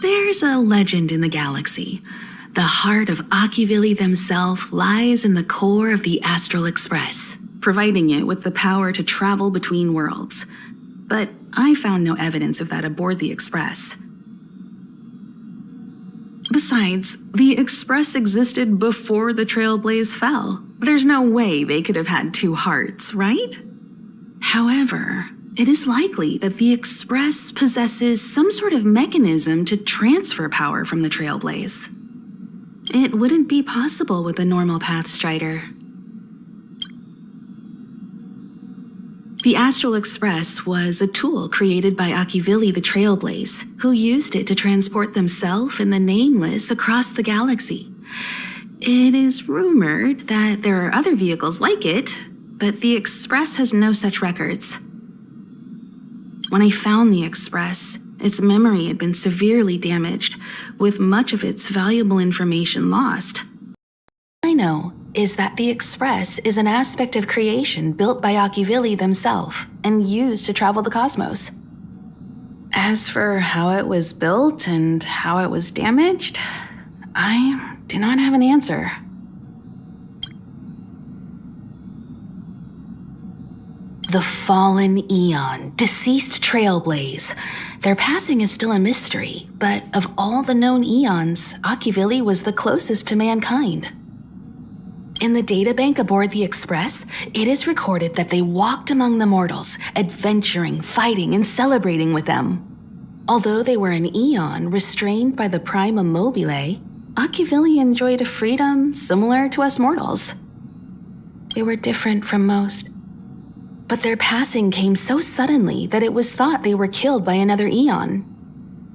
There's a legend in the galaxy. The heart of Akuvili themselves lies in the core of the Astral Express, providing it with the power to travel between worlds. But I found no evidence of that aboard the Express. Besides, the Express existed before the Trailblaze fell. There's no way they could have had two hearts, right? However, it is likely that the Express possesses some sort of mechanism to transfer power from the Trailblaze. It wouldn't be possible with a normal Pathstrider. The Astral Express was a tool created by Akuvili the Trailblaze, who used it to transport themselves and the Nameless across the galaxy. It is rumored that there are other vehicles like it, but the Express has no such records. When I found the Express, Its memory had been severely damaged, with much of its valuable information lost. All I know is that the Express is an aspect of creation built by Akivili themselves and used to travel the cosmos. As for how it was built and how it was damaged, I do not have an answer. The fallen Eon, deceased Trailblaze. Their passing is still a mystery, but of all the known Eons, Akivili was the closest to mankind. In the databank aboard the Express, it is recorded that they walked among the mortals, adventuring, fighting, and celebrating with them. Although they were an Eon restrained by the Prima Mobile, Akivili enjoyed a freedom similar to us mortals. They were different from most. But their passing came so suddenly that it was thought they were killed by another Eon.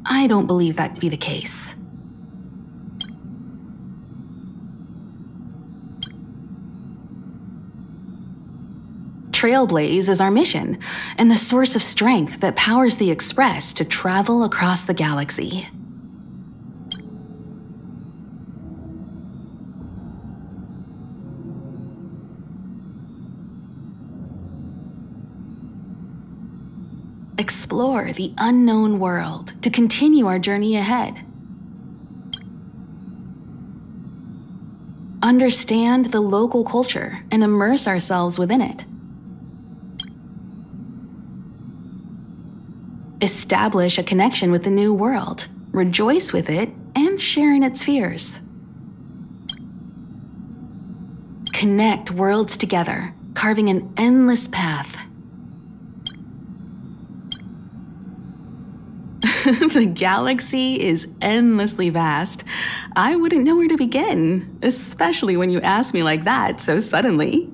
I don't believe that to be the case. Trailblaze is our mission, and the source of strength that powers the Express to travel across the galaxy. Explore the unknown world to continue our journey ahead. Understand the local culture and immerse ourselves within it. Establish a connection with the new world, rejoice with it, and share in its fears. Connect worlds together, carving an endless path. The galaxy is endlessly vast. I wouldn't know where to begin, especially when you ask me like that so suddenly.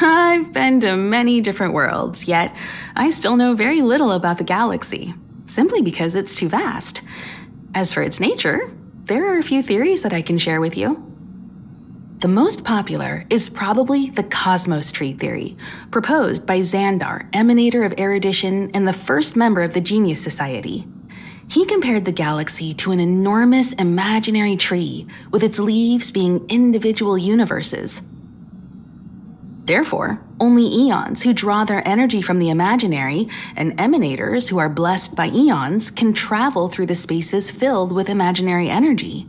I've been to many different worlds, yet I still know very little about the galaxy, simply because it's too vast. As for its nature, there are a few theories that I can share with you. The most popular is probably the Cosmos Tree theory, proposed by Xandar, emanator of erudition and the first member of the Genius Society. He compared the galaxy to an enormous imaginary tree, with its leaves being individual universes. Therefore, only Eons who draw their energy from the imaginary and emanators who are blessed by Eons can travel through the spaces filled with imaginary energy.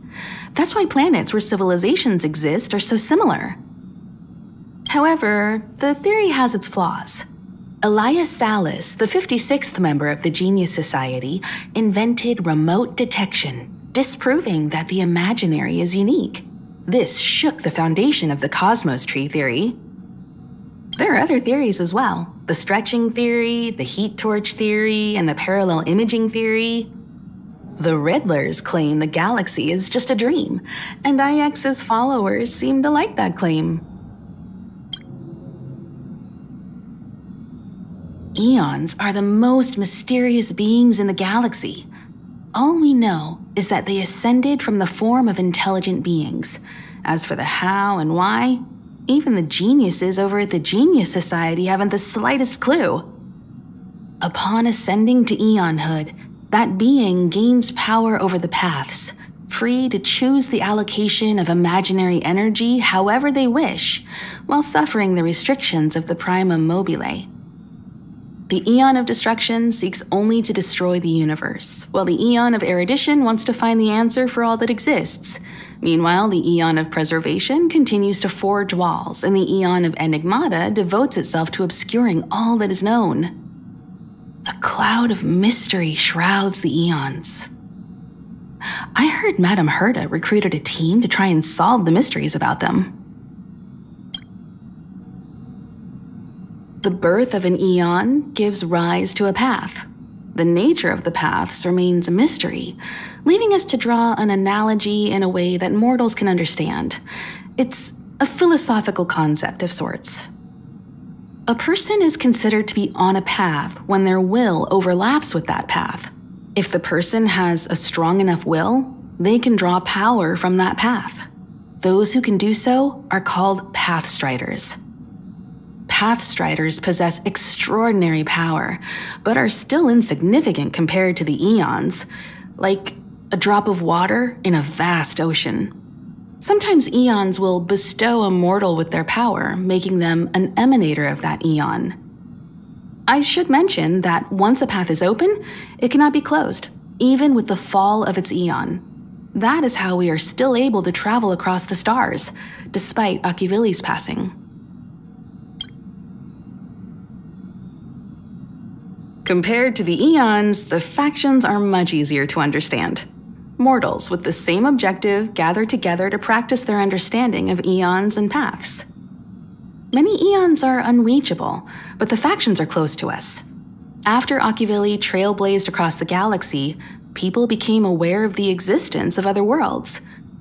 That's why planets where civilizations exist are so similar. However, the theory has its flaws. Elias Salas, the 56th member of the Genius Society, invented remote detection, disproving that the imaginary is unique. This shook the foundation of the Cosmos Tree theory. There are other theories as well. The stretching theory, the heat torch theory, and the parallel imaging theory. The Riddlers claim the galaxy is just a dream, and IX's followers seem to like that claim. Eons are the most mysterious beings in the galaxy. All we know is that they ascended from the form of intelligent beings. As for the how and why, even the geniuses over at the Genius Society haven't the slightest clue. Upon ascending to Eonhood, that being gains power over the paths, free to choose the allocation of imaginary energy however they wish, while suffering the restrictions of the Prima Mobile. The Eon of Destruction seeks only to destroy the universe, while the Eon of Erudition wants to find the answer for all that exists. Meanwhile, the Eon of Preservation continues to forge walls, and the Eon of Enigmata devotes itself to obscuring all that is known. A cloud of mystery shrouds the Eons. I heard Madame Herta recruited a team to try and solve the mysteries about them. The birth of an Eon gives rise to a path. The nature of the paths remains a mystery, leaving us to draw an analogy in a way that mortals can understand. It's a philosophical concept of sorts. A person is considered to be on a path when their will overlaps with that path. If the person has a strong enough will, they can draw power from that path. Those who can do so are called pathstriders. Pathstriders possess extraordinary power, but are still insignificant compared to the Eons, like a drop of water in a vast ocean. Sometimes Eons will bestow a mortal with their power, making them an emanator of that Eon. I should mention that once a path is open, it cannot be closed, even with the fall of its Eon. That is how we are still able to travel across the stars, despite Akivili's passing. Compared to the Eons, the factions are much easier to understand. Mortals with the same objective gather together to practice their understanding of Eons and paths. Many Eons are unreachable, but the factions are close to us. After Akivili trailblazed across the galaxy, people became aware of the existence of other worlds.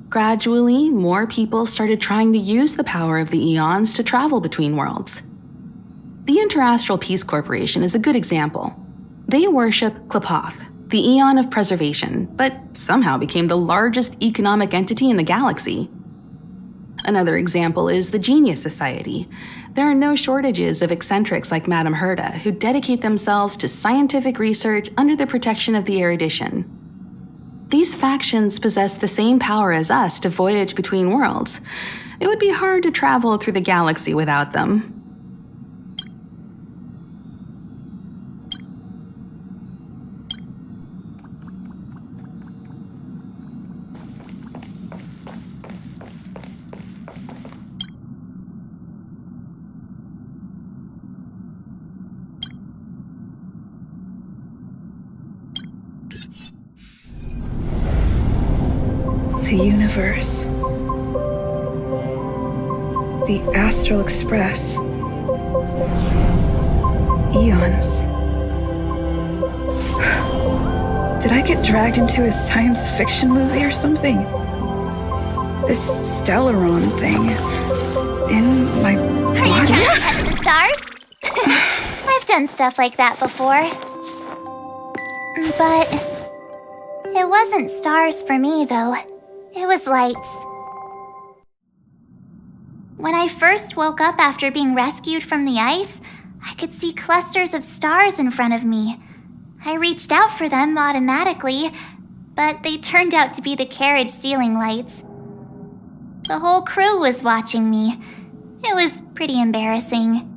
Gradually, more people started trying to use the power of the Eons to travel between worlds. The Interastral Peace Corporation is a good example. They worship Klapoth, the Eon of Preservation, but somehow became the largest economic entity in the galaxy. Another example is the Genius Society. There are no shortages of eccentrics like Madame Herda who dedicate themselves to scientific research under the protection of the erudition. These factions possess the same power as us to voyage between worlds. It would be hard to travel through the galaxy without them. The universe. The Astral Express. Eons. Did I get dragged into a science fiction movie or something? This Stellaron thing in my body? Are you trying to touch the stars? I've done stuff like that before. But it wasn't stars for me, though. It was lights. When I first woke up after being rescued from the ice, I could see clusters of stars in front of me. I reached out for them automatically, but they turned out to be the carriage ceiling lights. The whole crew was watching me. It was pretty embarrassing.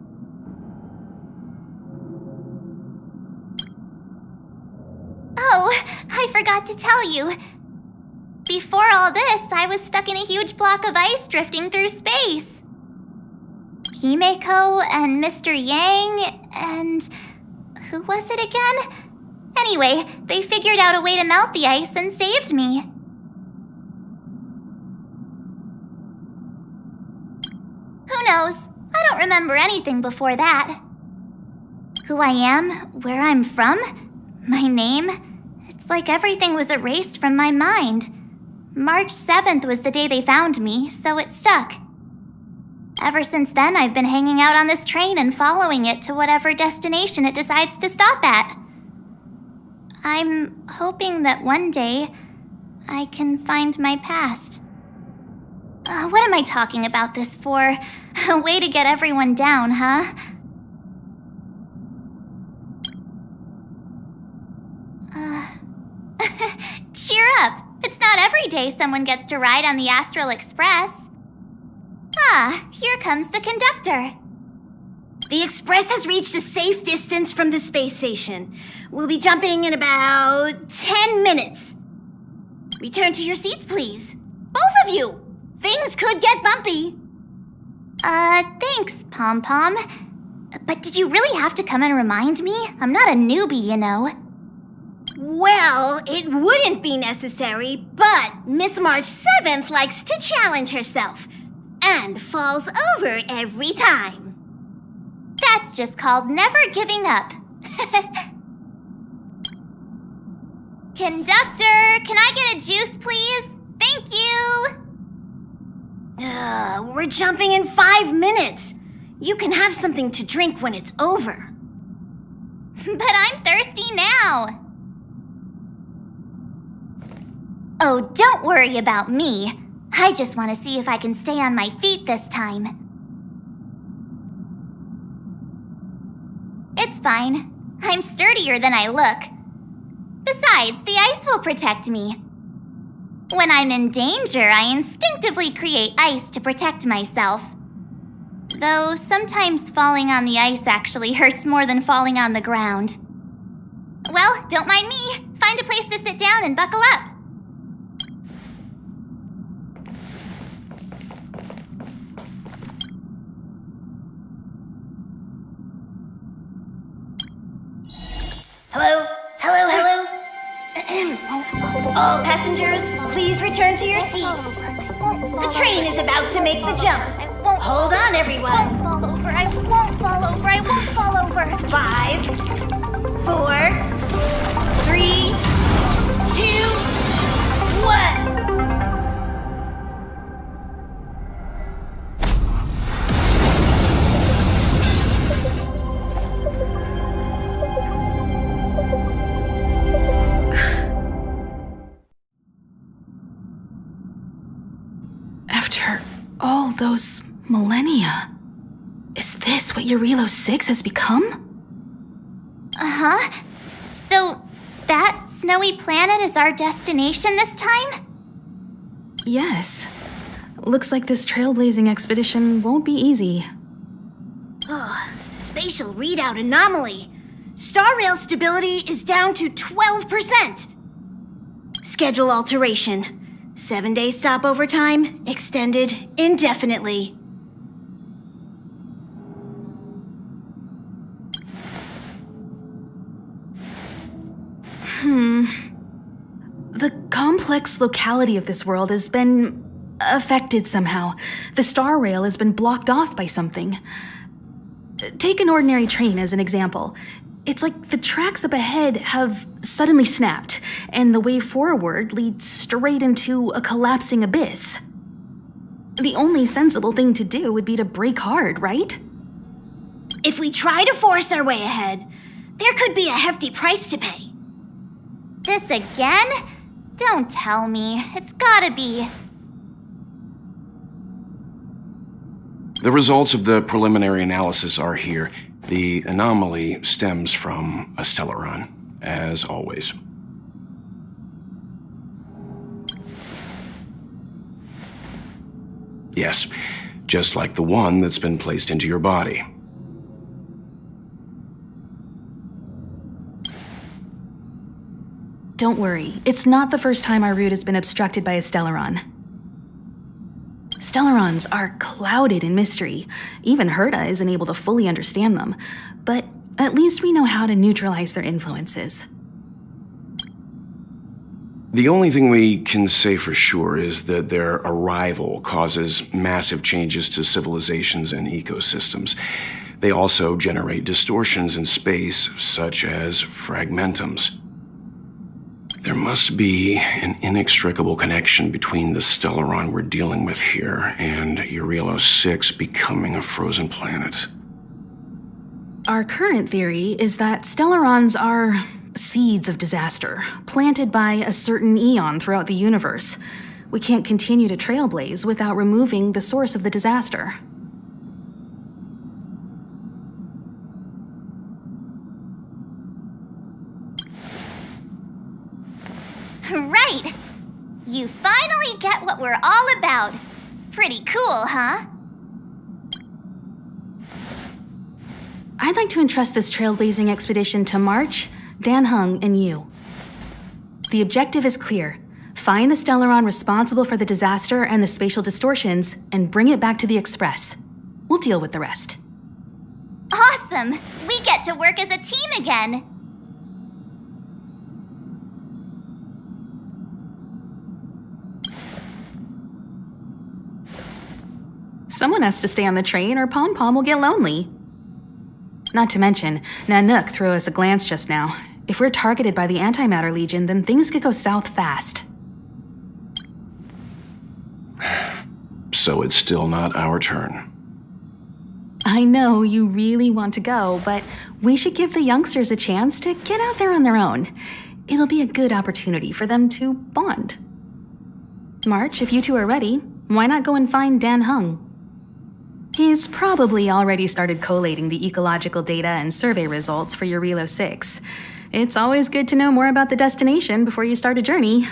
Oh, I forgot to tell you. Before all this, I was stuck in a huge block of ice drifting through space. Himeko and Mr. Yang and... who was it again? Anyway, they figured out a way to melt the ice and saved me. Who knows? I don't remember anything before that. Who I am, where I'm from, my name, it's like everything was erased from my mind. March 7th was the day they found me, so it stuck. Ever since then, I've been hanging out on this train and following it to whatever destination it decides to stop at. I'm hoping that one day I can find my past. What am I talking about this for? A way to get everyone down, huh? Cheer up! It's not every day someone gets to ride on the Astral Express. Ah, here comes the conductor. The Express has reached a safe distance from the space station. We'll be jumping in about 10 minutes. Return to your seats, please. Both of you! Things could get bumpy. Thanks, Pom Pom. But did you really have to come and remind me? I'm not a newbie, you know. Well, it wouldn't be necessary, but Miss March 7th likes to challenge herself and falls over every time. That's just called never giving up. Conductor, can I get a juice, please? Thank you! We're jumping in 5 minutes. You can have something to drink when it's over. But I'm thirsty now. Oh, don't worry about me. I just want to see if I can stay on my feet this time. It's fine. I'm sturdier than I look. Besides, the ice will protect me. When I'm in danger, I instinctively create ice to protect myself. Though sometimes falling on the ice actually hurts more than falling on the ground. Well, don't mind me. Find a place to sit down and buckle up. Hello? Hello, hello? All passengers, please return to your seats. The train is about to make the jump. Hold on, everyone. I won't fall over. I won't fall over. I won't fall over. 5, 4, 3, 2, 1. After all those millennia, is this what Eurilo 6 has become? Uh-huh. So, that snowy planet is our destination this time? Yes. Looks like this trailblazing expedition won't be easy. Spatial readout anomaly. Star rail stability is down to 12%. Schedule alteration. 7-day stopover time extended indefinitely. The complex locality of this world has been affected somehow. The star rail has been blocked off by something. Take an ordinary train as an example. It's like the tracks up ahead have suddenly snapped, and the way forward leads straight into a collapsing abyss. The only sensible thing to do would be to brake hard, right? If we try to force our way ahead, there could be a hefty price to pay. This again? Don't tell me. It's gotta be. The results of the preliminary analysis are here. The anomaly stems from a Stellaron, as always. Yes, just like the one that's been placed into your body. Don't worry, it's not the first time our route has been obstructed by a Stellaron. Stellarons are clouded in mystery. Even Herta isn't able to fully understand them. But at least we know how to neutralize their influences. The only thing we can say for sure is that their arrival causes massive changes to civilizations and ecosystems. They also generate distortions in space, such as fragmentums. There must be an inextricable connection between the Stellaron we're dealing with here and Eurilo 6 becoming a frozen planet. Our current theory is that Stellarons are seeds of disaster, planted by a certain eon throughout the universe. We can't continue to trailblaze without removing the source of the disaster. Right! You finally get what we're all about. Pretty cool, huh? I'd like to entrust this trailblazing expedition to March, Dan Hung, and you. The objective is clear. Find the Stellaron responsible for the disaster and the spatial distortions, and bring it back to the Express. We'll deal with the rest. Awesome! We get to work as a team again! Someone has to stay on the train or Pom Pom will get lonely. Not to mention, Nanook threw us a glance just now. If we're targeted by the Antimatter Legion, then things could go south fast. So it's still not our turn. I know you really want to go, but we should give the youngsters a chance to get out there on their own. It'll be a good opportunity for them to bond. March, if you two are ready, why not go and find Dan Hung? He's probably already started collating the ecological data and survey results for your Relo 6. It's always good to know more about the destination before you start a journey.